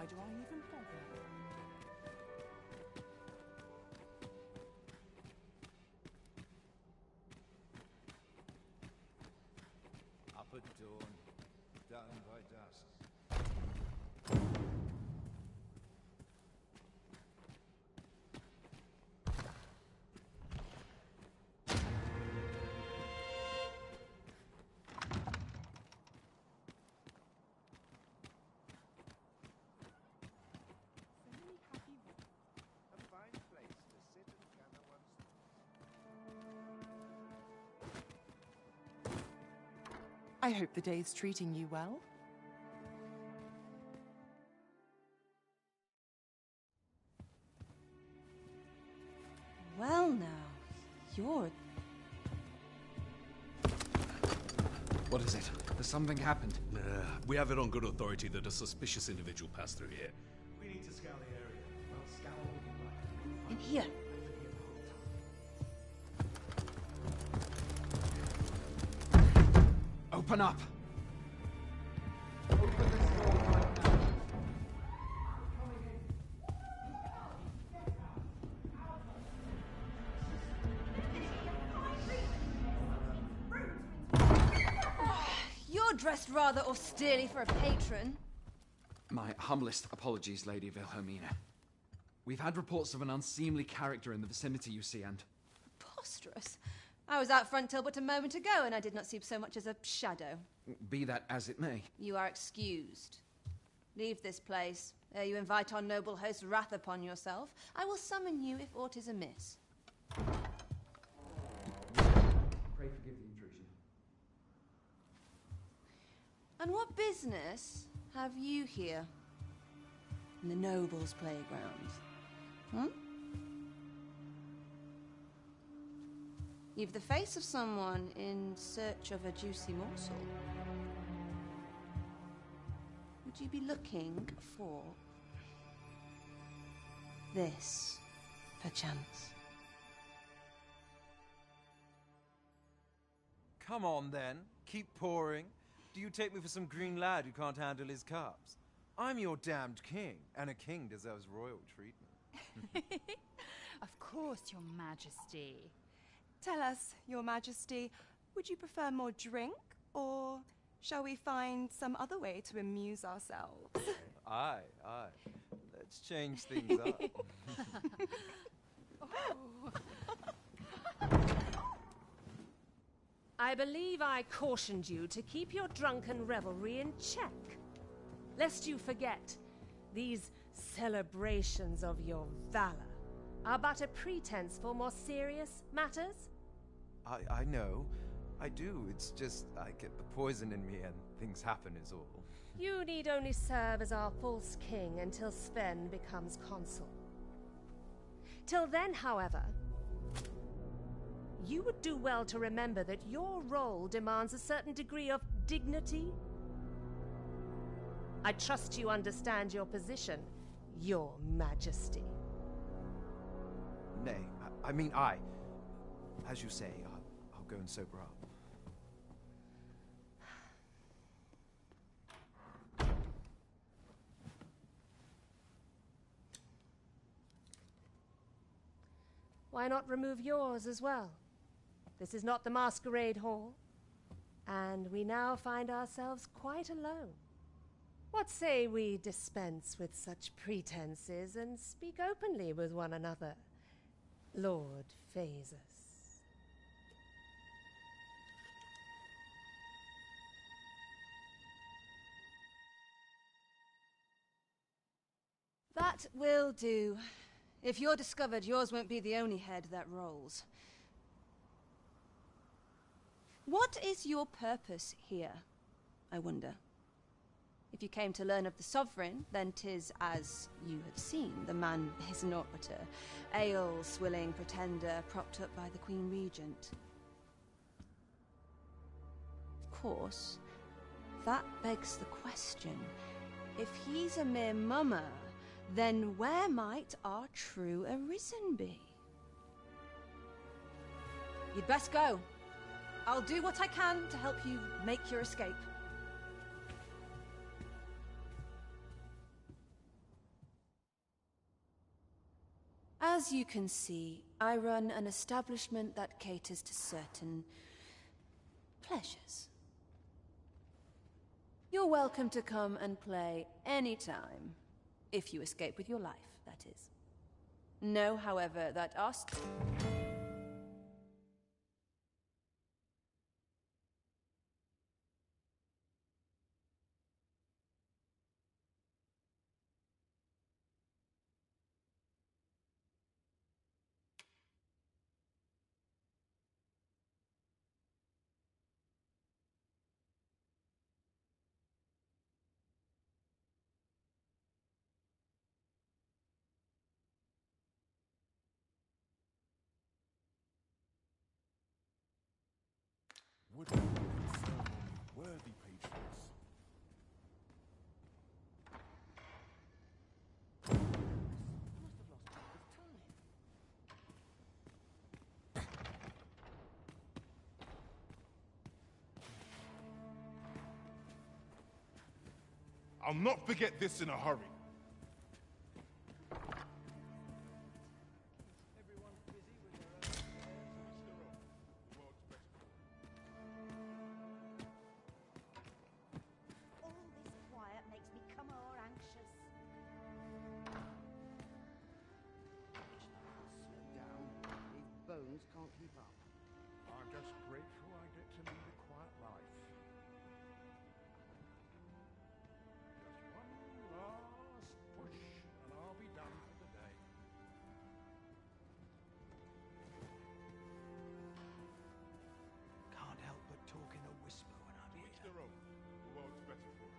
why do I even bother? Up at dawn, down by dusk. A fine place to sit and gather one's I hope the day's treating you well. Well now, you're... What is it? Has something happened? We have it on good authority that a suspicious individual passed through here. We need to scour the area. Well, scour what you like. In here. Open up! You're dressed rather austerely for a patron. My humblest apologies, Lady Wilhelmina. We've had reports of an unseemly character in the vicinity, you see, and... Preposterous. I was out front till but a moment ago, and I did not see so much as a shadow. Be that as it may. You are excused. Leave this place, ere you invite our noble host's wrath upon yourself. I will summon you if aught is amiss. Pray forgive the intrusion. And what business have you here? In the nobles' playground? Hmm? You've the face of someone in search of a juicy morsel. Would you be looking for this, perchance? Come on, then. Keep pouring. Do you take me for some green lad who can't handle his cups? I'm your damned king, and a king deserves royal treatment. Of course, Your Majesty. Tell us, Your Majesty, would you prefer more drink, or shall we find some other way to amuse ourselves? Aye. Let's change things up. I believe I cautioned you to keep your drunken revelry in check, lest you forget these celebrations of your valor are but a pretense for more serious matters. I know. I do. It's just I get the poison in me and things happen is all. You need only serve as our false king until Sven becomes consul. Till then, however, you would do well to remember that your role demands a certain degree of dignity. I trust you understand your position, Your Majesty. Nay, I mean, as you say, I'll go and sober up. Why not remove yours as well? This is not the masquerade hall, and we now find ourselves quite alone. What say we dispense with such pretenses and speak openly with one another, Lord Phaesus? That will do. If you're discovered, yours won't be the only head that rolls. What is your purpose here, I wonder? If you came to learn of the Sovereign, then 'tis as you have seen. The man is naught but a ale-swilling pretender propped up by the Queen Regent. Of course, that begs the question. If he's a mere mummer, then where might our true Arisen be? You'd best go. I'll do what I can to help you make your escape. As you can see, I run an establishment that caters to certain pleasures. You're welcome to come and play anytime, if you escape with your life, that is. Know, however, that us... Would you confer on worthy patrons? I'll not forget this in a hurry. Can't keep up. I'm just grateful I get to lead a quiet life. Just one last push and I'll be done for the day. Can't help but talk in a whisper when I'm here. Each their own. The world's better for it.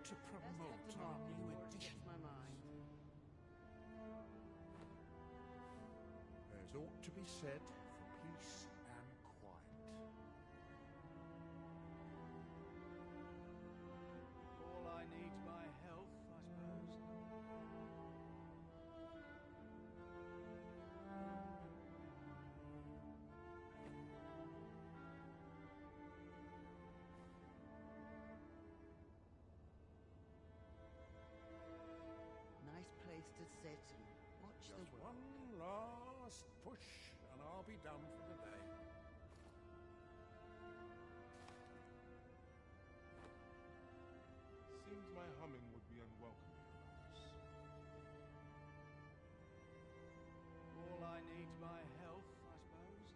To promote our new edition. My mind. There's aught to be said for peace and quiet. All I need's my health, I suppose. Nice place to sit and watch the one last push and I'll be done for the day. Seems my humming would be unwelcome here, All I need's my health, I suppose.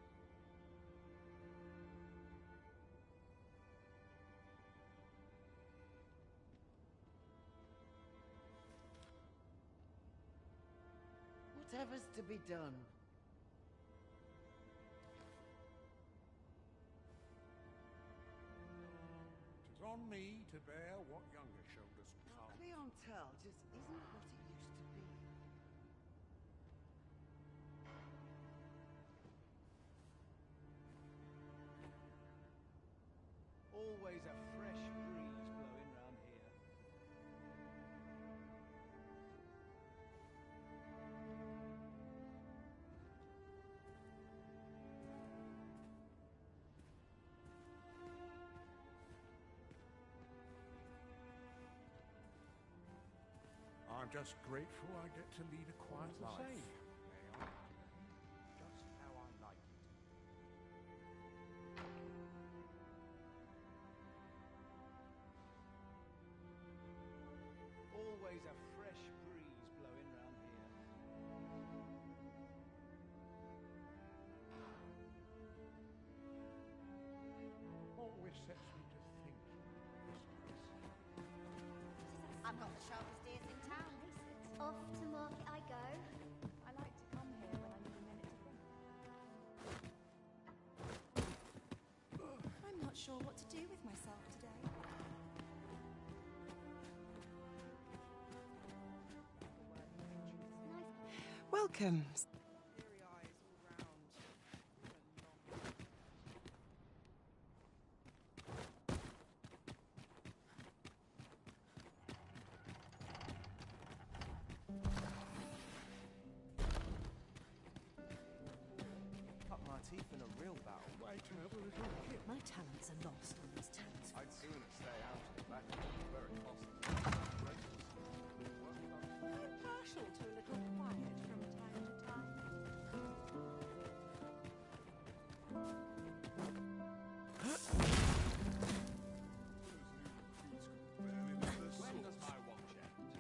Whatever's to be done. Tis on me to bear what younger shoulders can't. Clientele just isn't what it used to be. Always a fresh breeze blowing round here. I'm just grateful I get to lead a quiet life. Shame. Just how I like it. Always a fresh breeze blowing round here. Always sets me to think. I'm not the sharpest ears in town. Off to market I go. I like to come here when I need a minute to think. I'm not sure what to do with myself today. Welcome. teeth in a real battle. Way to have a little kick. My talents are lost on these towns. I'd sooner stay out of the back. Very possible. I'm partial to a little quiet from time to time. When does my watch end?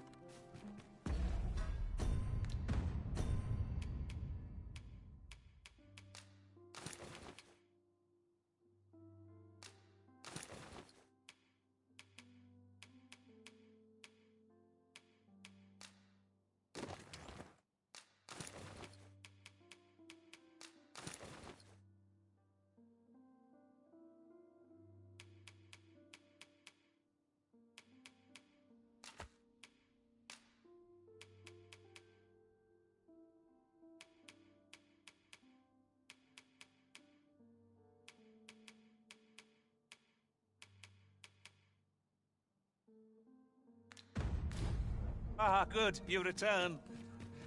Ah, good, you return.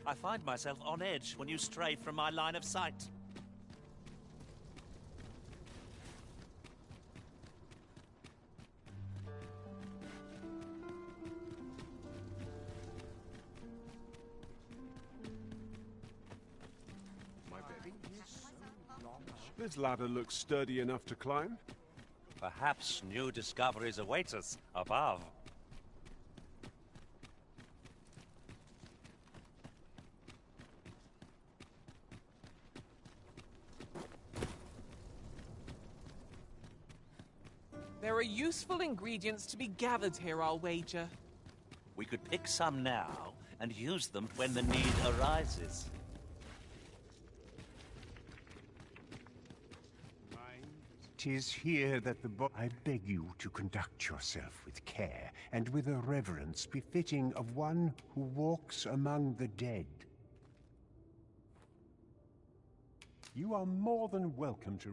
I find myself on edge when you stray from my line of sight. My bedding is so long. This ladder looks sturdy enough to climb. Perhaps new discoveries await us above. There are useful ingredients to be gathered here, I'll wager. We could pick some now and use them when the need arises. "'Tis here that I beg you to conduct yourself with care, and with a reverence befitting of one who walks among the dead. You are more than welcome to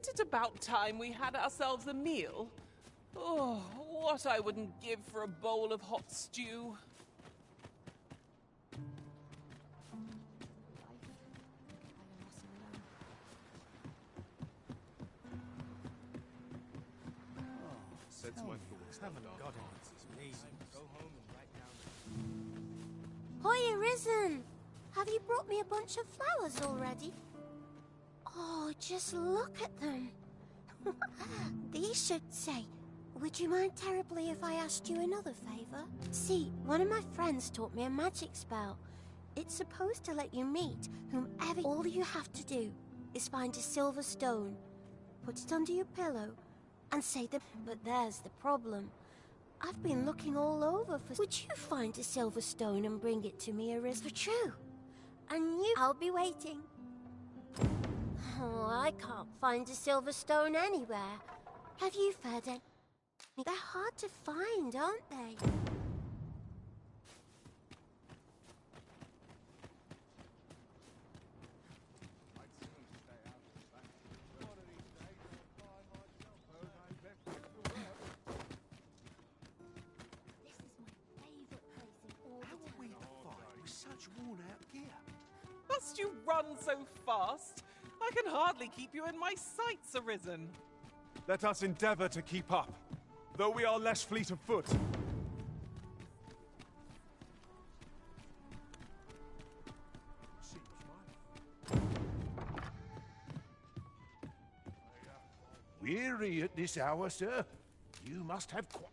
Isn't it about time we had ourselves a meal? Oh, what I wouldn't give for a bowl of hot stew. Said to my thoughts, haven't got answers. Me. Go home and write down. Hiya, Risen! Have you brought me a bunch of flowers already? Oh, just look at them. These should say, "Would you mind terribly if I asked you another favor?" See, one of my friends taught me a magic spell. It's supposed to let you meet whomever. All you have to do is find a silver stone, put it under your pillow, and say the... But there's the problem. I've been looking all over for... Would you find a silver stone and bring it to me, Aris? For true. And you... I'll be waiting. Oh, I can't find a silver stone anywhere. Have you found any? They're hard to find, aren't they? Such worn-out gear. Must you run so fast? I can hardly keep you in my sights, Arisen. Let us endeavor to keep up, though we are less fleet of foot. Weary at this hour, sir? You must have quite...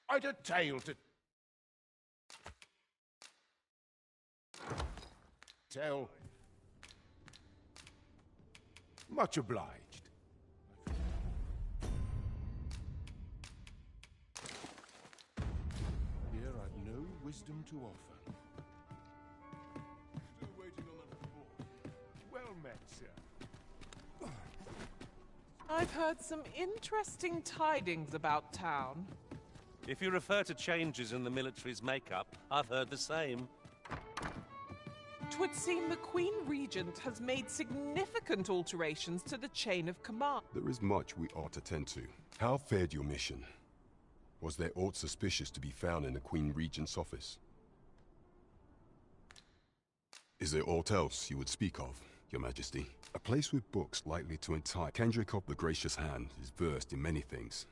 I'd a tale to tell. Much obliged. Here I've no wisdom to offer. Still waiting on that report. Well met, sir. I've heard some interesting tidings about town. If you refer to changes in the military's makeup, I've heard the same. 'Twould seem the Queen Regent has made significant alterations to the chain of command. There is much we ought to tend to. How fared your mission? Was there aught suspicious to be found in the Queen Regent's office? Is there aught else you would speak of, Your Majesty? A place with books likely to entice. Kendrick the Gracious Hand is versed in many things.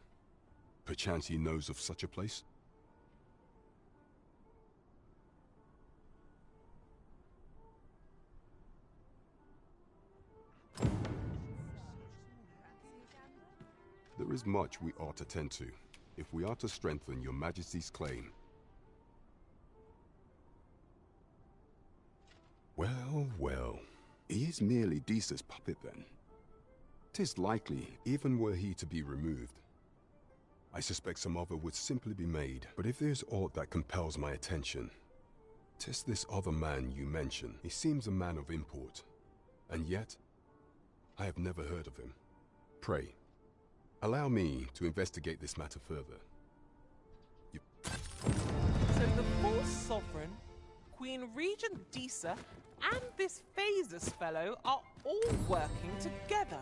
Perchance he knows of such a place? There is much we ought to tend to, if we are to strengthen Your Majesty's claim. Well, well. He is merely Deesa's puppet then. 'Tis likely, even were he to be removed, I suspect some other would simply be made. But if there's aught that compels my attention, 'tis this other man you mention. He seems a man of import, and yet I have never heard of him. Pray, allow me to investigate this matter further. So the false sovereign, Queen Regent Deesa, and this Phases fellow are all working together.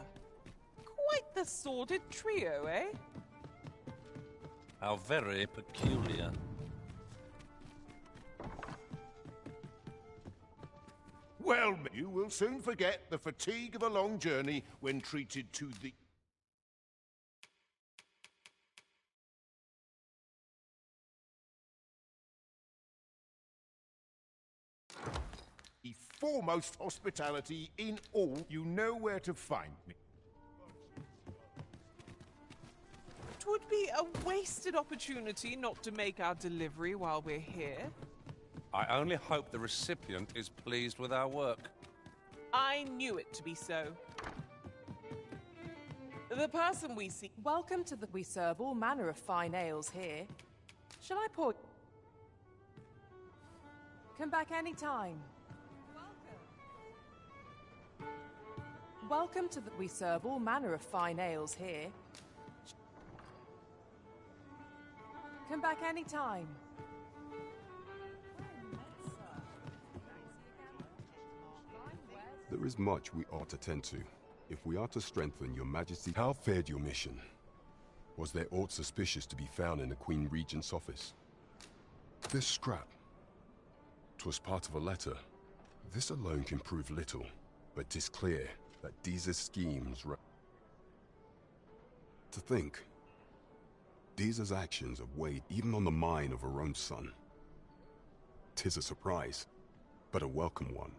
Quite the sordid trio, eh? How very peculiar. Well, you will soon forget the fatigue of a long journey when treated to the foremost hospitality in all. You know where to find me. It would be a wasted opportunity not to make our delivery while we're here. I only hope the recipient is pleased with our work. I knew it to be so. The person we seek. Welcome to the. We serve all manner of fine ales here. Shall I pour? Come back any time. Welcome to the. We serve all manner of fine ales here. Come back any time. There is much we ought to tend to, if we are to strengthen Your Majesty. How fared your mission? Was there aught suspicious to be found in the Queen Regent's office? This scrap. 'Twas part of a letter. This alone can prove little, but 'tis clear that Deesa's schemes to think. Deesa's actions have weighed even on the mind of her own son. 'Tis a surprise, but a welcome one.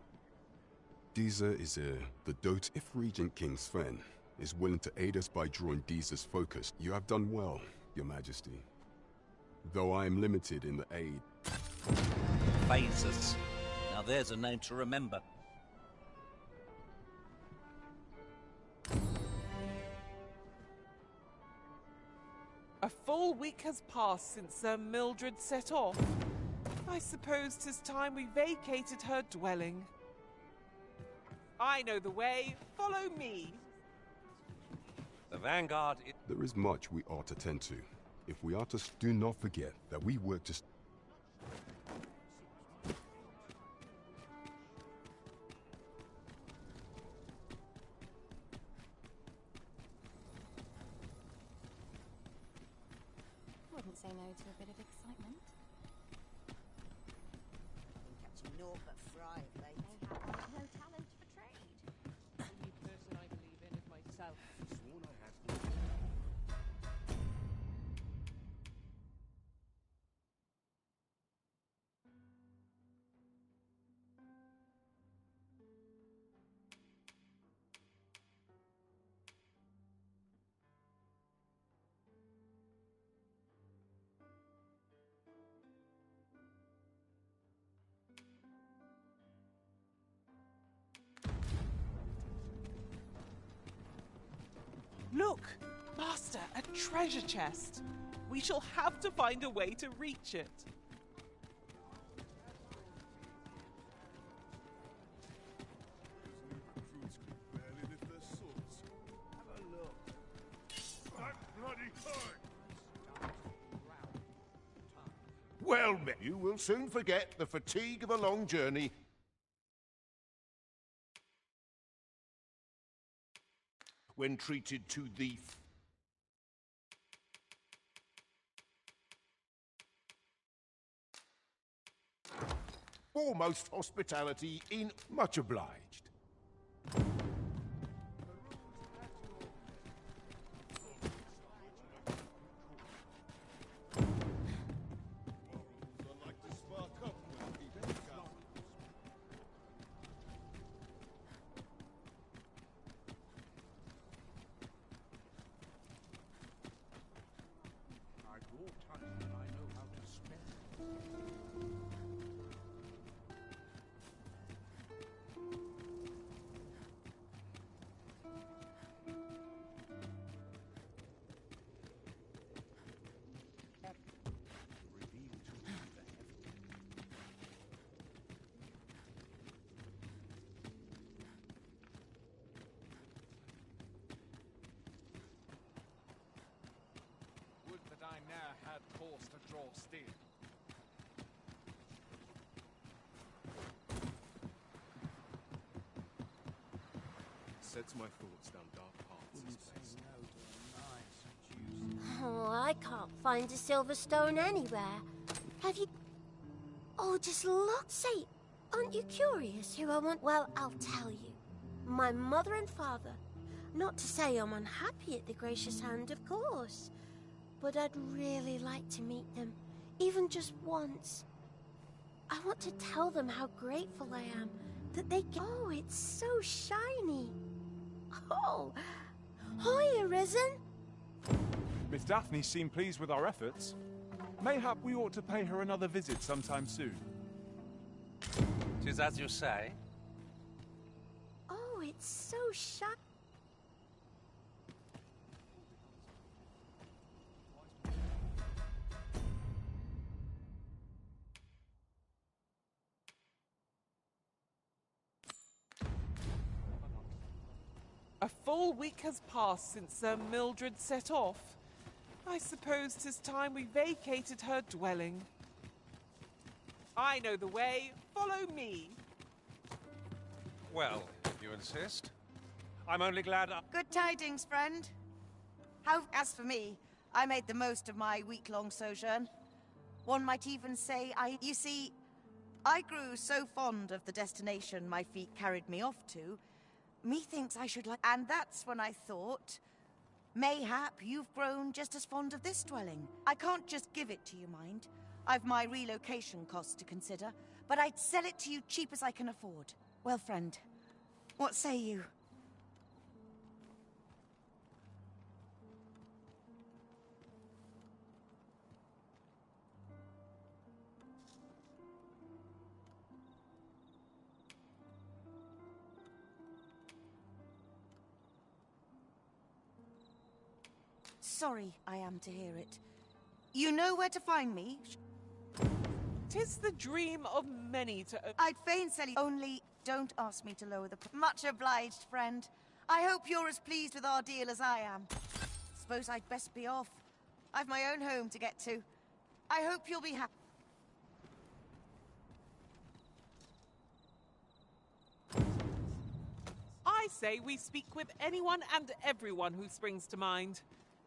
Deesa is the dote. If Regent King Sven is willing to aid us by drawing Deesa's focus, you have done well, Your Majesty. Though I am limited in the aid. Phases. Now there's a name to remember. A full week has passed since Sir Mildred set off. I suppose 'tis time we vacated her dwelling. I know the way. Follow me. The Vanguard. There is much we ought to tend to, if we are to. Do not forget that we work to. Wouldn't say no to a bit of excitement. Catching naught but fry of late. They have no talent for trade. The only person I believe in is myself. Sworn I had. Look, Master, a treasure chest. We shall have to find a way to reach it. Well, you will soon forget the fatigue of a long journey when treated to the foremost hospitality in much obliged. I ne'er had cause to draw steel. Sets my thoughts down dark paths. Oh, I can't find a silver stone anywhere. Have you... Oh, just look, say, aren't you curious who I want? Well, I'll tell you. My mother and father. Not to say I'm unhappy at the gracious hand, of course. But I'd really like to meet them, even just once. I want to tell them how grateful I am that they get... Oh, it's so shiny. Oh, hi, Arisen. Miss Daphne seemed pleased with our efforts. Mayhap we ought to pay her another visit sometime soon. 'Tis as you say. Oh, it's so shiny. A full week has passed since Sir Mildred set off. I suppose 'tis time we vacated her dwelling. I know the way. Follow me. Well, if you insist. I'm only glad Good tidings, friend. As for me, I made the most of my week-long sojourn. One might even say You see, I grew so fond of the destination my feet carried me off to, methinks I should like... And that's when I thought, mayhap you've grown just as fond of this dwelling. I can't just give it to you, mind. I've my relocation costs to consider, but I'd sell it to you cheap as I can afford. Well, friend, what say you? Sorry I am to hear it. You know where to find me? 'Tis the dream of many to... I'd fain sell you, only don't ask me to lower the... Much obliged, friend. I hope you're as pleased with our deal as I am. Suppose I'd best be off. I've my own home to get to. I hope you'll be happy. I say we speak with anyone and everyone who springs to mind.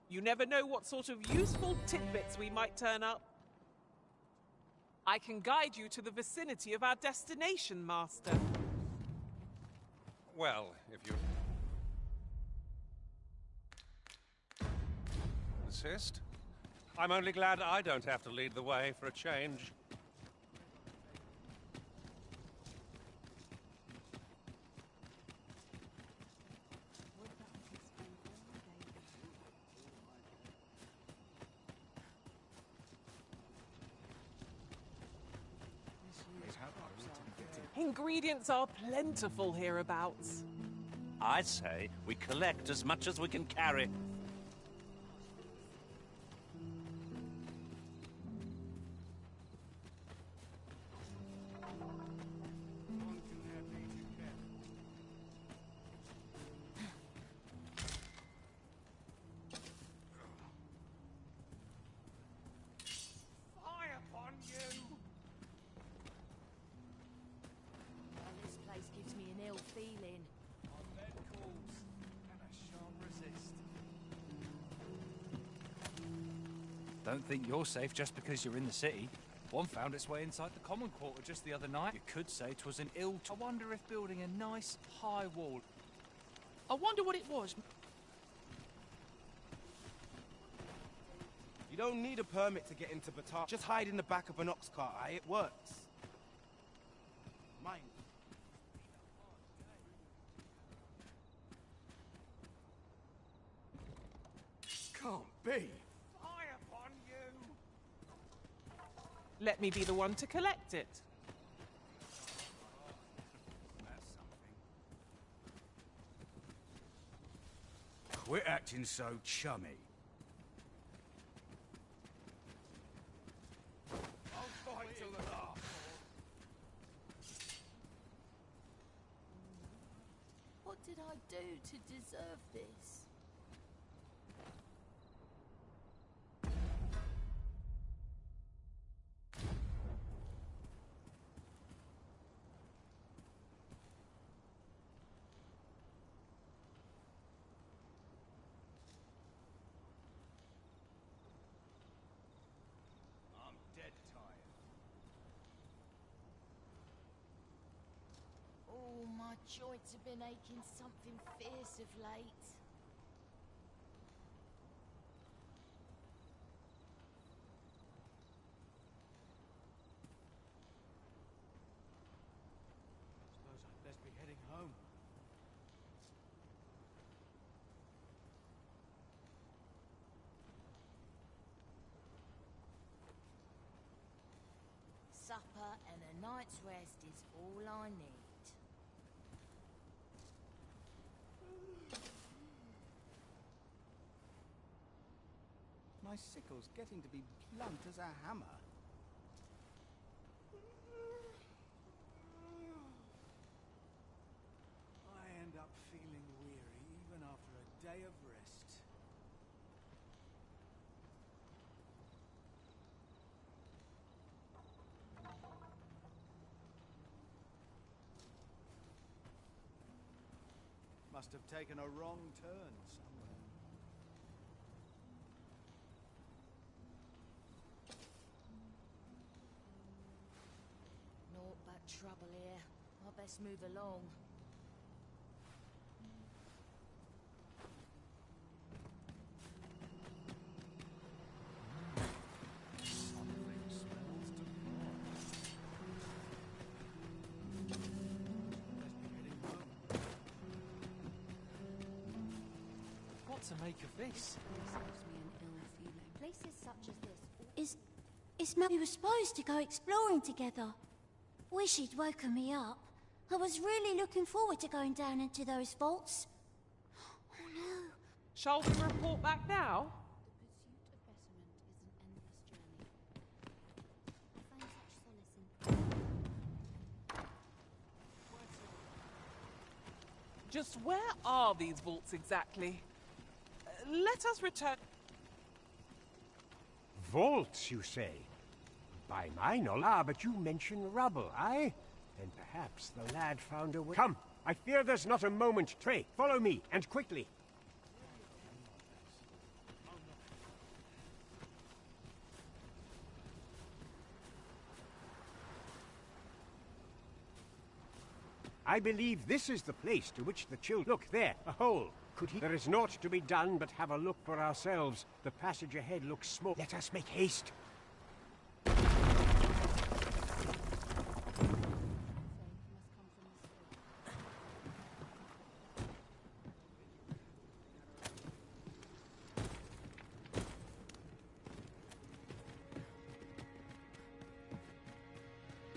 You never know what sort of useful tidbits we might turn up. I can guide you to the vicinity of our destination, Master. Well, if you insist. I'm only glad I don't have to lead the way for a change. Ingredients are plentiful hereabouts. I say we collect as much as we can carry. Fire upon you! This place gives me an ill feeling. On their calls, and I shan't resist. Don't think you're safe just because you're in the city. One found its way inside the common quarter just the other night. You could say 'twas an ill... I wonder if building a nice, high wall... I wonder what it was. You don't need a permit to get into Batar. Just hide in the back of an ox cart, aye? It works. Mind. Can't be. Fire upon you! Let me be the one to collect it. That's something. Quit acting so chummy. I'll fight till the last. What did I do to deserve this? I'm dead tired. Oh, my joints have been aching something fierce of late. Suppose I'd best be heading home. Supper and a night's rest is all I need. My sickle's getting to be blunt as a hammer. I end up feeling weary even after a day of rest. Must have taken a wrong turn somewhere. Naught but trouble here. I best move along. What to make of this? Places such as this. Is Mel? We were supposed to go exploring together. Wish he'd woken me up. I was really looking forward to going down into those vaults. Oh no. Shall we report back now? Just where are these vaults exactly? Let us return. Vaults, you say? By my knowledge. Ah, but you mention rubble, aye? And perhaps the lad found a way. Come, I fear there's not a moment. Pray, follow me, and quickly. I believe this is the place to which the children... Look, there, a hole. Could he... There is naught to be done but have a look for ourselves. The passage ahead looks small. Let us make haste.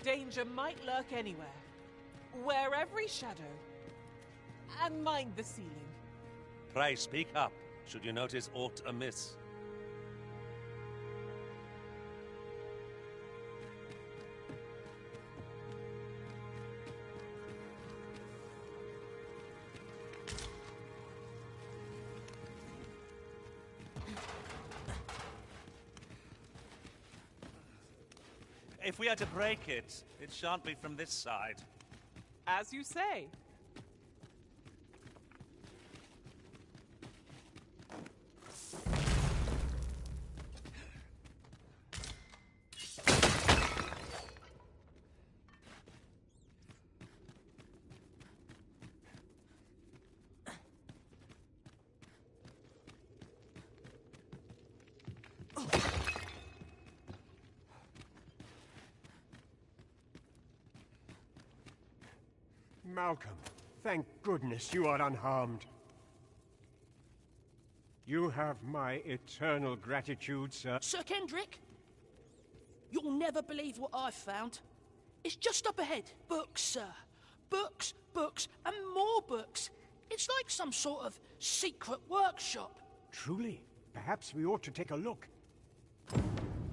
Danger might lurk anywhere, where every shadow And mind the ceiling. Pray speak up, should you notice aught amiss. If we are to break it, it shan't be from this side. As you say. Malcolm, thank goodness you are unharmed. You have my eternal gratitude, sir. Sir Kendrick, you'll never believe what I've found. It's just up ahead. Books, sir. Books, books, and more books. It's like some sort of secret workshop. Truly? Perhaps we ought to take a look.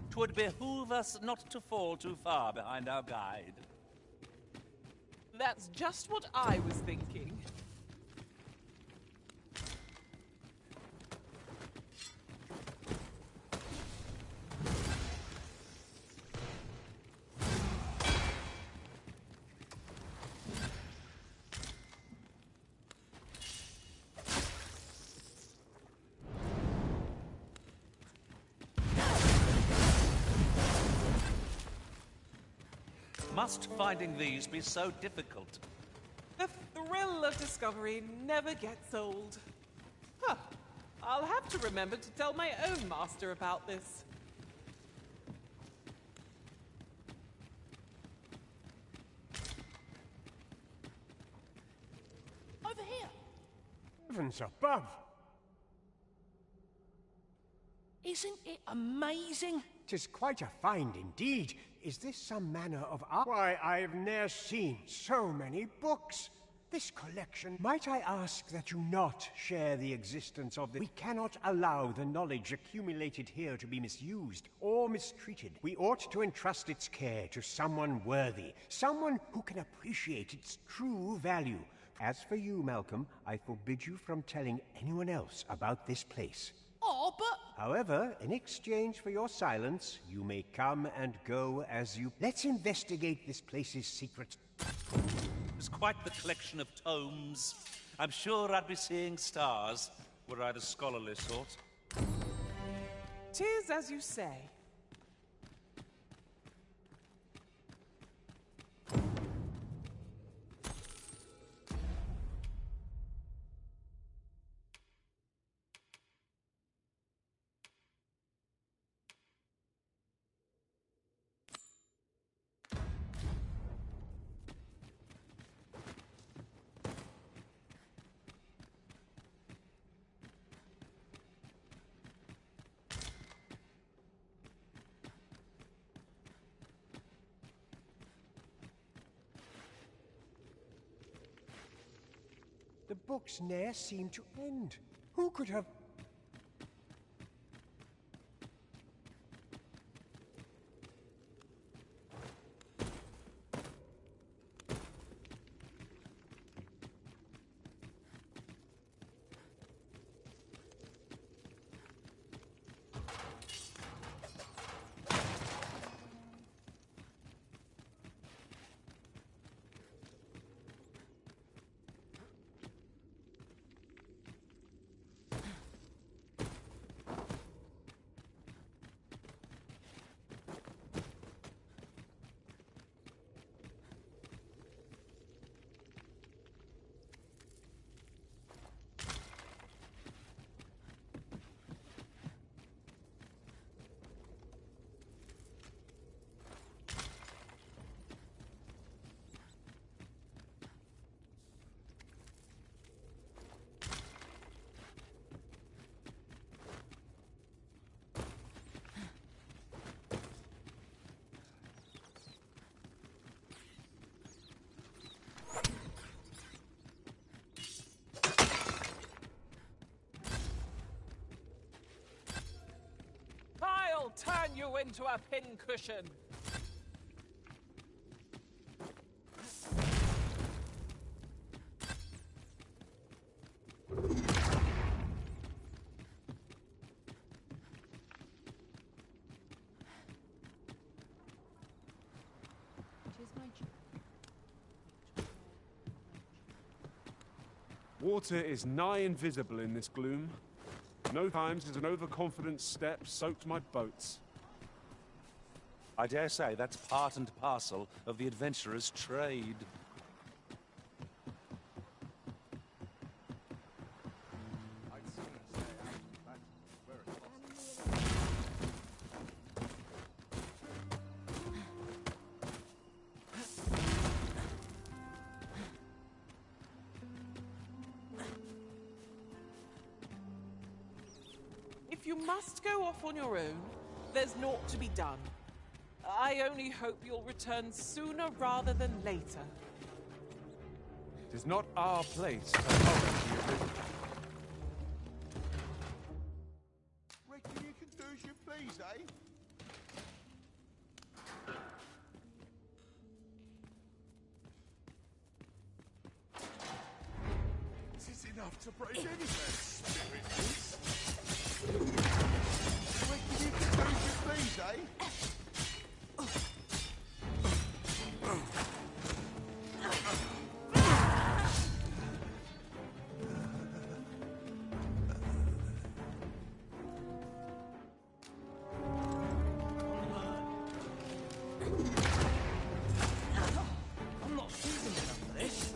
'Twould behoove us not to fall too far behind our guide. That's just what I was thinking. Must finding these be so difficult? The thrill of discovery never gets old. Huh. I'll have to remember to tell my own master about this. Over here. Heavens above! Isn't it amazing? 'Tis quite a find indeed. Is this some manner of art? Why, I've ne'er seen so many books. This collection... Might I ask that you not share the existence of the... We cannot allow the knowledge accumulated here to be misused or mistreated. We ought to entrust its care to someone worthy, someone who can appreciate its true value. As for you, Malcolm, I forbid you from telling anyone else about this place. Oh, but... However, in exchange for your silence, you may come and go as you... Let's investigate this place's secrets. It's quite the collection of tomes. I'm sure I'd be seeing stars, were I the scholarly sort. 'Tis as you say. The books ne'er seem to end. Who could have... you into a pincushion. Water is nigh invisible in this gloom. No times has an overconfident step soaked my boats. I dare say that's part and parcel of the adventurer's trade. If you must go off on your own, there's naught to be done. I only hope you'll return sooner rather than later. It is not our place to hold you. Reckon you can do as you please, eh? This is enough to break any man's spirit. Reckon you can do as you please, eh? I'm not seasoned enough for this.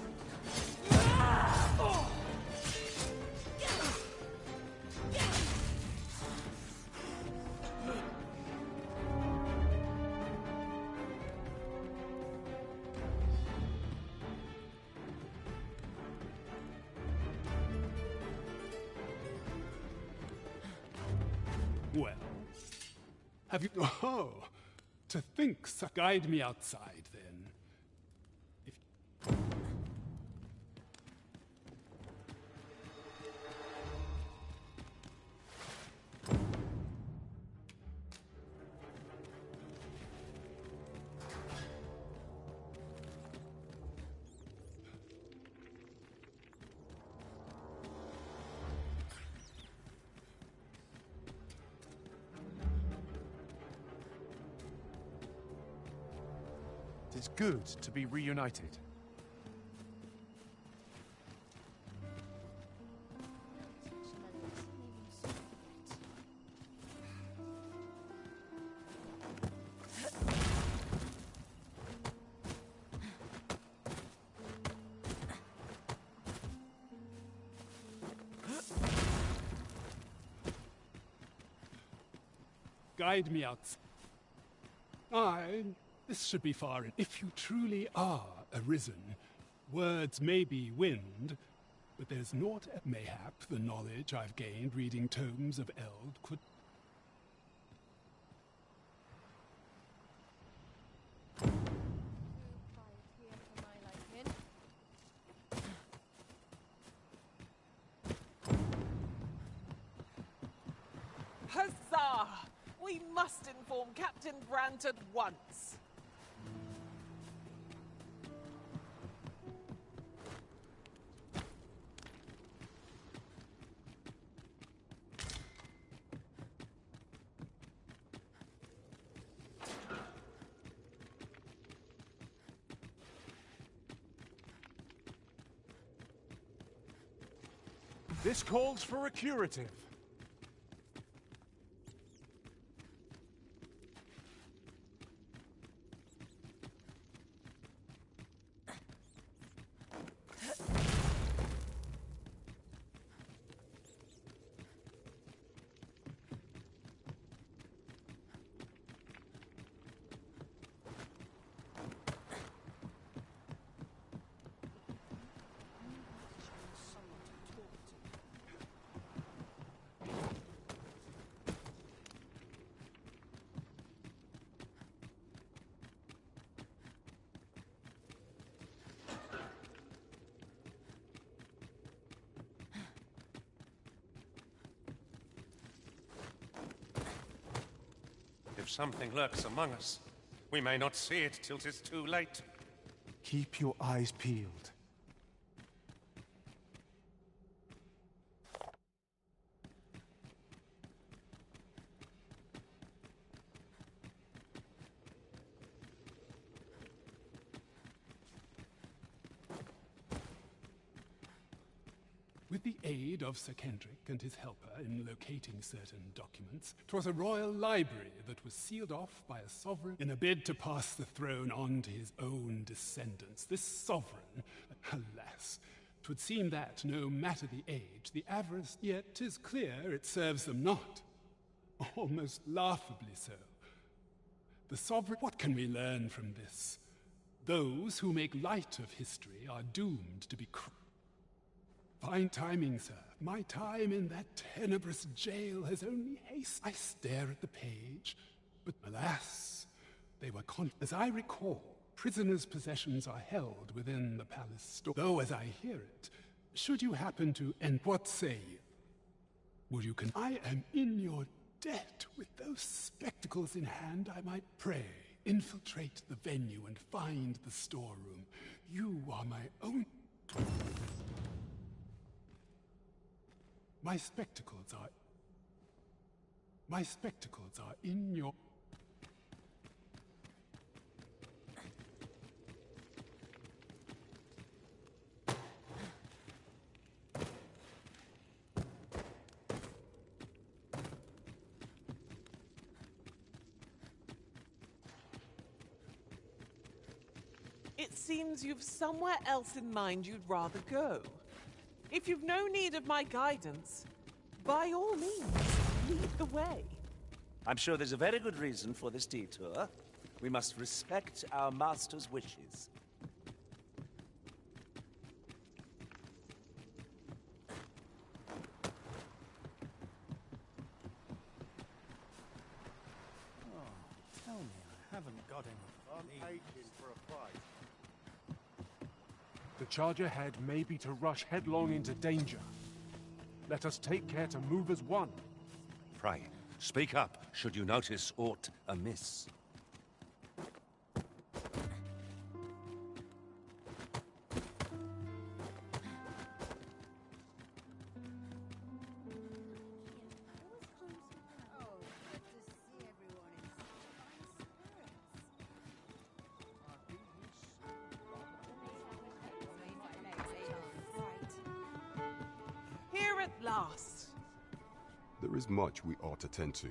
Well, have you... Oh, to think, guide me outside, then. If... It is good to be reunited. Guide me out. This should be far in. If you truly are arisen, words may be wind, but there's naught, mayhap, the knowledge I've gained reading tomes of Eld could... Huzzah! We must inform Captain Brant at once. This calls for a curative. something lurks among us, we may not see it till 'tis too late. Keep your eyes peeled. With the aid of Sir Kendrick and his helper in locating certain documents, 'twas a royal library that was sealed off by a sovereign in a bid to pass the throne on to his own descendants. This sovereign, alas, 'twould seem that, no matter the age, the avarice, yet 'tis clear it serves them not. Almost laughably so. The sovereign, what can we learn from this? Those who make light of history are doomed to be Fine timing, sir. My time in that tenebrous jail has only hastened. I stare at the page, but alas, they were as I recall, prisoners' possessions are held within the palace store. Though, as I hear it, should you happen to what say you? Would you I am in your debt. With those spectacles in hand, I might pray, infiltrate the venue and find the storeroom. You are my own... My spectacles are in your... It seems you've somewhere else in mind you'd rather go. If you've no need of my guidance, by all means, lead the way. I'm sure there's a very good reason for this detour. We must respect our master's wishes. Oh, tell me I haven't got any. I'm aching for a fight. The charge ahead may be to rush headlong into danger. Let us take care to move as one. Pray, speak up should you notice aught amiss. Here at last. There is much we ought to tend to.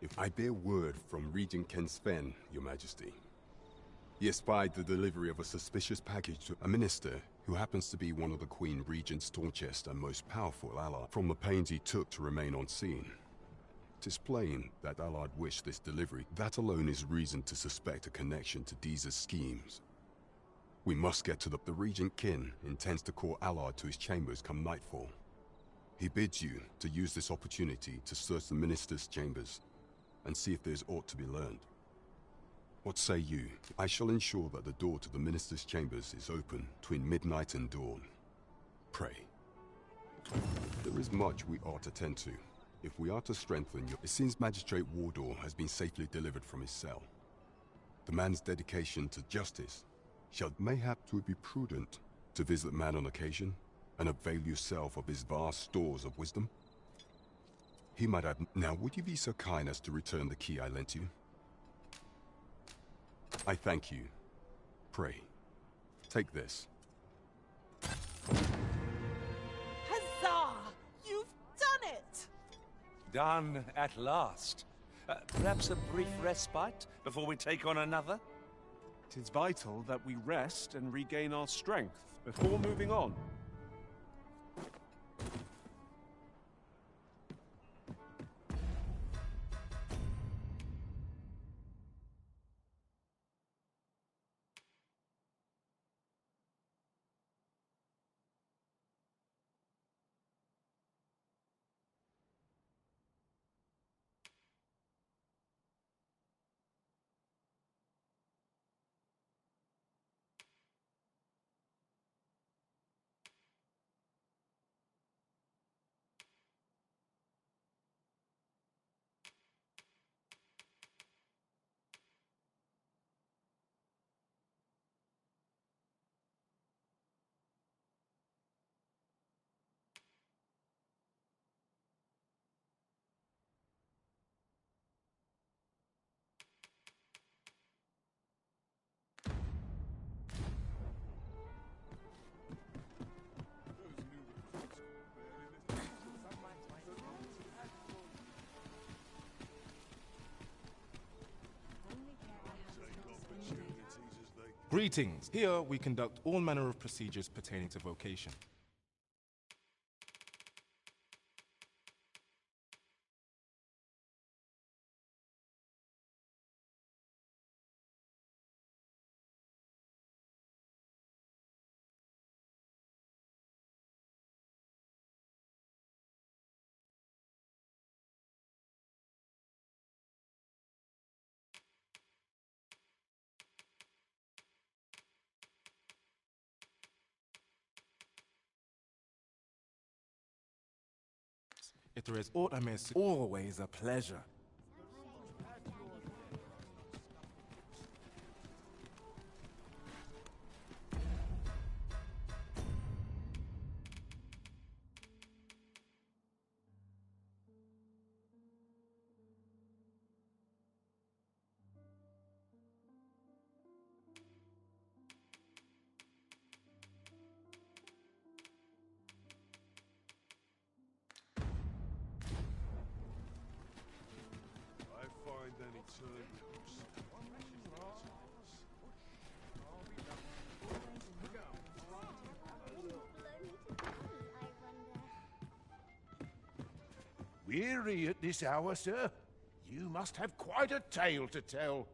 If I bear word from Regent Ken Sven, Your Majesty. He espied the delivery of a suspicious package to a minister who happens to be one of the Queen Regent's staunchest and most powerful allies. From the pains he took to remain on scene, 'tis plain that Allard wished this delivery. That alone is reason to suspect a connection to Deeza's schemes. We must get to the Regent Kin intends to call Allard to his chambers come nightfall. He bids you to use this opportunity to search the minister's chambers and see if there's aught to be learned. What say you? I shall ensure that the door to the minister's chambers is open between midnight and dawn. Pray. There is much we ought to tend to. If we are to strengthen your... It seems Magistrate Wardor has been safely delivered from his cell. The man's dedication to justice shall mayhap to be prudent to visit the man on occasion and avail yourself of his vast stores of wisdom. He might have... Now, would you be so kind as to return the key I lent you? I thank you. Pray, take this. Huzzah! You've done it! Done at last. Perhaps a brief respite before we take on another? 'Tis vital that we rest and regain our strength before moving on. Greetings. Here we conduct all manner of procedures pertaining to vocation. If there is aught I may say, always a pleasure. Weary at this hour, sir? You must have quite a tale to tell.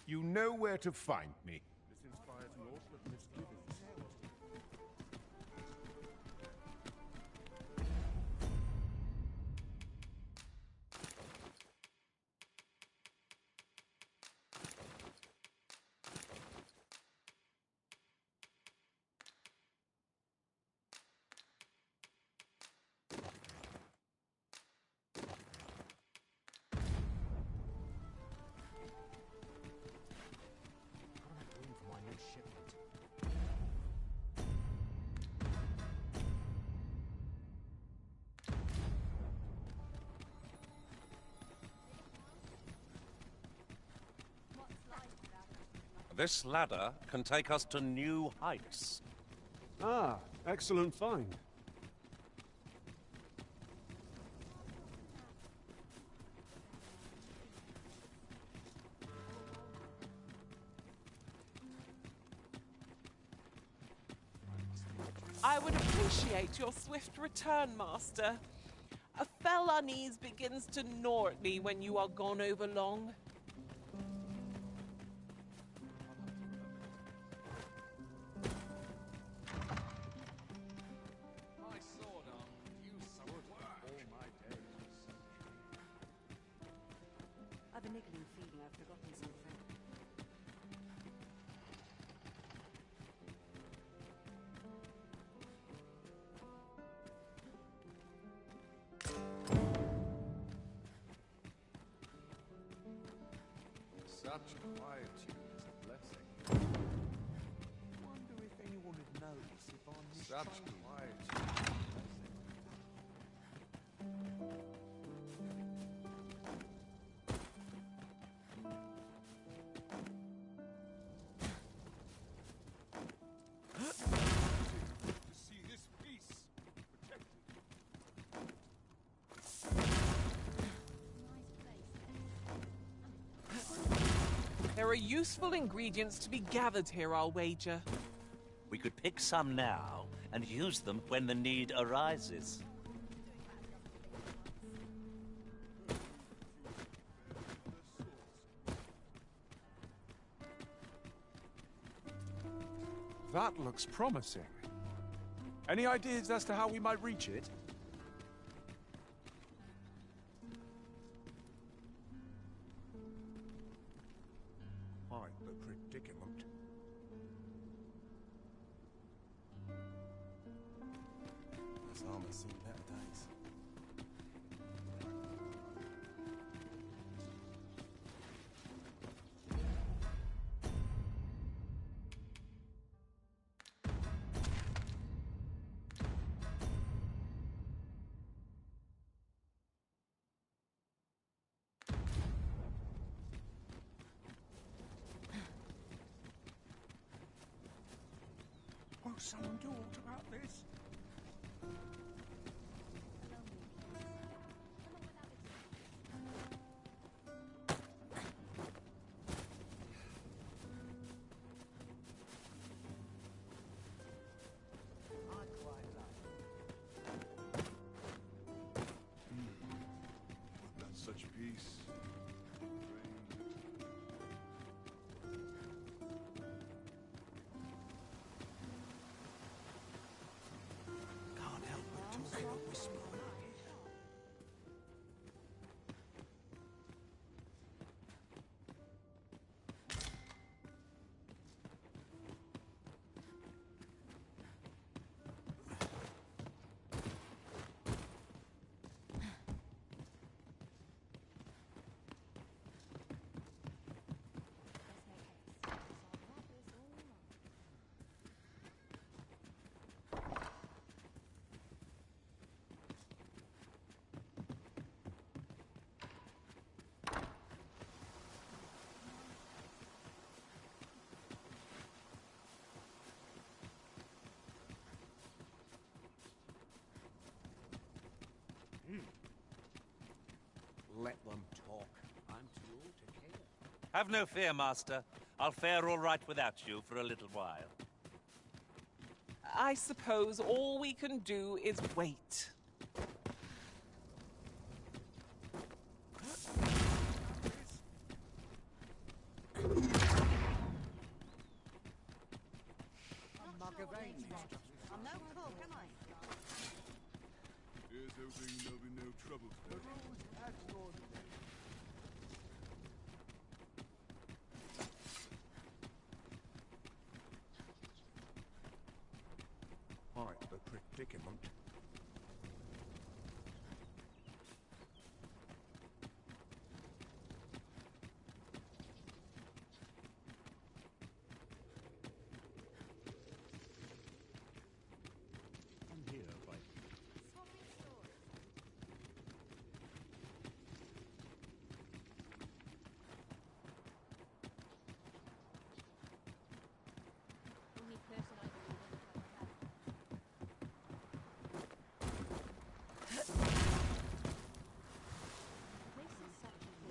You know where to find me. This inspires naught but misgivings. This ladder can take us to new heights. Ah, excellent find. I would appreciate your swift return, Master. A fell unease begins to gnaw at me when you are gone over long. I've a niggling feeling I've forgotten something. Such quietude is a blessing. Wonder if anyone would notice if I missed such quietude is a blessing. There are useful ingredients to be gathered here, I'll wager. We could pick some now and use them when the need arises. That looks promising. Any ideas as to how we might reach it? Quite the predicament. This armor's seen better days. Will someone do aught about this? Not such peace. Can't help but talking and whispering. Let them talk. I'm too old to care. Have no fear, Master. I'll fare all right without you for a little while. I suppose all we can do is wait. I'm no cook, am I? Here's hoping there'll be no trouble today. Quite the predicament. I'm here by Only person I believe in that I have. Places such as this.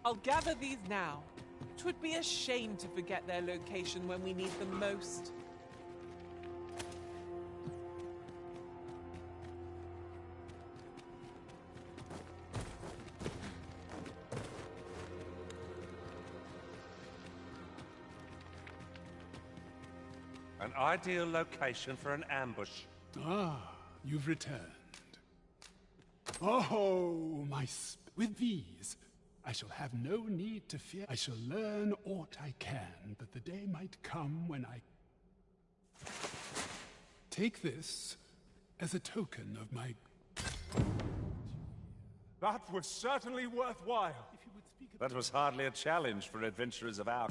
I'll gather these now. 'Twould be a shame to forget their location when we need them most. An ideal location for an ambush. Ah, you've returned. Oh, with these, I shall have no need to fear. I shall learn aught I can, but the day might come when I... Take this as a token of my... That was certainly worthwhile. That was hardly a challenge for adventurers of our...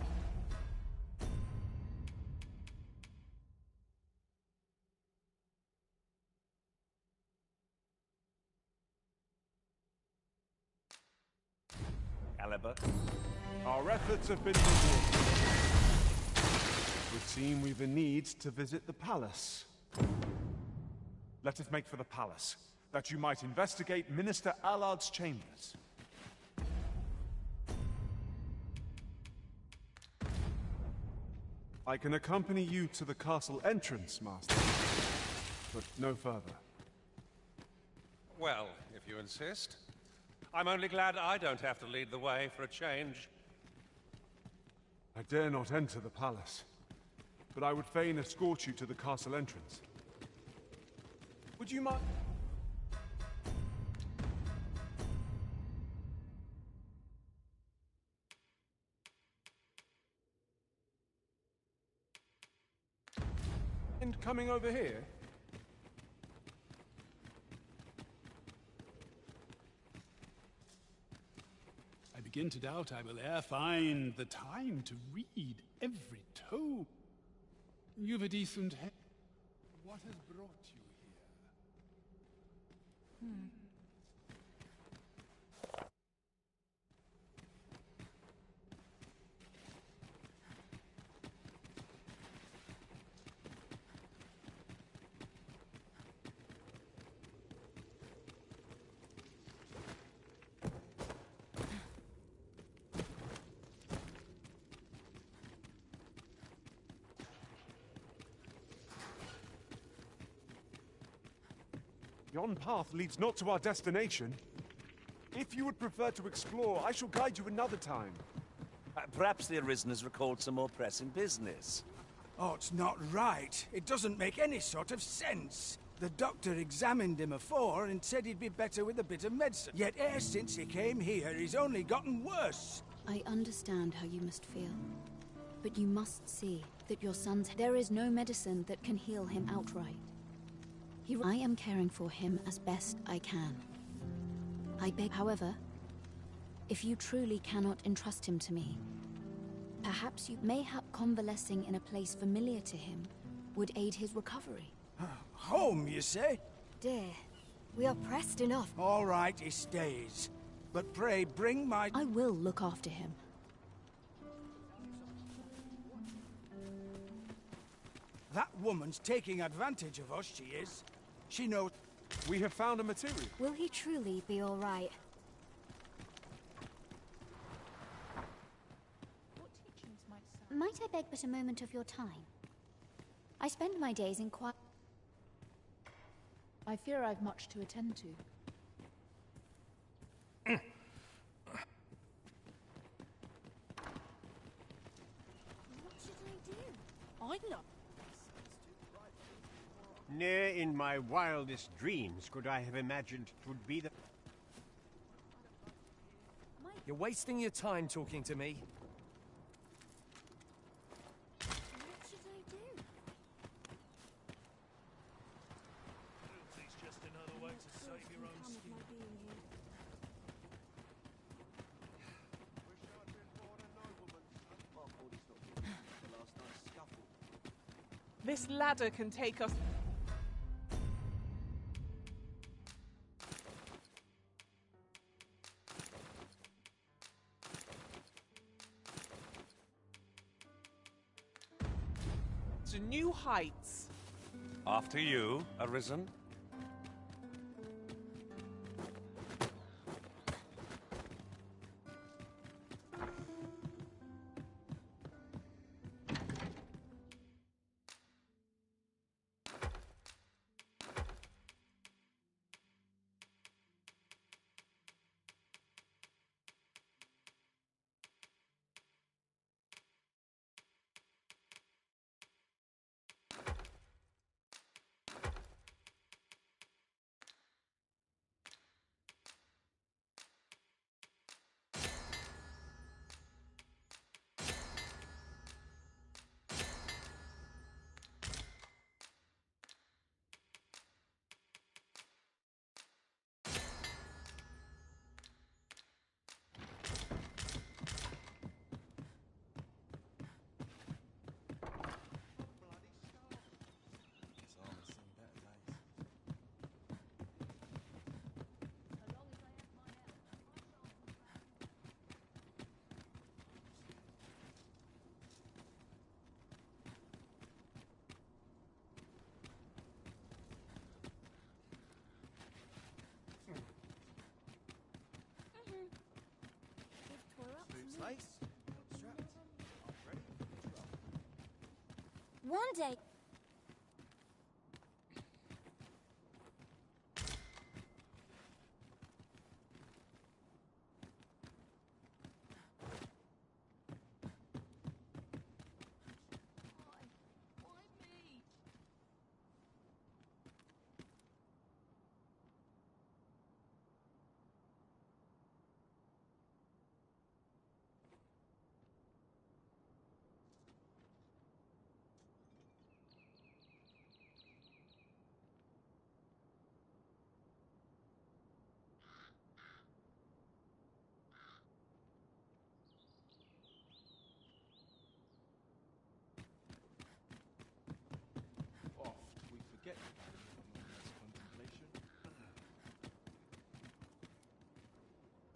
caliber. Our efforts have been rewarded. Would seem we've a need to visit the palace. Let us make for the palace. that you might investigate Minister Allard's chambers. I can accompany you to the castle entrance, Master, but no further. Well, if you insist. I'm only glad I don't have to lead the way for a change. I dare not enter the palace, but I would fain escort you to the castle entrance. Would you mind? And coming over here? I begin to doubt I will e'er find the time to read every tome. You've a decent head. What has brought you here? Yon path leads not to our destination. If you would prefer to explore, I shall guide you another time. Perhaps the Arisen has recalled some more pressing business. Oh, it's not right. It doesn't make any sort of sense. The doctor examined him afore and said he'd be better with a bit of medicine. Yet ever since he came here, he's only gotten worse. I understand how you must feel. But you must see that your son's... There is no medicine that can heal him outright. I am caring for him as best I can. I beg, however, if you truly cannot entrust him to me, perhaps you mayhap convalescing in a place familiar to him would aid his recovery. Home, you say? Dear, we are pressed enough. All right, he stays. But pray, bring my... I will look after him. That woman's taking advantage of us, she is. She knows... We have found a material. Will he truly be all right? Might I beg but a moment of your time? I spend my days in quiet... I fear I've much to attend to. What should I do? I know. Ne'er in my wildest dreams could I have imagined 'twould be the... You're wasting your time talking to me. What should I do? It's just another way to save your own skin. This ladder can take us... to new heights. After you, Arisen. One day... Oft we forget the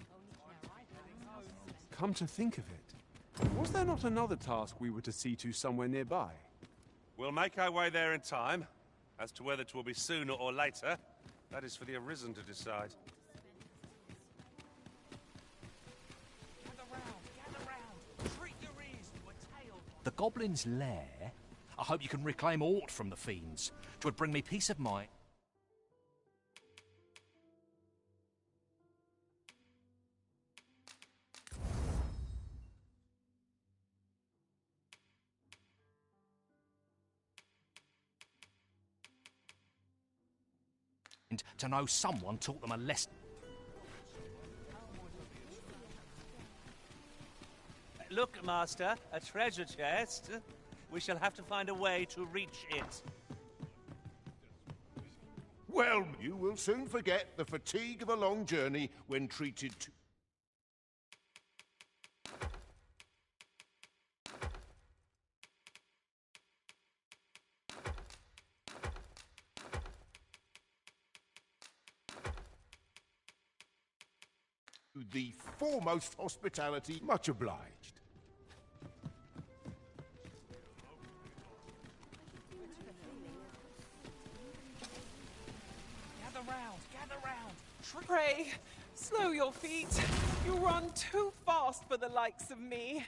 value of a moment's contemplation. Come to think of it, was there not another task we were to see to somewhere nearby? We'll make our way there in time. As to whether it will be sooner or later, that is for the Arisen to decide. The Goblin's Lair? I hope you can reclaim aught from the fiends. 'Twould bring me peace of mind. And to know someone taught them a lesson. Look, Master, a treasure chest. We shall have to find a way to reach it. Well, you will soon forget the fatigue of a long journey when treated to... the foremost hospitality. Much obliged. Gather round. Pray, slow your feet. You run too fast for the likes of me.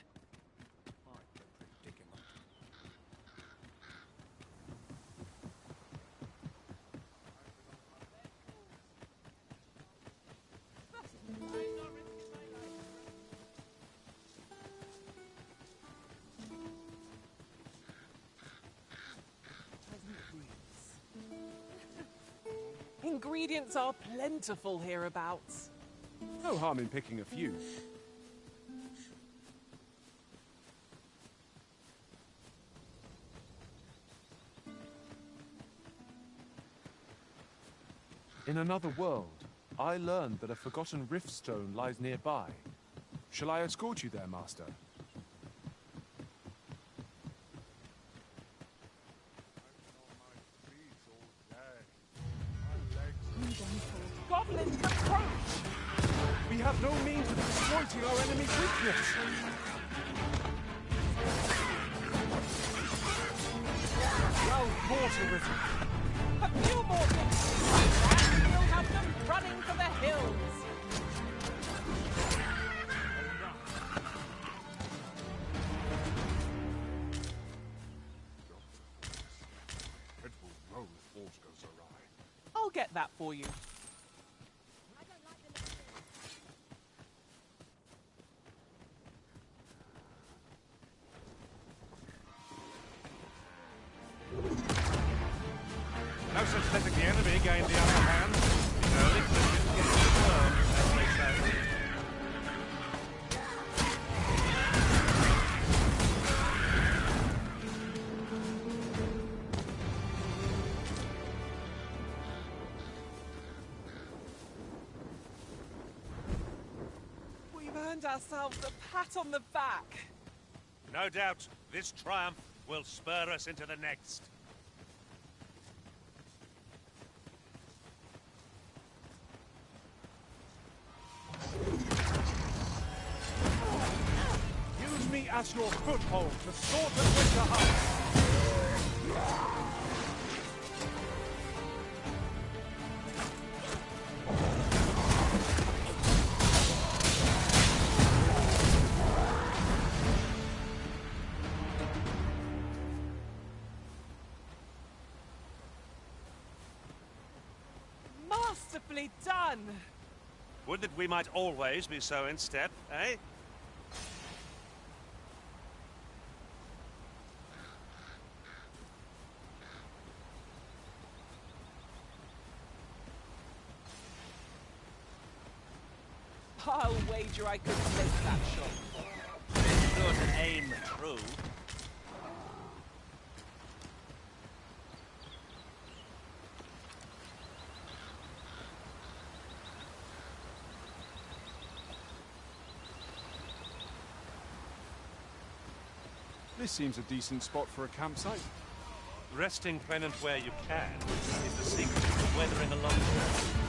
Ingredients are plentiful hereabouts. No harm in picking a few. In another world, I learned that a forgotten rift stone lies nearby. Shall I escort you there, Master? Goblins approach! We have no means of exploiting our enemy's weakness. Well fought, Arisen. A few more minutes, and we'll have them running for the hills. It will roll if all goes awry. I'll get that for you. No such letting the enemy gain the upper hand. Early clinches get confirmed, as they say. We've earned ourselves a pat on the back. No doubt, this triumph will spur us into the next. Use me as your foothold to sort the winter hunt. done! Would that we might always be so in step, eh? I'll wager I could miss that shot. Sure to aim true. This seems a decent spot for a campsite. Resting pennant where you can is the secret to weathering a long journey.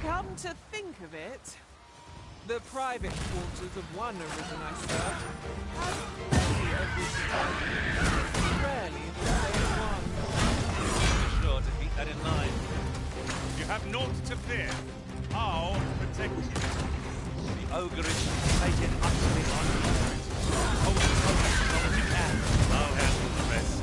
Come to think of it, the private quarters of one arisen I served had many of visitors, rarely the same one. Be sure to keep that in mind. You have naught to fear. I'll protect you. The ogre is taken utterly unprepared. Hold the focus as long as you can. I'll handle the rest.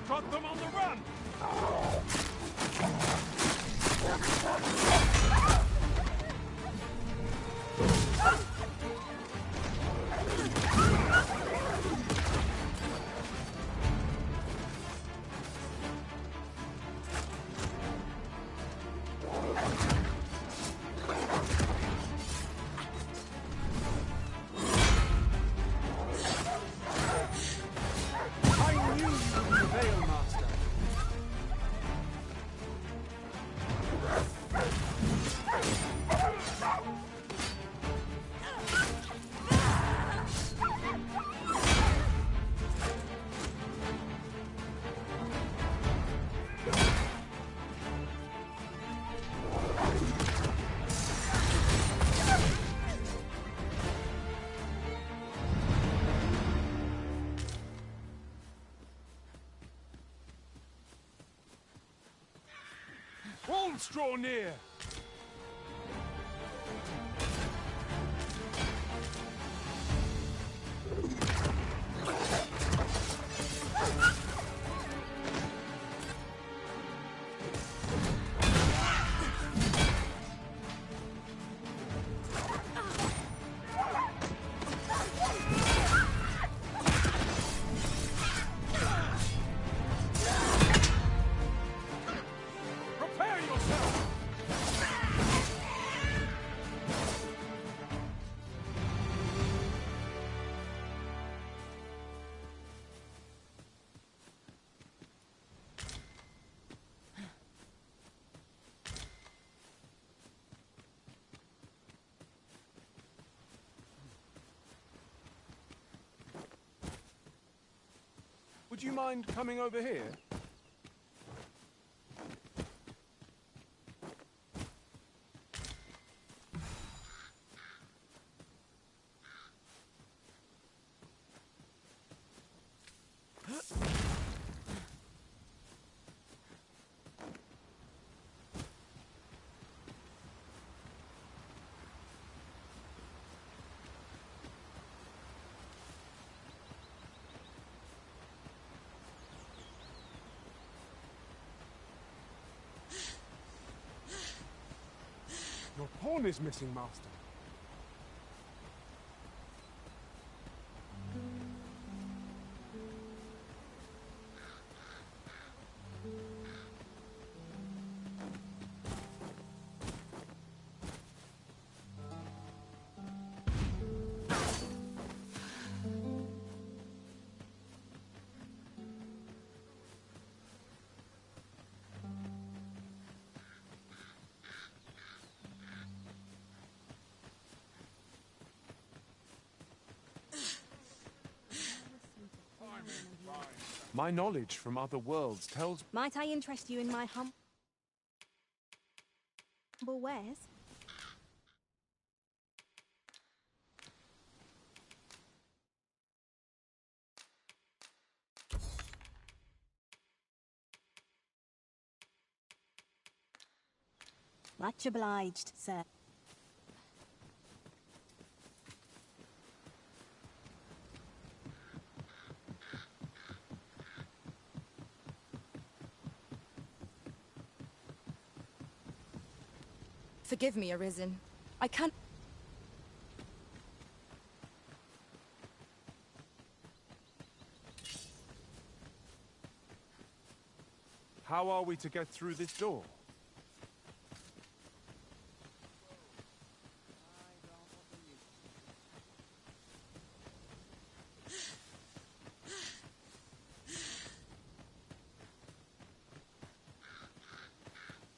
Got them on the run! Wolves draw near! Prepare yourself! Would you mind coming over here? Your pawn is missing, Master. My knowledge from other worlds tells... Might I interest you in my humble wares? Much obliged, sir. Forgive me, Arisen. I can't... How are we to get through this door?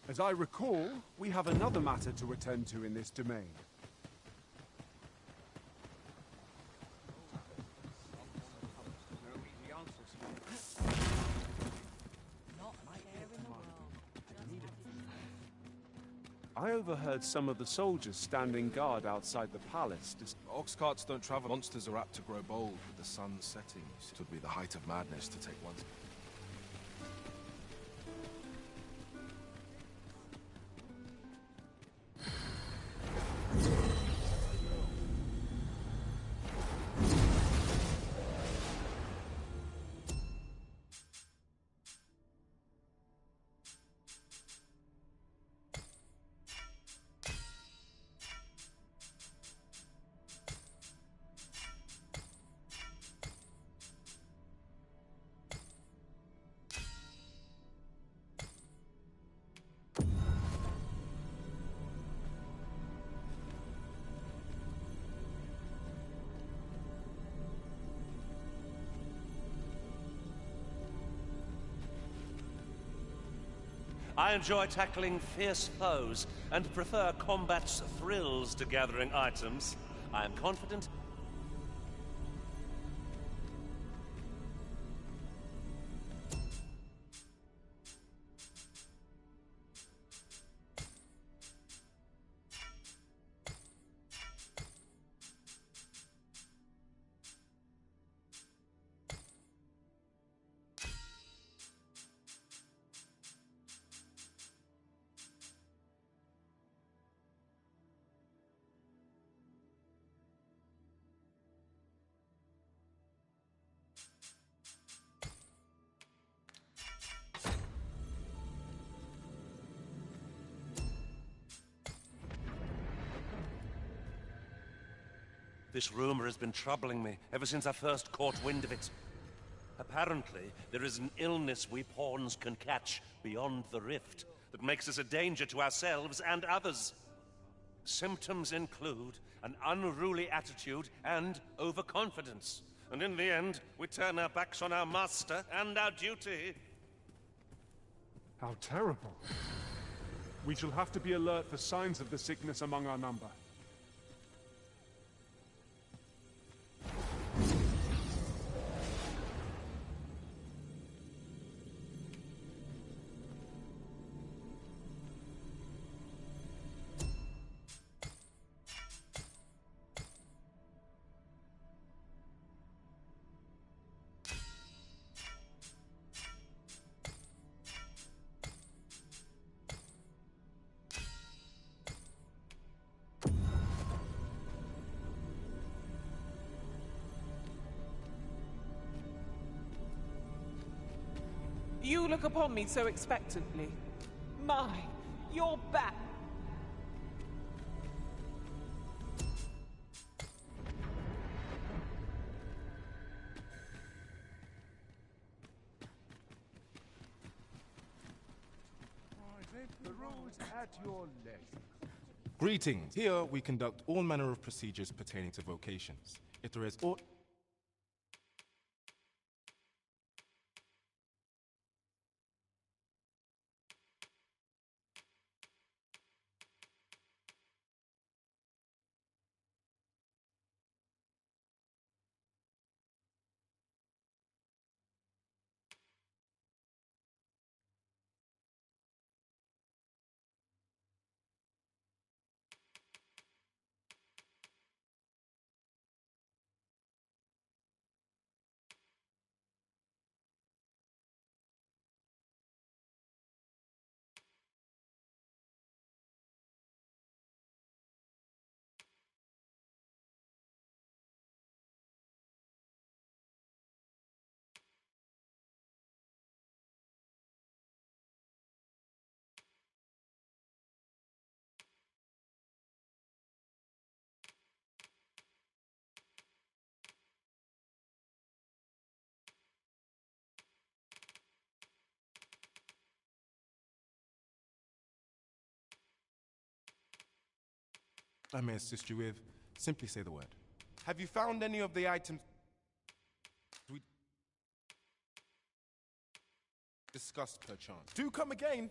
As I recall, we have another matter to attend to in this domain. I overheard some of the soldiers standing guard outside the palace. Ox carts don't travel. Monsters are apt to grow bold with the sun's setting. It would be the height of madness to take one's... I enjoy tackling fierce foes and prefer combat's thrills to gathering items. I am confident... This rumor has been troubling me ever since I first caught wind of it. Apparently, there is an illness we pawns can catch beyond the rift that makes us a danger to ourselves and others. Symptoms include an unruly attitude and overconfidence. And in the end, we turn our backs on our master and our duty. How terrible. We shall have to be alert for signs of the sickness among our number. You look upon me so expectantly. My, you're back. The rules at your leisure. Greetings. Here we conduct all manner of procedures pertaining to vocations. If there is aught... I may assist you with. Simply say the word. Have you found any of the items we discussed, perchance? Do come again!